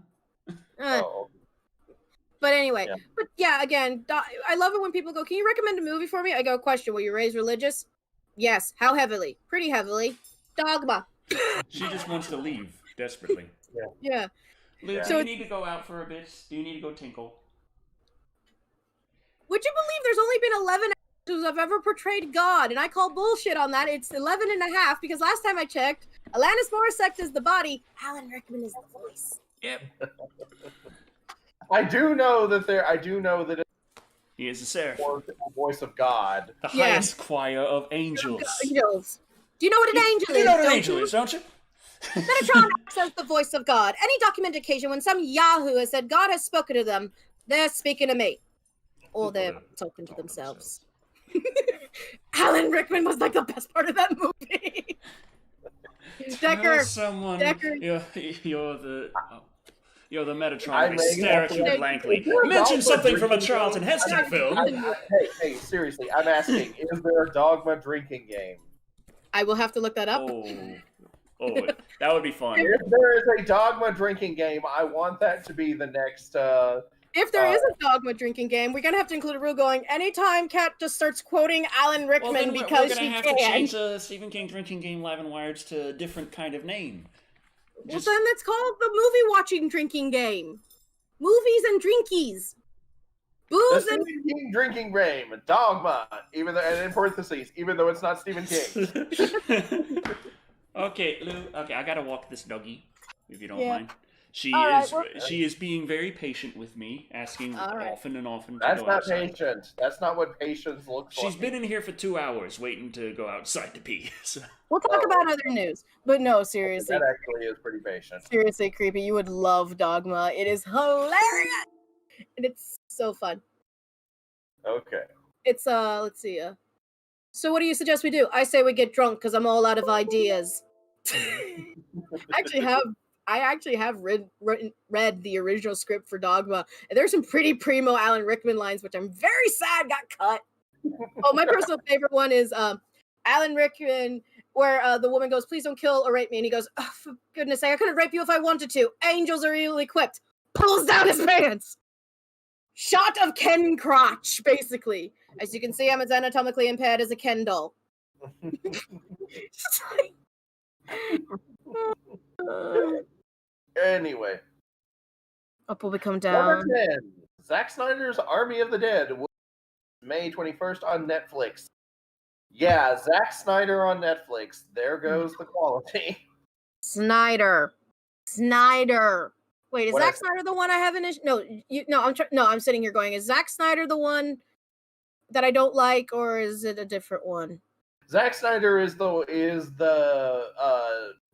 But anyway, again, I love it when people go, can you recommend a movie for me? I go, question, were you raised religious? Yes. How heavily? Pretty heavily. Dogma. She just wants to leave, desperately. Yeah. Luke, do you need to go out for a bit? Do you need to go tinkle? Would you believe there's only been 11 actors who have ever portrayed God? And I call bullshit on that. It's 11 and a half, because last time I checked, Alanis Morissette is the body, Alan Rickman is the voice. Yep. I do know that he is the voice of God. The highest choir of angels. Do you know what an angel is? You know what an angel is, don't you? Metatron acts as the voice of God. Any documented occasion when some yahoo has said God has spoken to them, they're speaking to me. Or they're talking to themselves. Alan Rickman was like the best part of that movie. Decker. You're the Metatron. I stare at you blankly. Mention something from a Charlton Heston film. Hey, seriously, I'm asking, is there a Dogma drinking game? I will have to look that up. Oh, that would be fun. If there is a Dogma drinking game, I want that to be the next... if there is a Dogma drinking game, we're going to have to include a rule going, anytime Kat just starts quoting Alan Rickman because she can. We're going to have to change the Stephen King drinking game Live and Wired to a different kind of name. Well, then that's called the movie watching drinking game. Movies and drinkies. Booze and drinking game. Dogma. And in parentheses, even though it's not Stephen King. Okay, Lou. Okay, I gotta walk this doggy, if you don't mind. She is being very patient with me, asking often and often to That's go not outside. patient. That's not what patience looks like. She's been in here for 2 hours waiting to go outside to pee. So. We'll talk about other news. But no, seriously. That actually is pretty patient. Seriously, Creepy, you would love Dogma. It is hilarious! And it's so fun. Okay. It's, let's see. So what do you suggest we do? I say we get drunk because I'm all out of ideas. I actually have read the original script for Dogma, and there's some pretty primo Alan Rickman lines, which I'm very sad got cut. Oh, my personal favorite one is Alan Rickman, where the woman goes, "Please don't kill or rape me," and he goes, "Oh, for goodness sake, I couldn't rape you if I wanted to. Angels are ill-equipped." Pulls down his pants. Shot of Ken crotch, basically. As you can see, I'm as anatomically impaired as a Ken doll. Anyway. Up will we come down. Number 10. Zack Snyder's Army of the Dead. May 21st on Netflix. Yeah, Zack Snyder on Netflix. There goes the quality. Snyder. Wait, is What Zack Snyder the one I haven't? I'm sitting here going, is Zack Snyder the one that I don't like, or is it a different one? Zack Snyder is the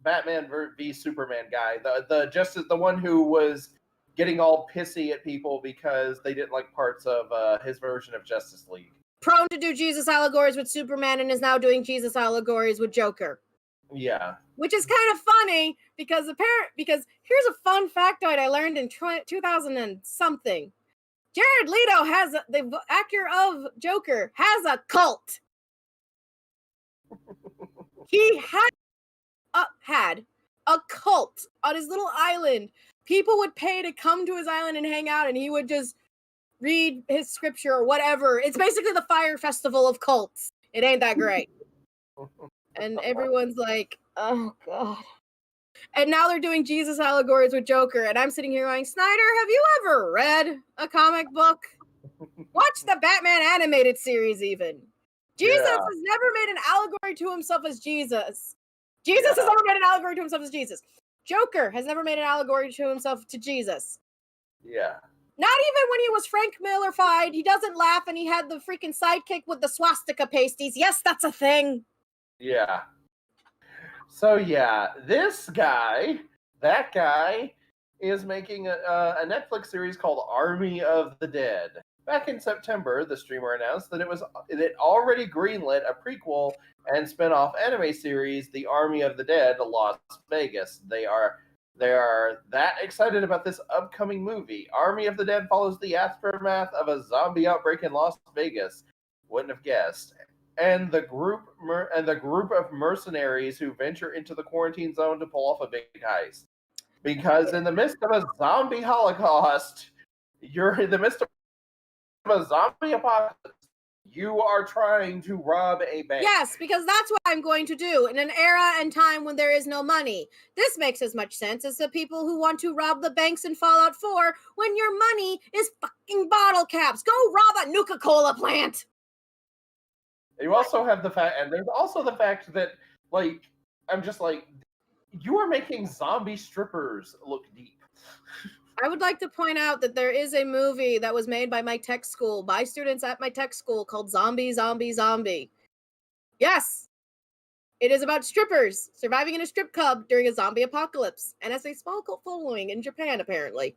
Batman v Superman guy, the one who was getting all pissy at people because they didn't like parts of his version of Justice League. Prone to do Jesus allegories with Superman and is now doing Jesus allegories with Joker. Yeah. Which is kind of funny because here's a fun factoid I learned in 2000 and something. Jared Leto the actor of Joker has a cult. He had a cult on his little island. People would pay to come to his island and hang out, and he would just read his scripture or whatever. It's basically the Fire Festival of cults. It ain't that great. And everyone's like, oh, God. And now they're doing Jesus allegories with Joker, and I'm sitting here going, Snyder, have you ever read a comic book? Watch the Batman animated series, even. Jesus has never made an allegory to himself as Jesus. Jesus has never made an allegory to himself as Jesus. Joker has never made an allegory to himself to Jesus. Yeah. Not even when he was Frank Miller-fied. He doesn't laugh, and he had the freaking sidekick with the swastika pasties. Yes, that's a thing. Yeah. So yeah, that guy is making a Netflix series called Army of the Dead. Back in September, the streamer announced that it already greenlit a prequel and spin-off anime series, The Army of the Dead, Las Vegas. They are that excited about this upcoming movie. Army of the Dead follows the aftermath of a zombie outbreak in Las Vegas. Wouldn't have guessed. And the group of mercenaries who venture into the quarantine zone to pull off a big heist. Because in the midst of a zombie holocaust, you're in the midst of a zombie apocalypse. You are trying to rob a bank. Yes, because that's what I'm going to do in an era and time when there is no money. This makes as much sense as the people who want to rob the banks in Fallout 4 when your money is fucking bottle caps. Go rob a Nuka-Cola plant. You also have the fact, and there's also the fact that, like, I'm just like, you are making zombie strippers look deep. I would like to point out that there is a movie that was made by my tech school, by students at my tech school, called Zombie, Zombie, Zombie. Yes! It is about strippers surviving in a strip club during a zombie apocalypse, and has a small cult following in Japan, apparently.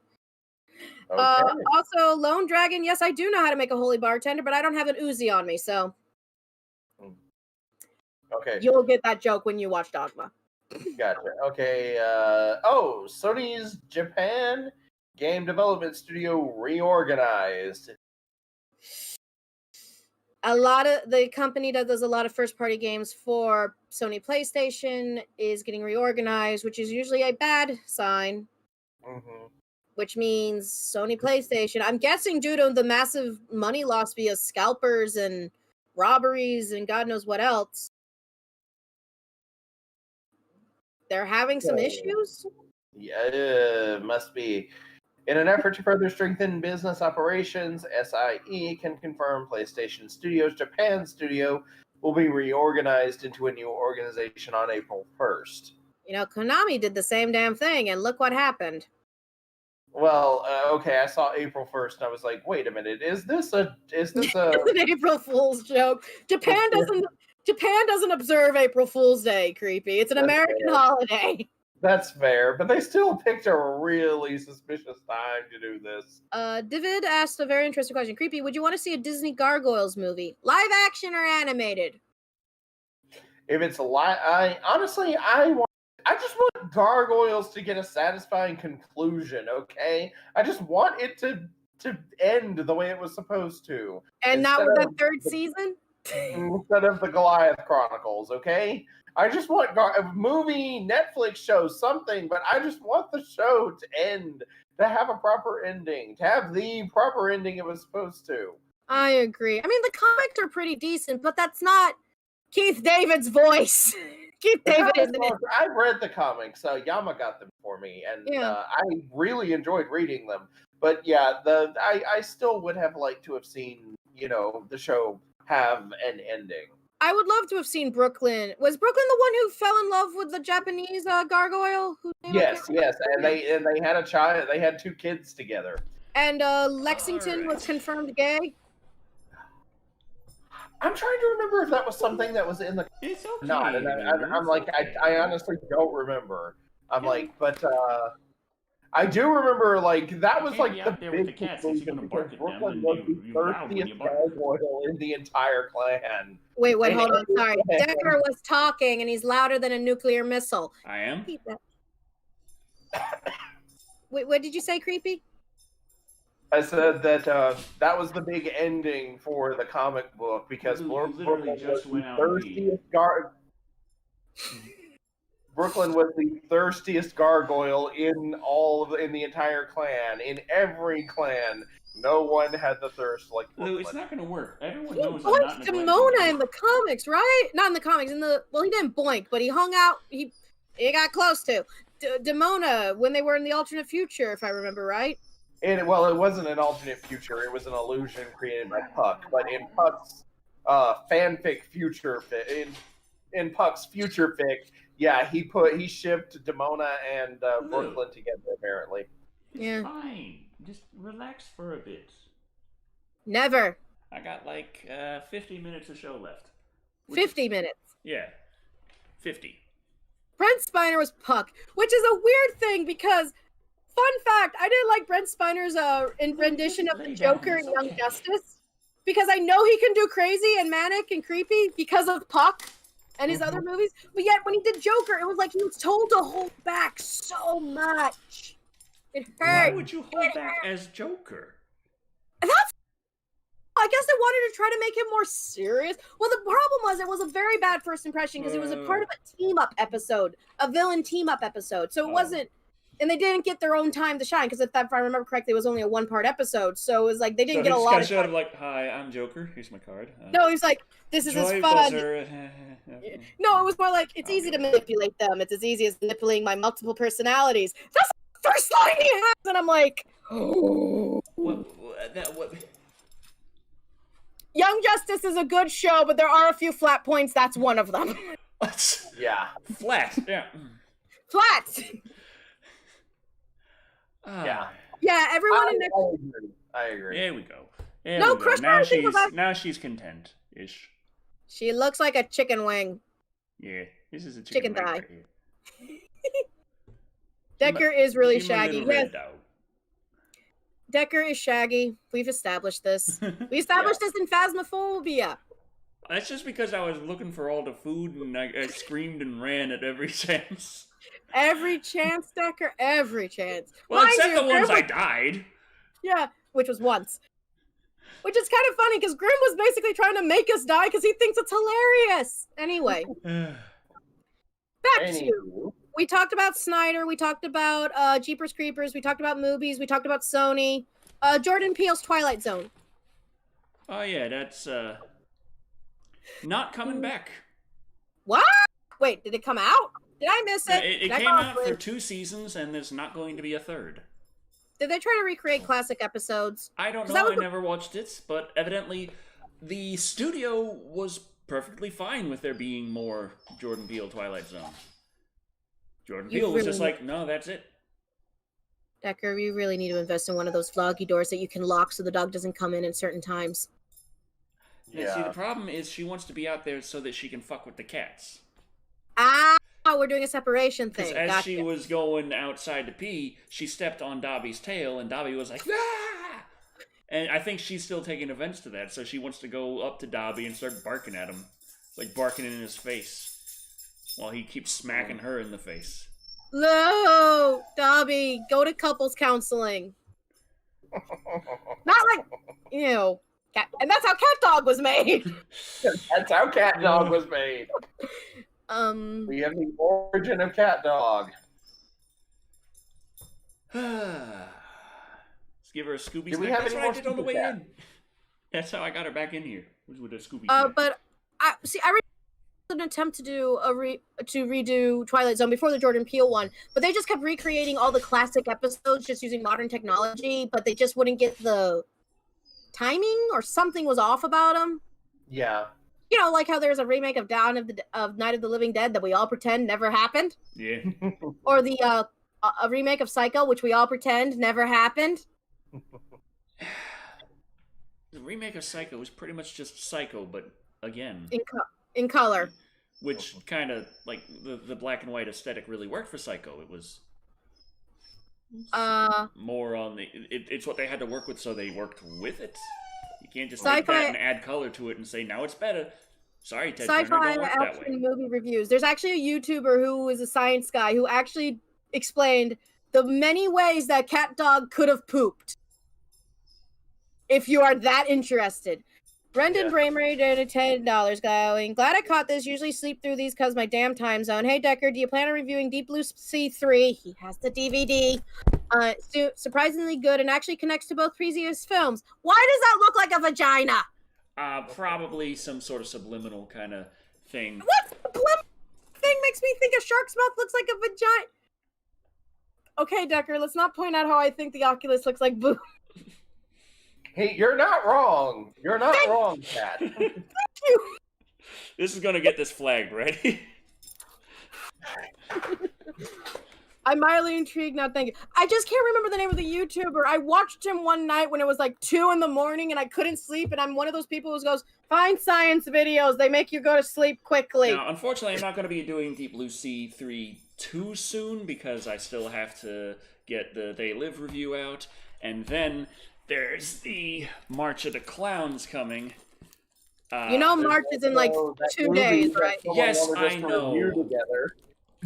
Okay. Also, Lone Dragon, yes, I do know how to make a holy bartender, but I don't have an Uzi on me, so... Okay. You'll get that joke when you watch Dogma. Gotcha. Okay. Sony's Japan game development studio reorganized. The company that does a lot of first-party games for Sony PlayStation is getting reorganized, which is usually a bad sign. Mm-hmm. Which means Sony PlayStation, I'm guessing due to the massive money loss via scalpers and robberies and God knows what else, they're having some issues? Yeah, must be. In an effort to further strengthen business operations, SIE can confirm PlayStation Studios Japan studio will be reorganized into a new organization on April 1st. You know, Konami did the same damn thing, and look what happened. Well, okay, I saw April 1st, and I was like, wait a minute, is this a... It's an April Fool's joke. Japan doesn't observe April Fool's Day, creepy. It's an American holiday. That's fair, but they still picked a really suspicious time to do this. David asked a very interesting question. Creepy, would you want to see a Disney Gargoyles movie? Live action or animated? If it's I just want Gargoyles to get a satisfying conclusion, okay? I just want it to end the way it was supposed to. And not with that third season? Instead of the Goliath Chronicles, okay? I just want a movie, Netflix show, something, but I just want the show to end, to have a proper ending, to have the proper ending it was supposed to. I agree. I mean, the comics are pretty decent, but that's not Keith David's voice. Keith David isn't it. I've read the comics, so Yama got them for me, and I really enjoyed reading them. But yeah, I still would have liked to have seen, the show have an ending. I would love to have seen Brooklyn. Was Brooklyn the one who fell in love with the Japanese gargoyle? Yes, and they had a child. They had 2 kids together. And Lexington was confirmed gay. I'm trying to remember if that was something that was in the. It's okay. Not, and I'm like, I honestly don't remember. I'm like, but I do remember, like, that was like the big conclusion because Brooklyn was the thirstiest gargoyle in the entire clan. Wait, hold on. Sorry. Decker was talking, and he's louder than a nuclear missile. I am? Wait, what did you say, Creepy? I said that that was the big ending for the comic book because Brooklyn was the thirstiest Brooklyn was the thirstiest gargoyle in the entire clan. In every clan, no one had the thirst like Brooklyn. Lou, it's not going to work. Everyone He knows boinked Demona in the comics, right? Not in the comics. Well, he didn't boink, but he hung out. He got close to Demona when they were in the alternate future, if I remember right. It wasn't an alternate future. It was an illusion created by Puck. But in Puck's fanfic future, in Puck's future fic, yeah, he shipped Demona and Brooklyn together. Apparently, it's fine. Just relax for a bit. Never. I got like 50 minutes of show left. 50 minutes. Yeah, 50. Brent Spiner was Puck, which is a weird thing because. Fun fact, I didn't like Brent Spiner's rendition of the Joker in Young Justice because I know he can do crazy and manic and creepy because of Puck and his other movies. But yet when he did Joker, it was like he was told to hold back so much. It hurt. Why would you hold back as Joker? I guess they wanted to try to make him more serious. Well, the problem was it was a very bad first impression because it was a part of a team-up episode, a villain team-up episode. So it wasn't... And they didn't get their own time to shine because if I remember correctly, it was only a 1-part episode. So it was like they didn't get a lot of. Showed him like, "Hi, I'm Joker. Here's my card." No, he's like, "This is his fun." No, it was more like it's easy to manipulate them. It's as easy as manipulating my multiple personalities. That's the first line he has, and I'm like, "Oh." Young Justice is a good show, but there are a few flat points. That's one of them. Yeah, flat. Yeah, flat. Yeah, everyone in I agree. There we go. Chris, now she's content-ish. She looks like a chicken wing. Yeah, this is a chicken wing thigh. Right here. Decker is really shaggy. Yes. Decker is shaggy. We've established this. We established this in Phasmophobia. That's just because I was looking for all the food and I screamed and ran at every chance. Every chance, Decker, every chance. Well, except the ones I died. Yeah, which was once. Which is kind of funny because Grimm was basically trying to make us die because he thinks it's hilarious. Anyway. Back to you. We talked about Snyder. We talked about Jeepers Creepers. We talked about movies. We talked about Sony. Jordan Peele's Twilight Zone. Oh, yeah, that's not coming back. What? Wait, did it come out? Did I miss it? It came out for 2 seasons, and there's not going to be a 3rd. Did they try to recreate classic episodes? I don't know. I never watched it, but evidently the studio was perfectly fine with there being more Jordan Peele Twilight Zone. Jordan Peele was just like, no, that's it. Decker, you really need to invest in one of those floggy doors that you can lock so the dog doesn't come in at certain times. Yeah. See, the problem is she wants to be out there so that she can fuck with the cats. We're doing a separation thing. As she was going outside to pee, she stepped on Dobby's tail, and Dobby was like, ah! And I think she's still taking offense to that, so she wants to go up to Dobby and start barking at him. Like barking in his face. While he keeps smacking her in the face. No! Dobby, go to couples counseling. Not like, cat. And that's how Cat Dog was made. That's how Cat Dog was made. We have the origin of Cat Dog. Let's give her a Scooby snack. That's what I did on the way in. That's how I got her back in here. Was with a Scooby snack. But I an attempt to do redo Twilight Zone before the Jordan Peele one, but they just kept recreating all the classic episodes just using modern technology, but they just wouldn't get the timing or something was off about them. Yeah. You know, like how there's a remake of of Night of the Living Dead that we all pretend never happened. Yeah. Or the a remake of Psycho, which we all pretend never happened. The remake of Psycho was pretty much just Psycho, but again, in color. Which kind of, like, the black and white aesthetic really worked for Psycho. It was more on the... It's what they had to work with, so they worked with it. You can't just take that and add color to it and say, now it's better. Sorry, Ted Turner, don't work that way. Movie reviews. There's actually a YouTuber who is a science guy who actually explained the many ways that cat dog could have pooped. If you are that interested. Brendan Bramery donated $10 going. Glad I caught this. Usually sleep through these because my damn time zone. Hey, Decker, do you plan on reviewing Deep Blue Sea 3? He has the DVD. Surprisingly good and actually connects to both previous films. Why does that look like a vagina? Probably some sort of subliminal kind of thing. What subliminal thing makes me think a shark's mouth looks like a vagina? Okay, Decker, let's not point out how I think the Oculus looks like boo. Hey, you're not wrong. You're not wrong, Cat. Thank you. This is gonna get this flagged, ready? I'm mildly intrigued now, thank you. I just can't remember the name of the YouTuber. I watched him one night when it was like 2 in the morning and I couldn't sleep, and I'm one of those people who goes, find science videos, they make you go to sleep quickly. Now, unfortunately, I'm not going to be doing Deep Blue Sea 3 too soon because I still have to get the They Live review out, and then there's the March of the Clowns coming. You know March is in like 2 days, right? Yes, I know.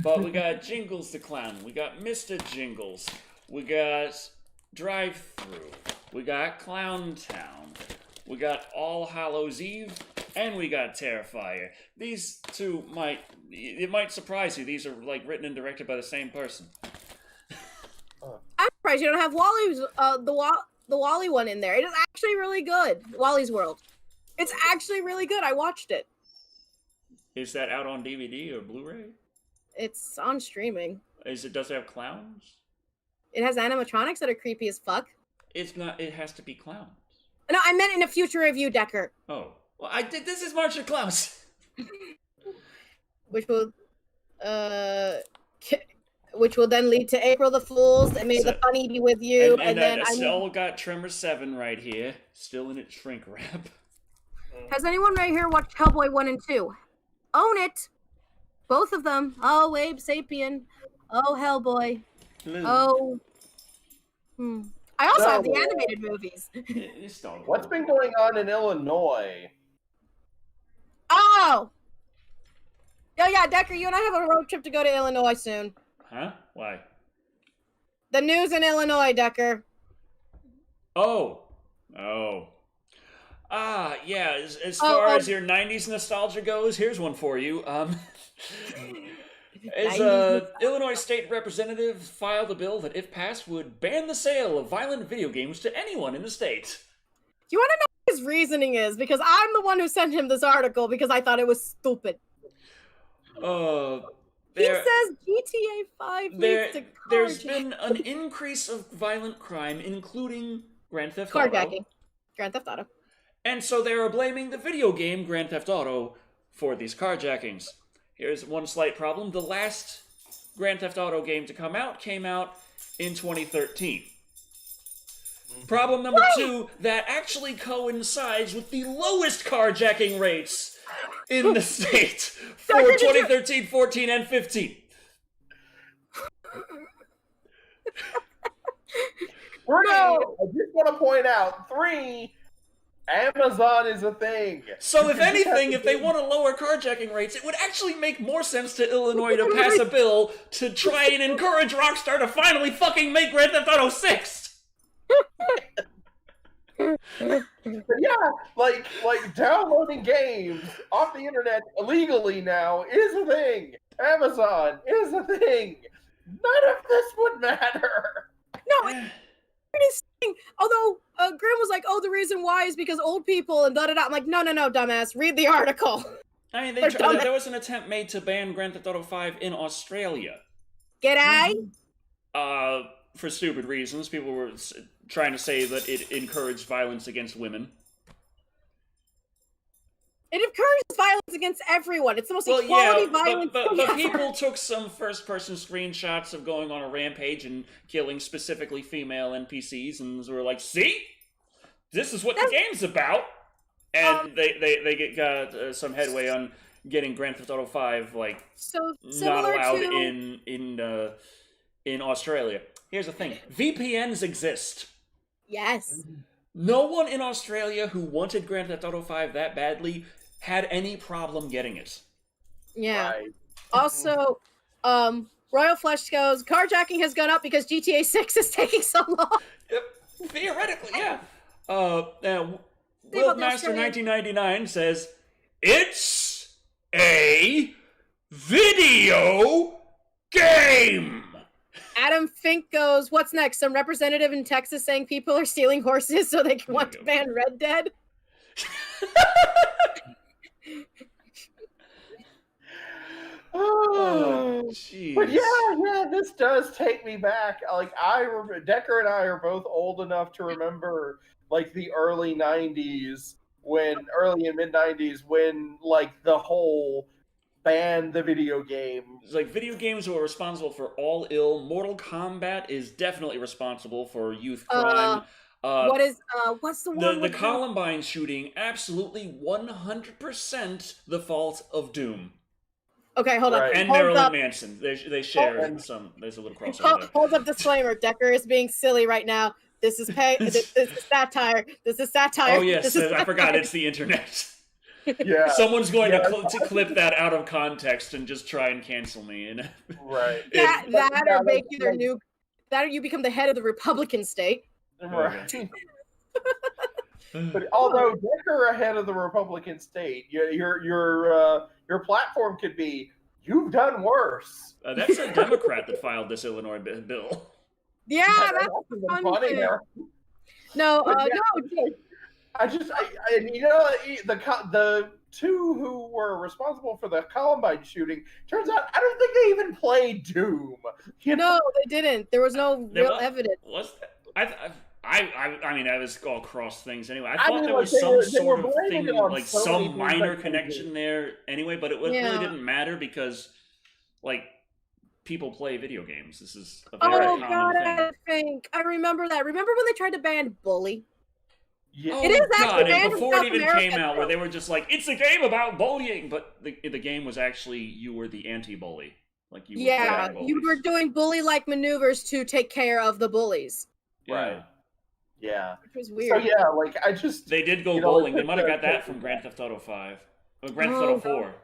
But we got Jingles the Clown. We got Mr. Jingles. We got Drive Through. We got Clown Town. We got All Hallows Eve. And we got Terrifier. These two it might surprise you. These are like written and directed by the same person. I'm surprised you don't have Wally's, the Wally one in there. It is actually really good. Wally's World. It's actually really good. I watched it. Is that out on DVD or Blu-ray? It's on streaming. Does it have clowns? It has animatronics that are creepy as fuck. It's not. It has to be clowns. No, I meant in a future review, Decker. Oh, well, I did. This is March of Clowns. Which will then lead to April the Fools, and may the funny be with you. And then I still got Tremor 7 right here, still in its shrink wrap. Has anyone right here watched Hellboy 1 and 2? Own it. Both of them. Oh, Abe Sapien. Oh, Hellboy. Oh. I also have the animated movies. What's been going on in Illinois? Oh! Yeah, Decker, you and I have a road trip to go to Illinois soon. Huh? Why? The news in Illinois, Decker. Oh. Yeah, as far as your 90s nostalgia goes, here's one for you. Illinois state representative filed a bill that, if passed, would ban the sale of violent video games to anyone in the state. Do you want to know what his reasoning is? Because I'm the one who sent him this article because I thought it was stupid. He says GTA 5 leads to There's been an increase of violent crime, including Grand Theft Auto. Carjacking. Grand Theft Auto. And so they are blaming the video game Grand Theft Auto for these carjackings. Here's one slight problem. The last Grand Theft Auto game to come out came out in 2013. Problem number 2, that actually coincides with the lowest carjacking rates in the state for 2013, 14, and 15. I just want to point out, 3, Amazon is a thing. So if anything, if they want to lower carjacking rates, it would actually make more sense to Illinois to pass a bill to try and encourage Rockstar to finally fucking make Grand Theft Auto 6. Yeah, like downloading games off the internet illegally now is a thing. Amazon is a thing. None of this would matter. No, it is. Although Grim was like, "Oh, the reason why is because old people and da da da." I'm like, "No, dumbass. Read the article." I mean, there was an attempt made to ban Grand Theft Auto 5 in Australia. G'day. For stupid reasons, people were trying to say that it encouraged violence against women. It encourages violence against everyone. It's the most equality violence. But people took some first-person screenshots of going on a rampage and killing specifically female NPCs, and were like, "See, this is what the game's about." And they got some headway on getting Grand Theft Auto 5 like not allowed in Australia. Here's the thing: VPNs exist. Yes. No one in Australia who wanted Grand Theft Auto 5 that badly had any problem getting it. Yeah. Right. Also, Royal Flush goes, carjacking has gone up because GTA 6 is taking so long. Yep. Theoretically, yeah. Wildmaster 1999 says, it's a video game. Adam Fink goes, what's next? Some representative in Texas saying people are stealing horses so they can want to ban Red Dead? Oh, jeez. But yeah, this does take me back. Like, I remember, Decker and I are both old enough to remember, like, the early and mid 90s, when, like, the whole ban the video game. It's like, video games were responsible for all ill. Mortal Kombat is definitely responsible for youth crime. What's the one? The Columbine shooting, absolutely 100% the fault of Doom. Okay, hold on. And Marilyn Manson. They share some. There's a little crossover there. Hold up, disclaimer. Decker is being silly right now. This is this is satire. This is satire. Oh yes, I forgot. It's the internet. Yeah. Someone's going to clip that out of context and just try and cancel me. Right. That or make you their new. That or you become the head of the Republican state. Right. But although Decker ahead of the Republican state, your platform could be, you've done worse. That's a Democrat that filed this Illinois bill. Yeah, that's funny. No, the two who were responsible for the Columbine shooting, turns out I don't think they even played Doom. No, they didn't. There was no real evidence. Was that? I mean, I was all cross things anyway. I thought there was some sort of thing, like some minor connection there anyway, but it really didn't matter because, like, people play video games. This is a very common thing. I remember that. Remember when they tried to ban Bully? Yeah. It is actually banned before it even came out, where they were just like, it's a game about bullying, but the game was actually, you were the anti-bully. Like, you were doing bully-like maneuvers to take care of the bullies. Right. Yeah. Which was weird. So they did go bowling. They might have got that from Grand Theft Auto 5. Or Grand Theft Auto 4.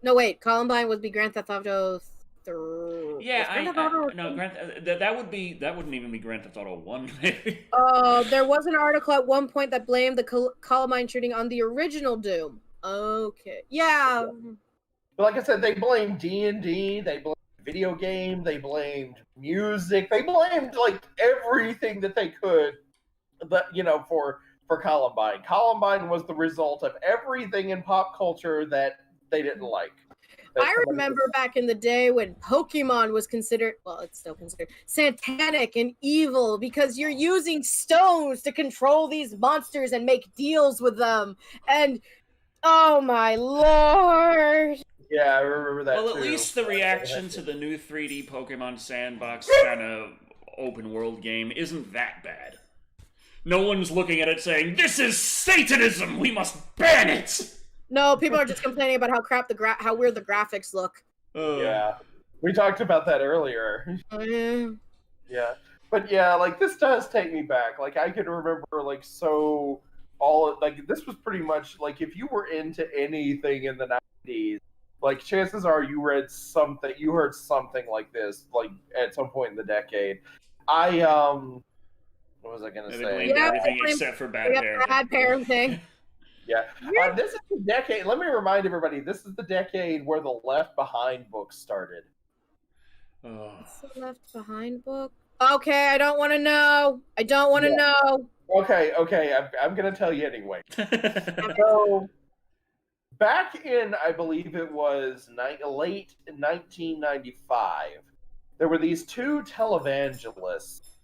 No, wait. Columbine would be Grand Theft Auto 3. Yeah, that wouldn't even be Grand Theft Auto 1, maybe. There was an article at one point that blamed the Columbine shooting on the original Doom. Okay. Yeah. But like I said, they blamed D&D, they blamed video game, they blamed music, they blamed like everything that they could, for Columbine. Columbine was the result of everything in pop culture that they didn't like. I remember back in the day when Pokemon was considered, well, it's still considered satanic and evil because you're using stones to control these monsters and make deals with them. And oh my lord. Yeah, I remember that. Well, at least the reaction to the new 3D Pokemon Sandbox kind of open world game isn't that bad. No one's looking at it saying, "This is Satanism! We must ban it!" No, people are just complaining about how weird the graphics look. Yeah, we talked about that earlier. Yeah, but yeah, like this does take me back. Like I can remember, this was pretty much like if you were into anything in the 90s. Like, chances are you heard something like this, like, at some point in the decade. What was I going to say? Everything except for bad parenting. Bad parenting. Yeah. This is the decade, let me remind everybody, this is the decade where the Left Behind book started. What's the Left Behind book? Okay, I don't want to know. I don't want to know. Okay, I'm going to tell you anyway. So... back in, I believe it was late 1995, there were these two televangelists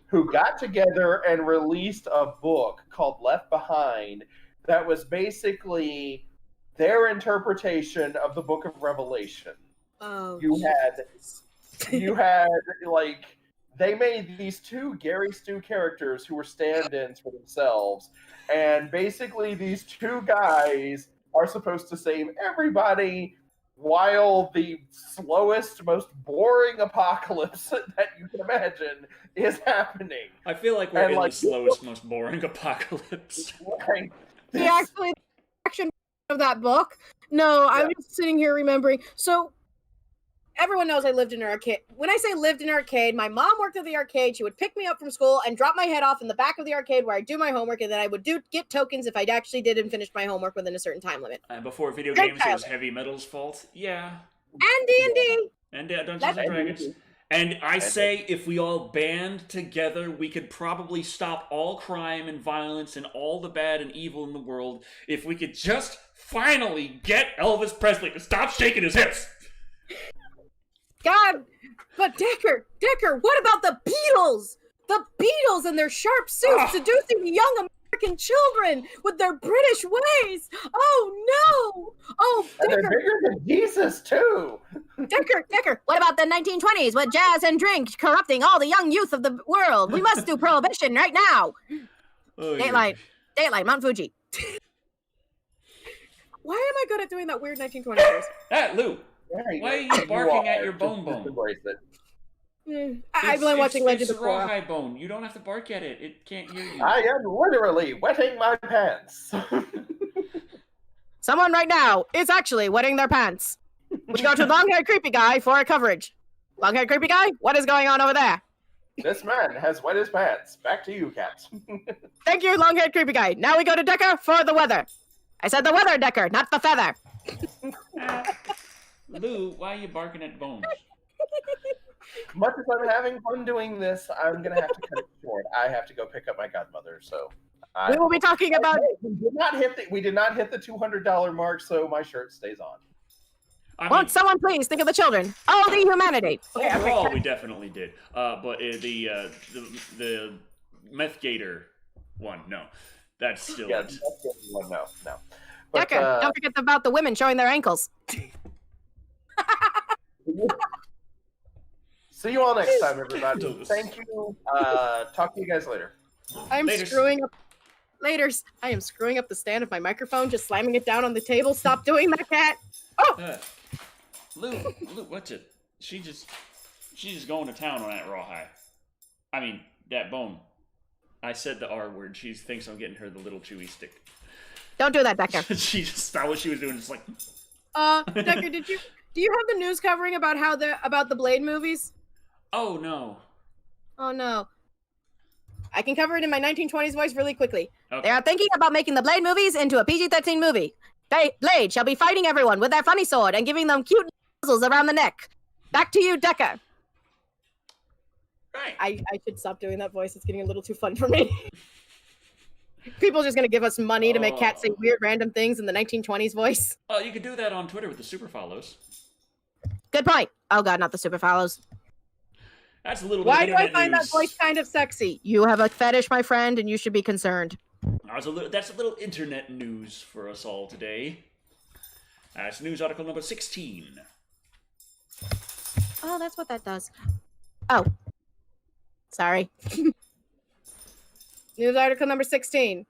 who got together and released a book called Left Behind that was basically their interpretation of the Book of Revelation. Oh, You had like they made these two Gary Stu characters who were stand-ins for themselves, and basically these two guys are supposed to save everybody while the slowest, most boring apocalypse that you can imagine is happening. I feel like we're in the slowest, most boring apocalypse. Right. actually, the action of that book. No, I'm just sitting here remembering. So, everyone knows I lived in an arcade. When I say lived in an arcade, my mom worked at the arcade. She would pick me up from school and drop my head off in the back of the arcade where I do my homework, and then I would get tokens if I actually did and finished my homework within a certain time limit. And before video games, it was Heavy Metal's fault. Yeah. And D&D. And Dungeons and Dragons. And I say if we all band together, we could probably stop all crime and violence and all the bad and evil in the world if we could just finally get Elvis Presley to stop shaking his hips. God, but Decker, what about the Beatles? The Beatles and their sharp suits seducing young American children with their British ways. Oh no! Oh, Decker. And they're bigger than Jesus too. Decker, what about the 1920s with jazz and drink corrupting all the young youth of the world? We must do prohibition right now. Oh, Daylight, Mount Fuji. Why am I good at doing that weird 1920s voice? Lou. Why are you barking at your bone? I've been watching Legend of Korra. It's a rawhide bone. You don't have to bark at it. It can't hear you. I am literally wetting my pants. Someone right now is actually wetting their pants. We go to Long-Haired Creepy Guy for a coverage. Long-Haired Creepy Guy, what is going on over there? This man has wet his pants. Back to you, Cat. Thank you, Long-Haired Creepy Guy. Now we go to Decker for the weather. I said the weather, Decker, not the feather. Lou, why are you barking at bones? Much as I'm having fun doing this, I'm going to have to cut it short. I have to go pick up my godmother, so... we will be talking about... We did not hit the $200 mark, so my shirt stays on. Won't someone please think of the children? Oh, the humanity! Overall, we definitely did. But the meth gator one, no. That's still... Yeah, it. One, no. But, Decker, don't forget about the women showing their ankles. See you all next time, everybody. Thank you. Talk to you guys later. I'm screwing up. Laters. I am screwing up the stand of my microphone, just slamming it down on the table. Stop doing that, Cat. Oh! Lou, what's it? She's just going to town on that rawhide. I mean, that bone. I said the R word. She thinks I'm getting her the little chewy stick. Don't do that, Decker. She just thought what she was doing, just like... Decker, do you have the news covering about about the Blade movies? Oh, no. Oh, no. I can cover it in my 1920s voice really quickly. Okay. They are thinking about making the Blade movies into a PG-13 movie. Blade shall be fighting everyone with their funny sword and giving them cute puzzles around the neck. Back to you, Decker. Right. I should stop doing that voice. It's getting a little too fun for me. People are just going to give us money to make Cat say weird random things in the 1920s voice. Oh, you could do that on Twitter with the super follows. Good point. Oh, God, not the super follows. That's a little bit Why of do I internet find news. that voice kind of sexy? You have a fetish, my friend, and you should be concerned. That's a little internet news for us all today. That's news article number 16. Oh, that's what that does. Oh. Sorry. News article number 16.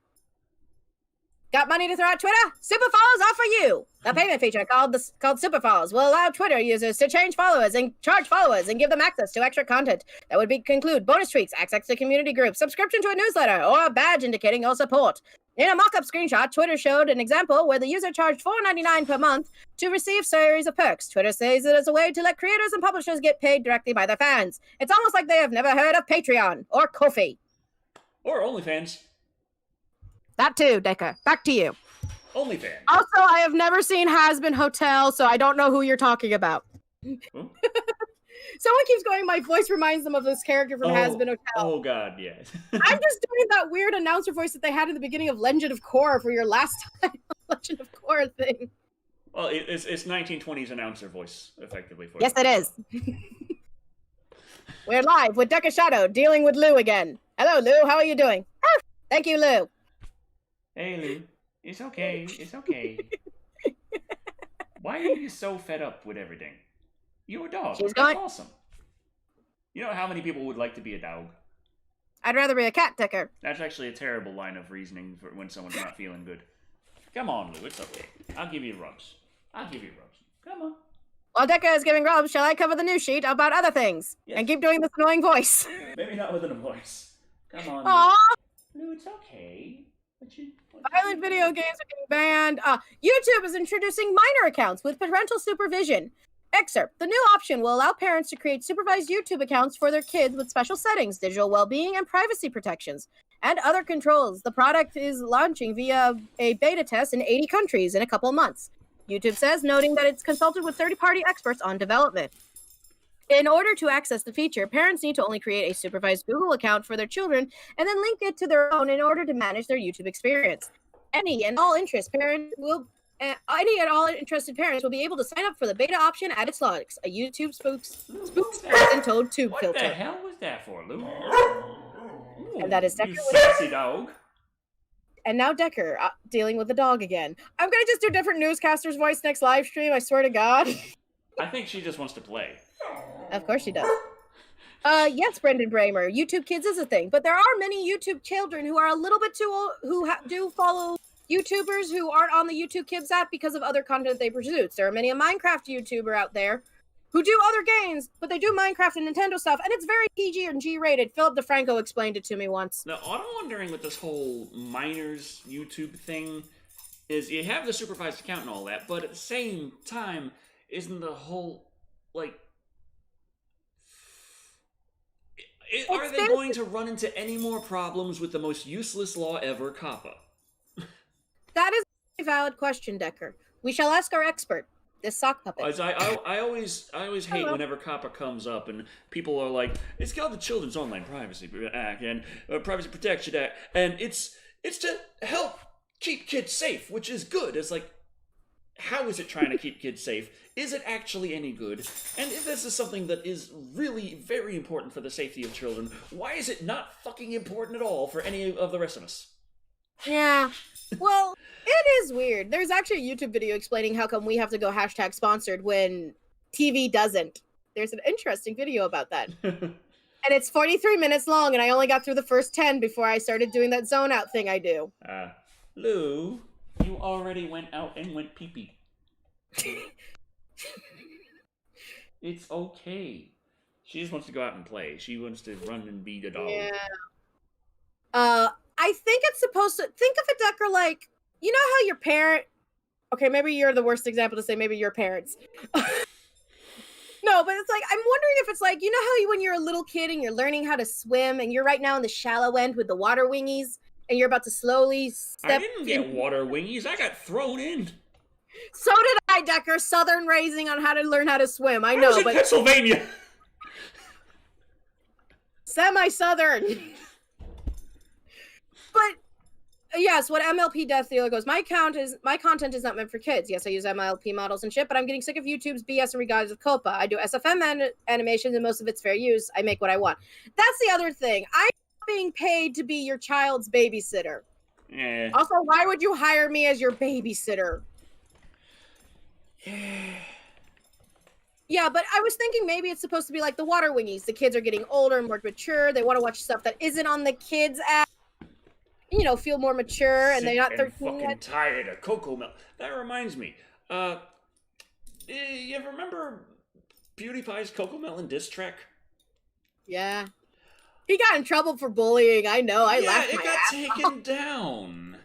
Got money to throw at Twitter? Super follows are for you. The payment feature called Super Follows will allow Twitter users to change followers and charge followers and give them access to extra content. That would include bonus tweaks, access to community groups, subscription to a newsletter, or a badge indicating your support. In a mock-up screenshot, Twitter showed an example where the user charged $4.99 per month to receive series of perks. Twitter says it as a way to let creators and publishers get paid directly by their fans. It's almost like they have never heard of Patreon or Ko-fi. Or OnlyFans. That too, Decker. Back to you. OnlyFans. Also, I have never seen Has-Been Hotel, so I don't know who you're talking about. Huh? Someone keeps going, my voice reminds them of this character from Has-Been Hotel. Oh, God, yeah. I'm just doing that weird announcer voice that they had in the beginning of Legend of Korra for your last time Legend of Korra thing. Well, it's 1920s announcer voice, effectively. For Yes, it is. We're live with Decker Shadow, dealing with Lou again. Hello, Lou. How are you doing? Thank you, Lou. Hey, Lou. It's okay. It's okay. Why are you so fed up with everything? You're a dog. She's That's going. awesome. You know how many people would like to be a dog? I'd rather be a cat, Decker. That's actually a terrible line of reasoning for when someone's not feeling good. Come on, Lou. It's okay. I'll give you rubs. Come on. While Decker is giving rubs, shall I cover the news sheet about other things? Yes. And keep doing this annoying voice. Maybe not with a voice. Come on, Aww. Lou. It's okay. Violent video games are getting banned. YouTube is introducing minor accounts with parental supervision. Excerpt. The new option will allow parents to create supervised YouTube accounts for their kids with special settings, digital well-being, and privacy protections, and other controls. The product is launching via a beta test in 80 countries in a couple of months. YouTube says, noting that it's consulted with third-party experts on development. In order to access the feature, parents need to only create a supervised Google account for their children and then link it to their own in order to manage their YouTube experience. Any and all interested parents will be able to sign up for the beta option at its launch. A YouTube spokesperson told TubeFilter. What the hell was that for, Lou? And that is Decker. You sassy dog. And now Decker dealing with the dog again. I'm gonna just do different newscaster's voice next live stream. I swear to God. I think she just wants to play. Of course she does. Yes, Brendan Bramer. YouTube Kids is a thing, but there are many YouTube children who are a little bit too old who do follow YouTubers who aren't on the YouTube Kids app because of other content they produce. There are many a Minecraft YouTuber out there who do other games, but they do Minecraft and Nintendo stuff, and it's very PG and G-rated. Philip DeFranco explained it to me once. Now, what I'm wondering with this whole minors YouTube thing is you have the supervised account and all that, but at the same time, isn't the whole, like... Are they going to run into any more problems with the most useless law ever, COPPA? That is a valid question, Decker. We shall ask our expert, this sock puppet. I always hate whenever COPPA comes up and people are like, it's called the Children's Online Privacy Act and Privacy Protection Act, and it's to help keep kids safe, which is good. It's like, how is it trying to keep kids safe? Is it actually any good? And if this is something that is really very important for the safety of children, why is it not fucking important at all for any of the rest of us? Yeah. Well, it is weird. There's actually a YouTube video explaining how come we have to go #sponsored when TV doesn't. There's an interesting video about that. And it's 43 minutes long, and I only got through the first 10 before I started doing that zone out thing I do. Lou, you already went out and went pee-pee. It's okay. She just wants to go out and play. She wants to run and be the dog. Yeah. I think it's supposed to... Think of it, Decker, like... You know how your parent... Okay, maybe you're the worst example to say maybe your parents. No, but it's like... I'm wondering if it's like... You know how when you're a little kid and you're learning how to swim and you're right now in the shallow end with the water wingies and you're about to slowly step... I didn't get water wingies. I got thrown in. So did I, Decker. Southern raising on how to learn how to swim. I know, I was in Pennsylvania. Semi-Southern. But yes, what MLP Death Dealer goes, my content is not meant for kids. Yes, I use MLP models and shit, but I'm getting sick of YouTube's BS in regards of COPA. I do SFM animations and most of it's fair use. I make what I want. That's the other thing. I'm not being paid to be your child's babysitter. Yeah. Also, why would you hire me as your babysitter? Yeah, but I was thinking maybe it's supposed to be like the water wingies. The kids are getting older and more mature. They want to watch stuff that isn't on the kids app. You know, feel more mature, and they're not 13 yet. I'm tired of cocoa milk. That reminds me. You ever remember PewDiePie's Cocoa Melon diss track? Yeah. He got in trouble for bullying. I know. I laughed my ass it got taken down.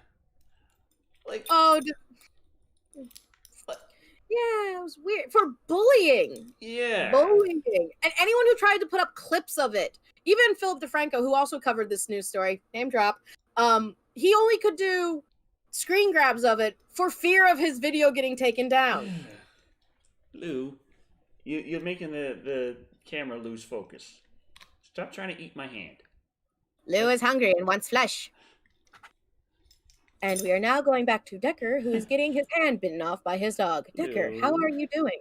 Like, oh, yeah, it was weird. For bullying. Yeah. Bullying. And anyone who tried to put up clips of it, even Philip DeFranco, who also covered this news story, name drop, he only could do screen grabs of it for fear of his video getting taken down. Lou, you're making the camera lose focus. Stop trying to eat my hand. Lou is hungry and wants flesh. And we are now going back to Decker, who is getting his hand bitten off by his dog. Decker, how are you doing?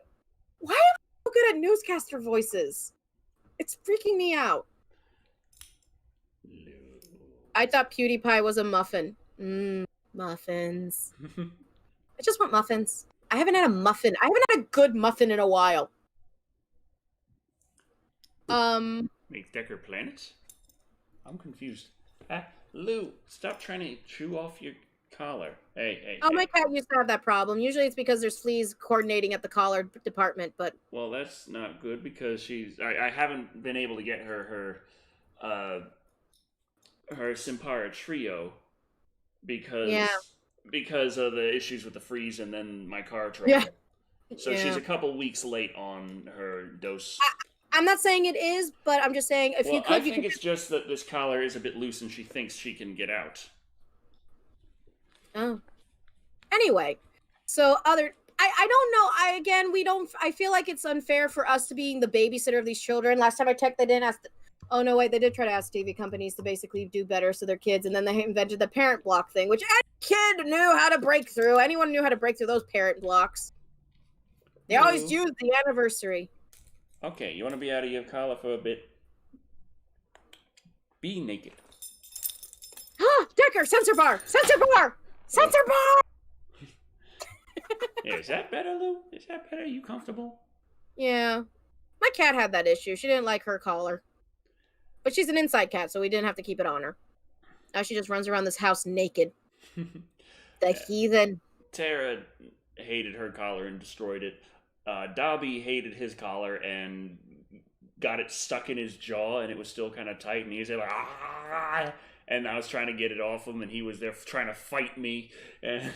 Why am I so good at newscaster voices? It's freaking me out. I thought PewDiePie was a muffin. Muffins. I just want muffins. I haven't had a muffin. I haven't had a good muffin in a while. Make Decker planets? I'm confused. Lou, stop trying to chew off your collar. Hey. Oh, my cat used to have that problem. Usually it's because there's fleas coordinating at the collar department, but... Well, that's not good because I haven't been able to get her Simpara trio because of the issues with the freeze and then my car trouble. Yeah. So she's a couple weeks late on her dose. I'm not saying it is, but I'm just saying if you could... I think it's just that this collar is a bit loose and she thinks she can get out. Oh. Anyway, so I don't know. I feel like it's unfair for us to being the babysitter of these children. Last time I checked, they didn't ask... Oh, no, wait, they did try to ask TV companies to basically do better so their kids, and then they invented the parent block thing, which any kid knew how to break through. Anyone knew how to break through those parent blocks. They always use the anniversary. Okay, you want to be out of your collar for a bit? Be naked. Decker, sensor bar! Sensor bar! Sensor bar! Yeah, is that better, Lou? Is that better? Are you comfortable? Yeah. My cat had that issue. She didn't like her collar. But she's an inside cat, so we didn't have to keep it on her. Now she just runs around this house naked. The heathen. Tara hated her collar and destroyed it. Dobby hated his collar and got it stuck in his jaw, and it was still kind of tight, and he was like, ah! And I was trying to get it off him, and he was there trying to fight me, and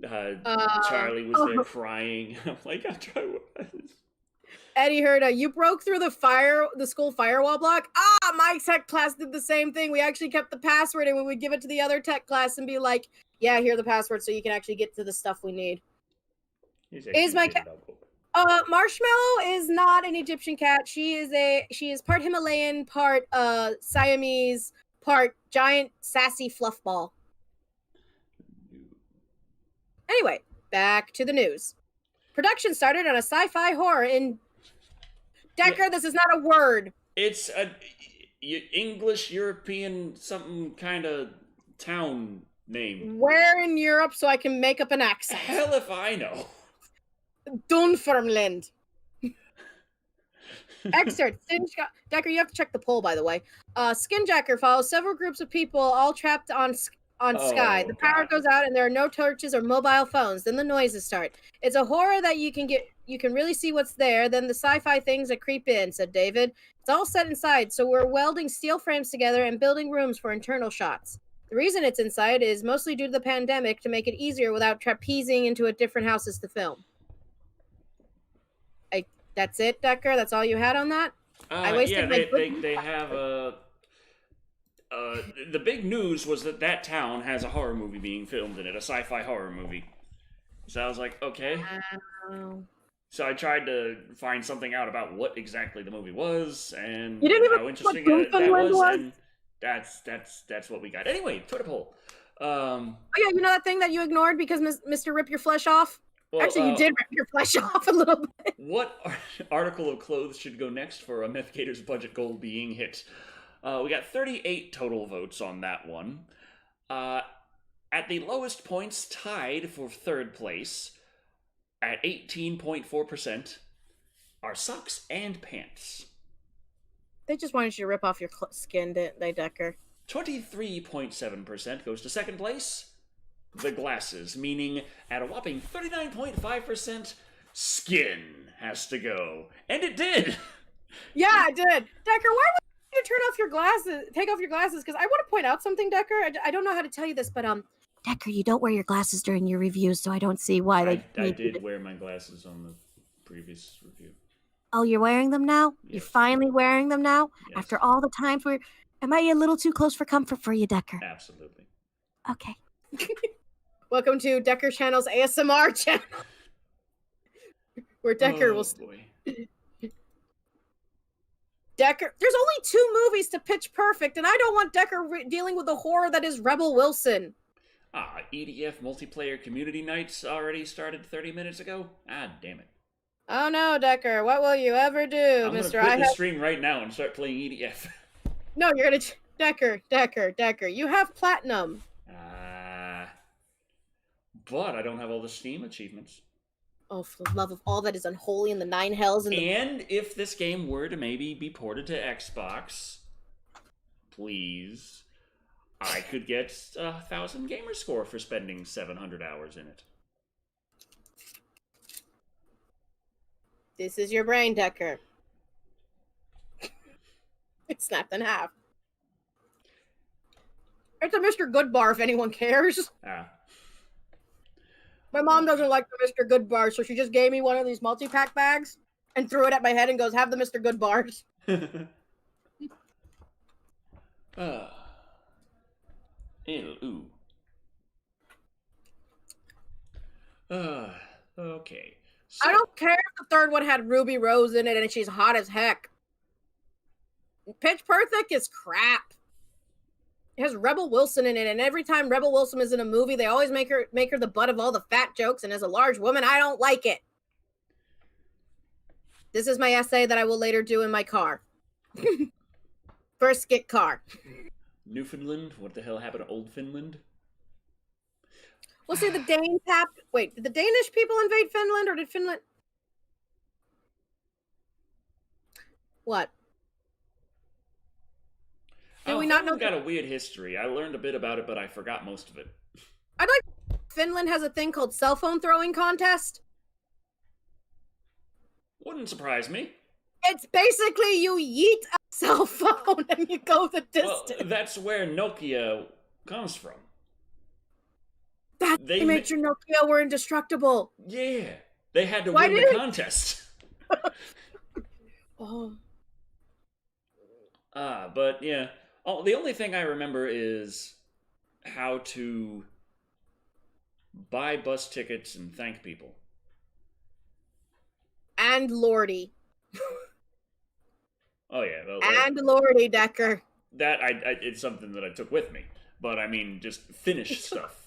Charlie was there crying. I'm like, I'm trying to... Eddie heard, you broke through the school firewall block? My tech class did the same thing. We actually kept the password, and we would give it to the other tech class and be like, yeah, here's the password so you can actually get to the stuff we need. Is my cat... Marshmallow is not an Egyptian cat. She is part Himalayan, part Siamese, part giant sassy fluff ball. Anyway, back to the news. Production started on a sci-fi horror in Decker. This is not a word. It's a English European something kind of town name. Where in Europe so I can make up an accent? Hell if I know. Dunfermline. Excerpt. Decker, you have to check the poll, by the way. Skinjacker follows several groups of people all trapped on Sky. The power goes out and there are no torches or mobile phones. Then the noises start. It's a horror that you can really see what's there. Then the sci-fi things that creep in, said David. It's all set inside, so we're welding steel frames together and building rooms for internal shots. The reason it's inside is mostly due to the pandemic to make it easier without trapezing into different houses to film. That's it, Decker? That's all you had on that? I wasted they have the big news was that town has a horror movie being filmed in it, a sci-fi horror movie. So I was like, okay. So I tried to find something out about what exactly the movie was and how interesting that was, and that's what we got. Anyway, Twitter poll. Oh yeah, you know that thing that you ignored because Mr. Rip Your Flesh Off? Well, actually, you did rip your flesh off a little bit. What article of clothes should go next for a Meth Gator's budget goal being hit? We got 38 total votes on that one. At the lowest points, tied for third place, at 18.4%, are socks and pants. They just wanted you to rip off your skin, didn't they, Decker? 23.7% goes to second place. The glasses, meaning at a whopping 39.5%, skin has to go. And it did! Yeah, it did. Decker, why would you take off your glasses? Because I want to point out something, Decker. I don't know how to tell you this, but Decker, you don't wear your glasses during your reviews, so I don't see why I did wear my glasses on the previous review. Oh, you're wearing them now? Yes. You're finally wearing them now? Yes. After all the times where... Am I a little too close for comfort for you, Decker? Absolutely. Okay. Welcome to Decker Channel's ASMR channel. Where Decker will... Boy. Decker... There's only 2 movies to Pitch Perfect, and I don't want Decker dealing with the horror that is Rebel Wilson. EDF multiplayer community nights already started 30 minutes ago? Damn it. Oh no, Decker. What will you ever do, I'm Mr. I'm going to quit the stream right now and start playing EDF. No, you're going to... Decker. You have platinum. but I don't have all the Steam achievements. Oh, for the love of all that is unholy in the nine hells and And if this game were to maybe be ported to Xbox, please, I could get 1,000 gamer score for spending 700 hours in it. This is your brain, Decker. It's snapped in half. It's a Mr. Good bar if anyone cares. Ah. My mom doesn't like the Mr. Good bars, so she just gave me one of these multi-pack bags and threw it at my head and goes, have the Mr. Good bars. Ooh. Okay. So, I don't care if the third one had Ruby Rose in it and she's hot as heck. Pitch Perfect is crap. It has Rebel Wilson in it, and every time Rebel Wilson is in a movie, they always make her the butt of all the fat jokes, and as a large woman, I don't like it. This is my essay that I will later do in my car. First skit car. Newfoundland? What the hell happened to Old Finland? Well, see, the Danes have... Wait, did the Danish people invade Finland, or did Finland... What? Did we not know? Got a weird history. I learned a bit about it, but I forgot most of it. I'd like... Finland has a thing called cell phone throwing contest. Wouldn't surprise me. It's basically you yeet a cell phone and you go the distance. Well, that's where Nokia comes from. They made sure Nokia were indestructible. Yeah. They had to win the contest. Oh. But yeah. Oh, the only thing I remember is how to buy bus tickets and thank people. And Lordy. Oh yeah. Well, and Lordy, Decker. That it's something that I took with me. But I mean, just finished stuff.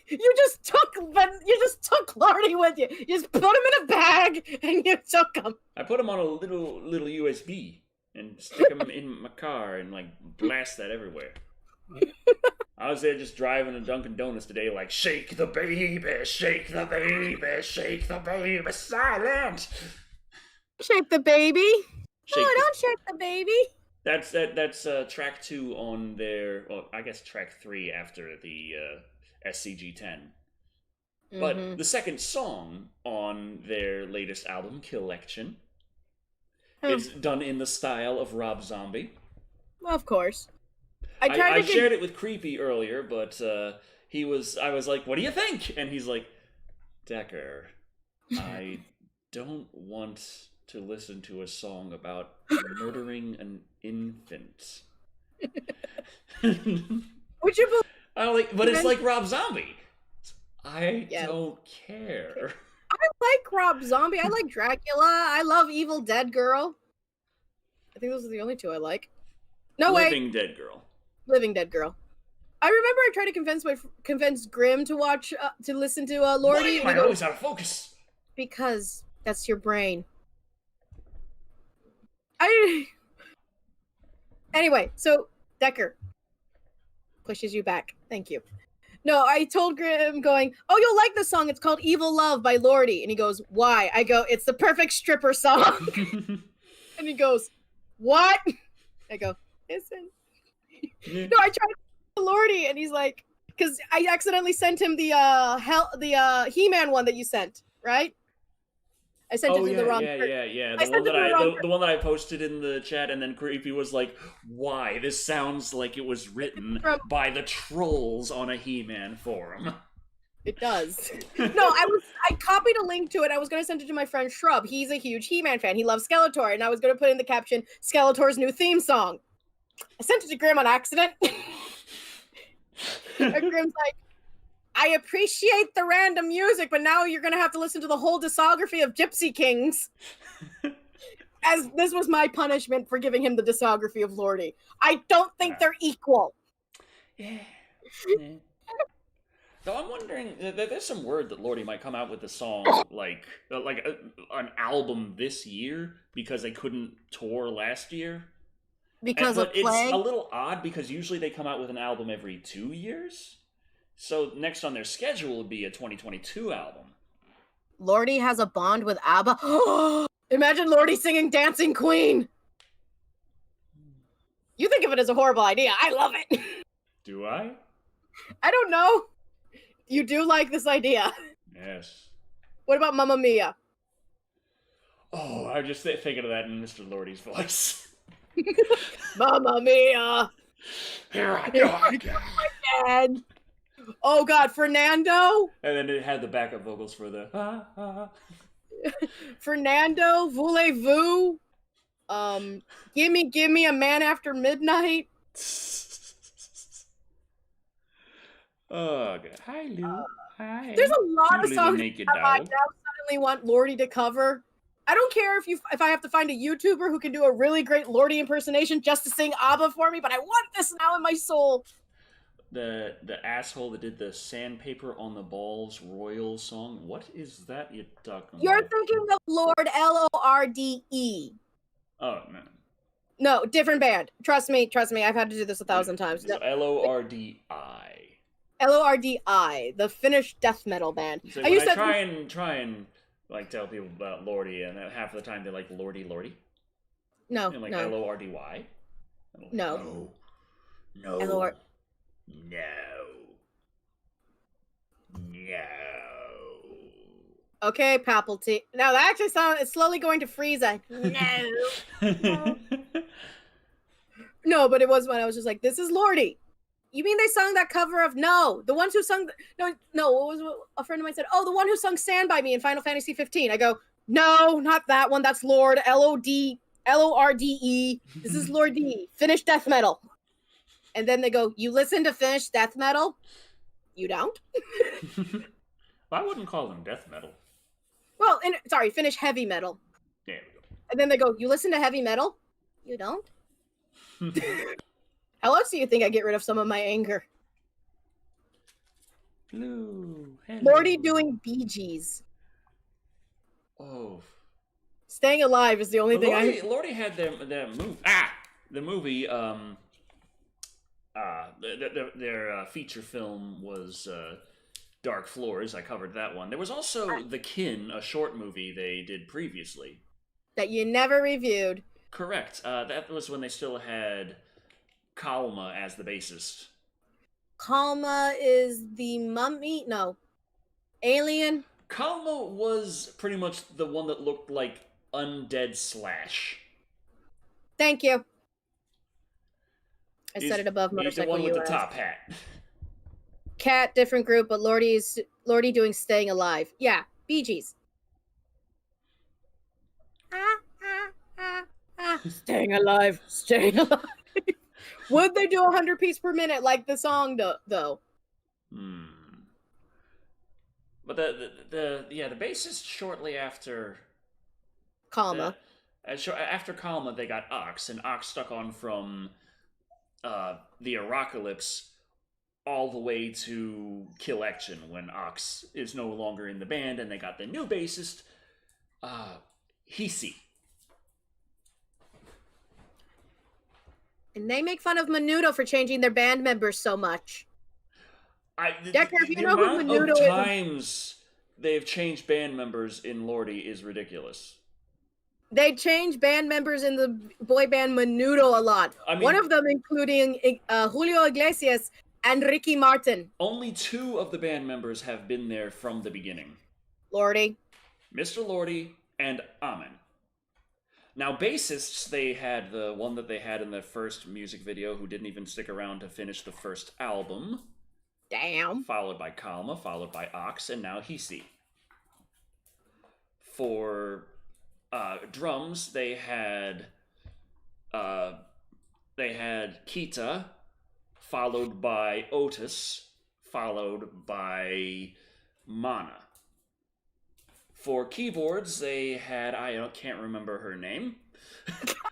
You just took Lordy with you. You just put him in a bag and you took him. I put him on a little USB and stick him in my car and like blast that everywhere. I was there just driving to Dunkin' Donuts today, like shake the baby, shake the baby, shake the baby, silent. Shake the baby. Don't shake the baby. That's track 2 on their. Well, I guess track 3 after the SCG-10. But the second song on their latest album, Collection, is done in the style of Rob Zombie. Well, of course. I shared it with Creepy earlier, but I was like, what do you think? And he's like, Decker, I don't want to listen to a song about murdering an infant. Would you believe? But it's like Rob Zombie. I don't care. I like Rob Zombie. I like Dracula. I love Evil Dead Girl. I think those are the only two I like. No way. Living Dead Girl. Living Dead Girl. I remember I tried to convince Grim to watch to listen to Lordy. Why am I always out of focus? Because that's your brain. Anyway, so Decker pushes you back. Thank you. No, I told Grim going, oh, you'll like this song. It's called Evil Love by Lordy. And he goes, why? I go, it's the perfect stripper song. And he goes, what? I go, listen. No, I tried to Lordy, and he's like, because I accidentally sent him the He-Man one that you sent, right? I sent it to the wrong person. Yeah. The one that I posted in the chat, and then Creepy was like, why? This sounds like it was written by the trolls on a He-Man forum. It does. No, I copied a link to it. I was going to send it to my friend Shrub. He's a huge He-Man fan. He loves Skeletor, and I was going to put in the caption, Skeletor's new theme song. I sent it to Grim on accident. And Grim's like, I appreciate the random music, but now you're going to have to listen to the whole discography of Gypsy Kings. As this was my punishment for giving him the discography of Lordy. I don't think they're equal. Yeah. Though I'm wondering, there's some word that Lordy might come out with a song, like an album this year, because they couldn't tour last year. Because of plague? It's a little odd, because usually they come out with an album every 2 years. So next on their schedule would be a 2022 album. Lordi has a bond with ABBA. Imagine Lordi singing Dancing Queen. You think of it as a horrible idea. I love it. Do I? I don't know. You do like this idea. Yes. What about Mamma Mia? Oh, I was just thinking of that in Mr. Lordi's voice. Mamma Mia. Here I go again. Oh God, Fernando. And then it had the backup vocals for the Fernando, voulez-vous? Gimme a man after midnight. Oh, God. Hi, Lou. Hi. There's a lot of songs I now suddenly want Lordi to cover. I don't care if I have to find a YouTuber who can do a really great Lordi impersonation just to sing ABBA for me, but I want this now in my soul. The asshole that did the Sandpaper on the Balls Royal song. What is that you're talking You're about? thinking of Lord Lorde. Oh, no. No, different band. Trust me. I've had to do this 1,000 times. So Lordi. Lordi, the Finnish death metal band. So I try and like tell people about Lordi, and half of the time they're like Lordi. No, and like no. Lordy. No. No. No. Okay, Papalty. Now that actually it's slowly going to Frieza. No. No, but it was when I was just like, this is Lordi. You mean they sung that cover of No? The ones who sung no, what was a friend of mine said, oh, the one who sung Stand By Me in Final Fantasy 15. I go, no, not that one. That's Lorde, Lorde. This is Lordi, Finnish death metal. And then they go, you listen to Finnish death metal? You don't? I wouldn't call them death metal. Well, sorry, Finnish heavy metal. There we go. And then they go, you listen to heavy metal? You don't? How else do you think I get rid of some of my anger? Hello. Lordi doing Bee Gees. Oh. Staying Alive is the only thing Lordi had their movie. The movie. Their feature film was Dark Floors. I covered that one. There was also The Kin, a short movie they did previously. That you never reviewed. Correct. That was when they still had Kalma as the bassist. Kalma is the mummy? No. Alien? Kalma was pretty much the one that looked like Undead Slash. Thank you. I said it above Motorcycle He's the one with US. the top hat. Cat, different group, but Lordi doing Staying Alive. Yeah, Bee Gees. Staying alive. Would they do 100 pieces per minute like the song though? But the bassist shortly after Kalma. After Kalma, they got Ox, and Ox stuck on from the Apocalypse all the way to Kill Action when Ox is no longer in the band, and they got the new bassist, Hisi. And they make fun of Menudo for changing their band members so much. Decker, if you know who Menudo is... The times they've changed band members in Lordi is ridiculous. They change band members in the boy band Menudo a lot. I mean, one of them including Julio Iglesias and Ricky Martin. Only 2 of the band members have been there from the beginning. Lordi. Mr. Lordi and Amen. Now, bassists, they had the one that they had in the first music video who didn't even stick around to finish the first album. Damn. Followed by Kalma, followed by Ox, and now Hisi. For drums, they had Kita, followed by Otis, followed by Mana. For keyboards, they had I can't remember her name.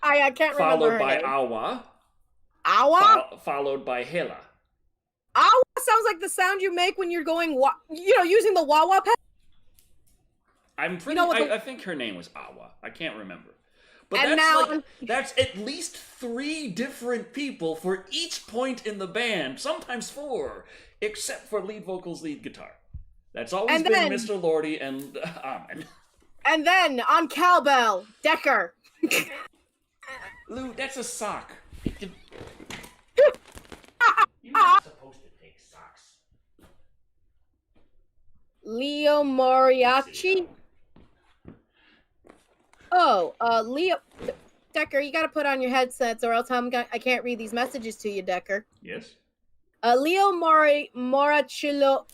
I can't remember her name. Followed by Awa. Awa? Followed by Hela. Awa sounds like the sound you make when you're going, using the wah-wah pad. I think her name was Awa. I can't remember. But And that's at least 3 different people for each point in the band, sometimes 4, except for lead vocals, lead guitar. That's always been Mr. Lordy and Amen. And then on cowbell, Decker. Lou, that's a sock. You're not supposed to take socks. Leo Moriachi. Oh, Leo Decker, you got to put on your headsets, or else I can't read these messages to you, Decker. Yes. Leo Morachillo,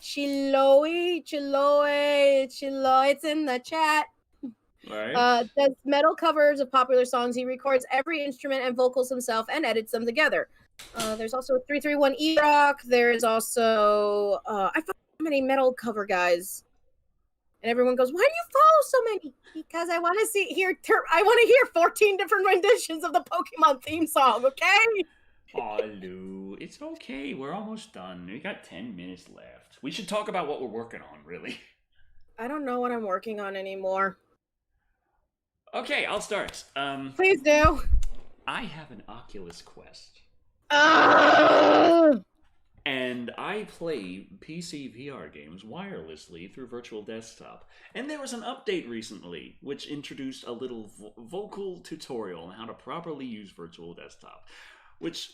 it's in the chat. Right. Does metal covers of popular songs. He records every instrument and vocals himself and edits them together. There's also 331 E-Rock. There's also I follow so many metal cover guys. And everyone goes, "Why do you follow so many?" Because I want to hear 14 different renditions of the Pokemon theme song, okay? Aw, Lou, it's okay. We're almost done. We got 10 minutes left. We should talk about what we're working on, really. I don't know what I'm working on anymore. Okay, I'll start. Please do. I have an Oculus Quest. Uh! And I play PC VR games wirelessly through Virtual Desktop. And there was an update recently which introduced a little vocal tutorial on how to properly use Virtual Desktop, which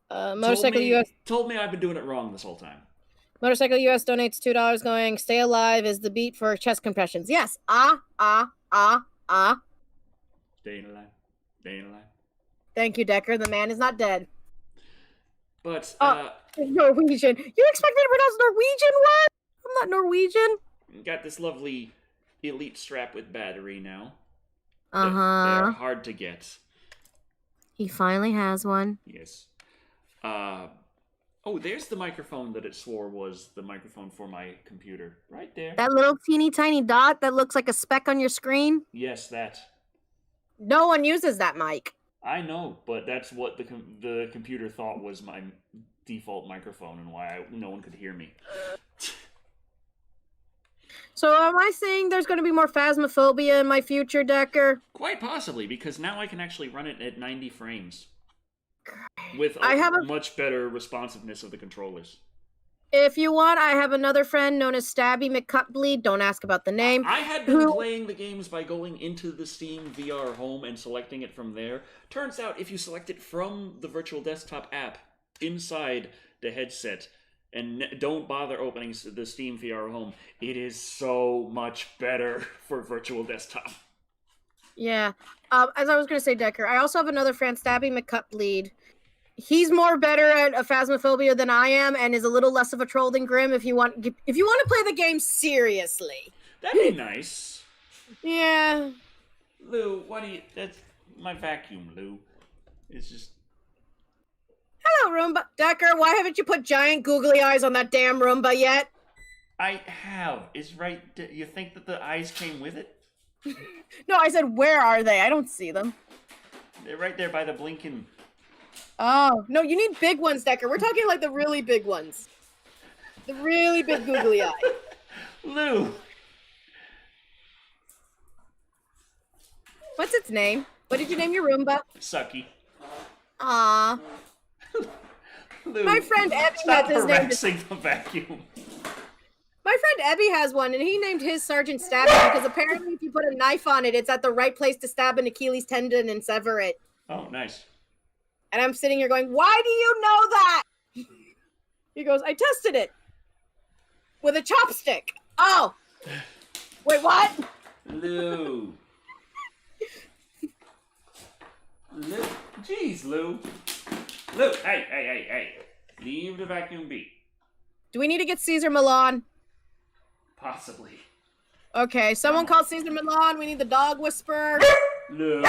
Motorcycle US told me I've been doing it wrong this whole time. Motorcycle US donates $2 going, "Stay alive is the beat for chest compressions." Yes. Staying alive. Staying alive. Thank you, Decker. The man is not dead. But, Norwegian. You expect me to pronounce Norwegian? What? I'm not Norwegian. Got this lovely Elite strap with battery now. Uh-huh. They're hard to get. He finally has one. Yes. Oh, there's the microphone that it swore was the microphone for my computer. Right there. That little teeny tiny dot that looks like a speck on your screen? Yes, that. No one uses that mic. I know, but that's what the computer thought was my default microphone and why no one could hear me. So am I saying there's going to be more Phasmophobia in my future, Decker? Quite possibly, because now I can actually run it at 90 frames. With much better responsiveness of the controllers. If you want, I have another friend known as Stabby McCutbleed. Don't ask about the name. I had been playing the games by going into the Steam VR home and selecting it from there. Turns out, if you select it from the Virtual Desktop app inside the headset and don't bother opening the Steam VR home, it is so much better for Virtual Desktop. Yeah. As I was going to say, Decker, I also have another friend, Stabby McCutbleed. He's more better at Phasmophobia than I am, and is a little less of a troll than Grim. If you want to play the game seriously, that'd be nice. Yeah. Lou, that's my vacuum, Lou. It's just. Hello, Roomba. Decker, why haven't you put giant googly eyes on that damn Roomba yet? I have. It's right. You think that the eyes came with it? No, I said, where are they? I don't see them. They're right there by the blinking. Oh, no, you need big ones, Decker. We're talking like the really big ones. The really big googly eye. Lou. What's its name? What did you name your Roomba? Sucky. Aww. Lou, my friend Ebby stop has his name. The vacuum. My friend Ebby has one, and he named his Sergeant Stabby because apparently if you put a knife on it, it's at the right place to stab an Achilles tendon and sever it. Oh, nice. And I'm sitting here going, why do you know that? He goes, I tested it with a chopstick. Oh. Wait, what? Lou. Lou. Jeez, Lou. Lou, hey. Leave the vacuum be. Do we need to get Caesar Milan? Possibly. Okay, someone call Caesar Milan. We need the dog whisperer. Lou.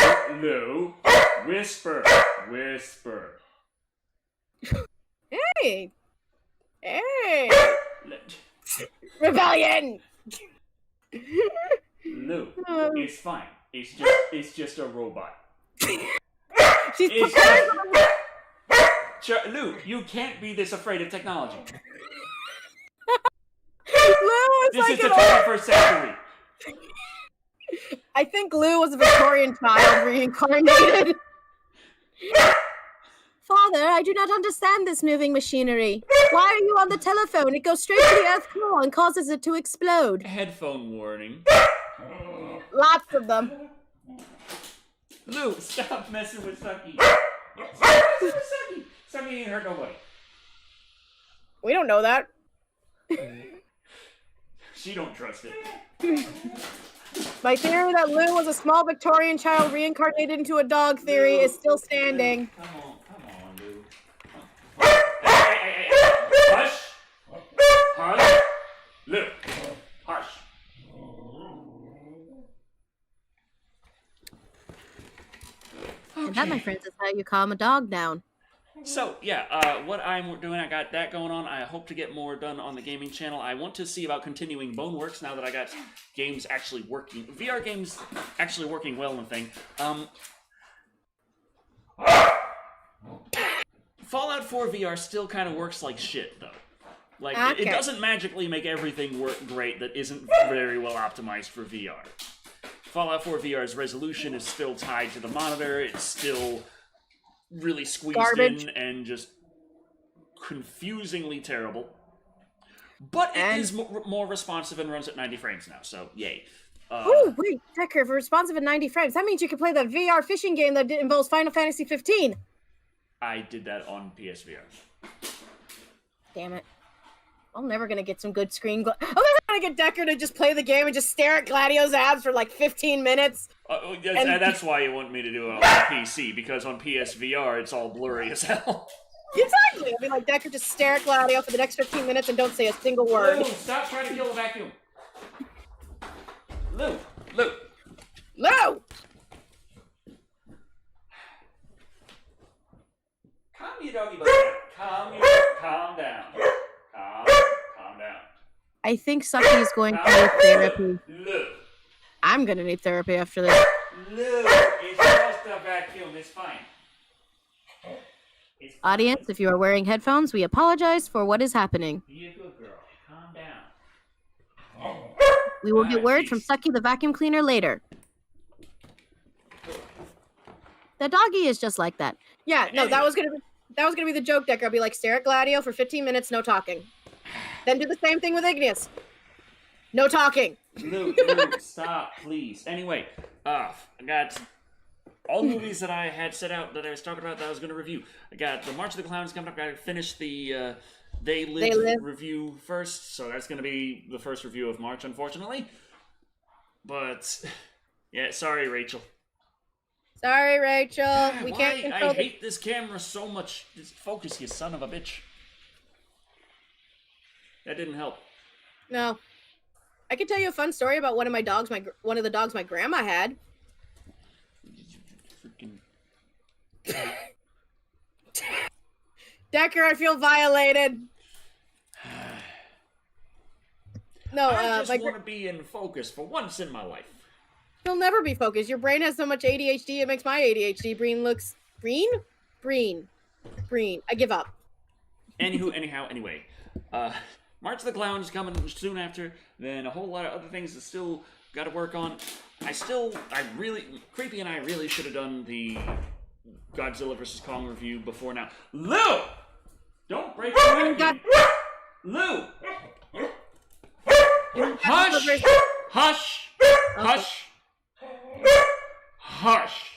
Whisper. Hey. Rebellion. Lou, it's fine. It's just a robot. She's prepared. Lou, you can't be this afraid of technology. Lou, this is the 21st century. I think Lou was a Victorian child reincarnated. Father, I do not understand this moving machinery. Why are you on the telephone? It goes straight to the Earth core and causes it to explode. Headphone warning. Lots of them. Lou, stop messing with Sucky. Stop messing with Sucky. Sucky ain't hurt nobody. We don't know that. She don't trust it. My theory that Lou was a small Victorian child reincarnated into a dog theory is still standing. Come on, Lou. Hey. Hush. Hush. Lou. Hush. And that, my friends, is how you calm a dog down. So, yeah, what I'm doing, I got that going on. I hope to get more done on the gaming channel. I want to see about continuing Boneworks now that I got games actually working. VR games actually working well and thing. Fallout 4 VR still kind of works like shit, though. Like, it doesn't magically make everything work great that isn't very well optimized for VR. Fallout 4 VR's resolution is still tied to the monitor. It's still really squeezed in and just confusingly terrible. But it is more responsive and runs at 90 frames now, so yay. Oh, wait, Decker, if it's responsive at 90 frames, that means you can play the VR fishing game that involves Final Fantasy 15. I did that on PSVR. Damn it. I'm never gonna get some good screen. I'm never gonna get Decker to just play the game and just stare at Gladio's abs for like 15 minutes. That's why you want me to do it on PC, because on PSVR it's all blurry as hell. Exactly. I mean, like, Decker, just stare at Gladio for the next 15 minutes and don't say a single word. Lou, stop trying to kill the vacuum. Lou. Calm your doggy butt down. Calm down. Calm down. I think Sucky is going to need therapy. Lou. I'm gonna need therapy after this. Lou, it's just a vacuum. It's fine. Audience, if you are wearing headphones, we apologize for what is happening. Be a good girl. Calm down. We will get word from Sucky the vacuum cleaner later. The doggy is just like that. Yeah, no, that was gonna be the joke, Decker. I'll be like, stare at Gladio for 15 minutes, no talking. Then do the same thing with Igneous. No talking. Luke, stop, please. Anyway, I got all the movies that I had set out that I was talking about that I was going to review. I got the March of the Clowns coming up. I got to finish the They Live review first, so that's going to be the first review of March, unfortunately. But, yeah, sorry, Rachel. Sorry, Rachel. We can't control I hate this camera so much. Just focus, you son of a bitch. That didn't help. No. I could tell you a fun story about one of the dogs my grandma had. Freaking... Decker, I feel violated. No, I just want to be in focus for once in my life. You'll never be focused. Your brain has so much ADHD, it makes my ADHD brain looks green. I give up. Anyway. March of the Clowns is coming soon after, then a whole lot of other things that still got to work on. Creepy and I really should have done the Godzilla vs. Kong review before now. Lou! Don't break the record! Lou! Hush! Hush! Hush! Hush!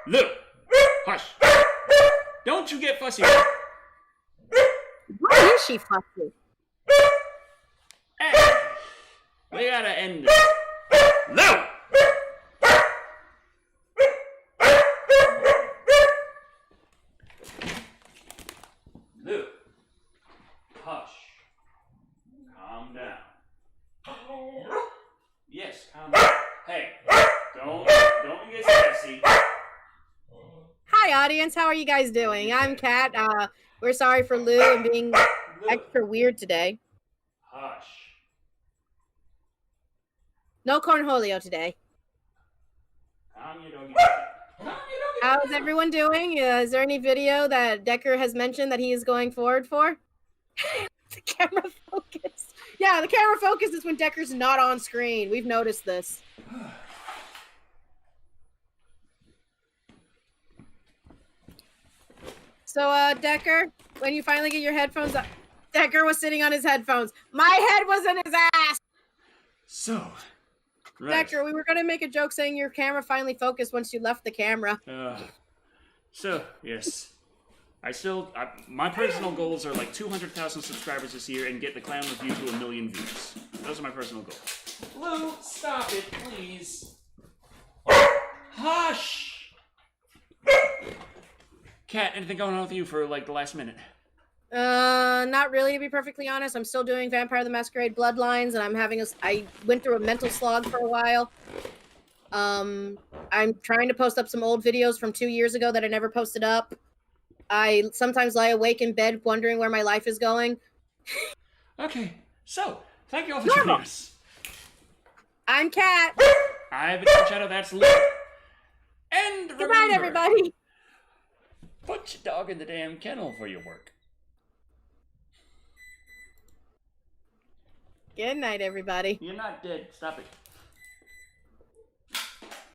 Lou! Hush! Don't you get fussy. Why is she fussy? Hey, we gotta end this. Lou! Lou. Hush. Calm down. Yes, calm down. Hey, don't get sassy. Hi, audience. How are you guys doing? I'm Kat. We're sorry for Lou and being extra weird today. Hush. No cornholio today. How's everyone doing? Is there any video that Decker has mentioned that he is going forward for? The camera focus. Yeah, the camera focus is when Decker's not on screen. We've noticed this. So, Decker, when you finally get your headphones up, Decker was sitting on his headphones. My head was in his ass. So, right. Decker, we were gonna make a joke saying your camera finally focused once you left the camera. So yes, my personal goals are like 200,000 subscribers this year and get the clown review to 1 million views. Those are my personal goals. Lou, stop it, please. Hush. Kat, anything going on with you for like the last minute? Not really, to be perfectly honest. I'm still doing Vampire the Masquerade Bloodlines, and I went through a mental slog for a while. I'm trying to post up some old videos from 2 years ago that I never posted up. I sometimes lie awake in bed wondering where my life is going. Okay, so, thank you all for joining us. I'm Kat. I've been Shadow, that's Lou. And good night, everybody. Put your dog in the damn kennel for your work. Good night, everybody. You're not dead. Stop it.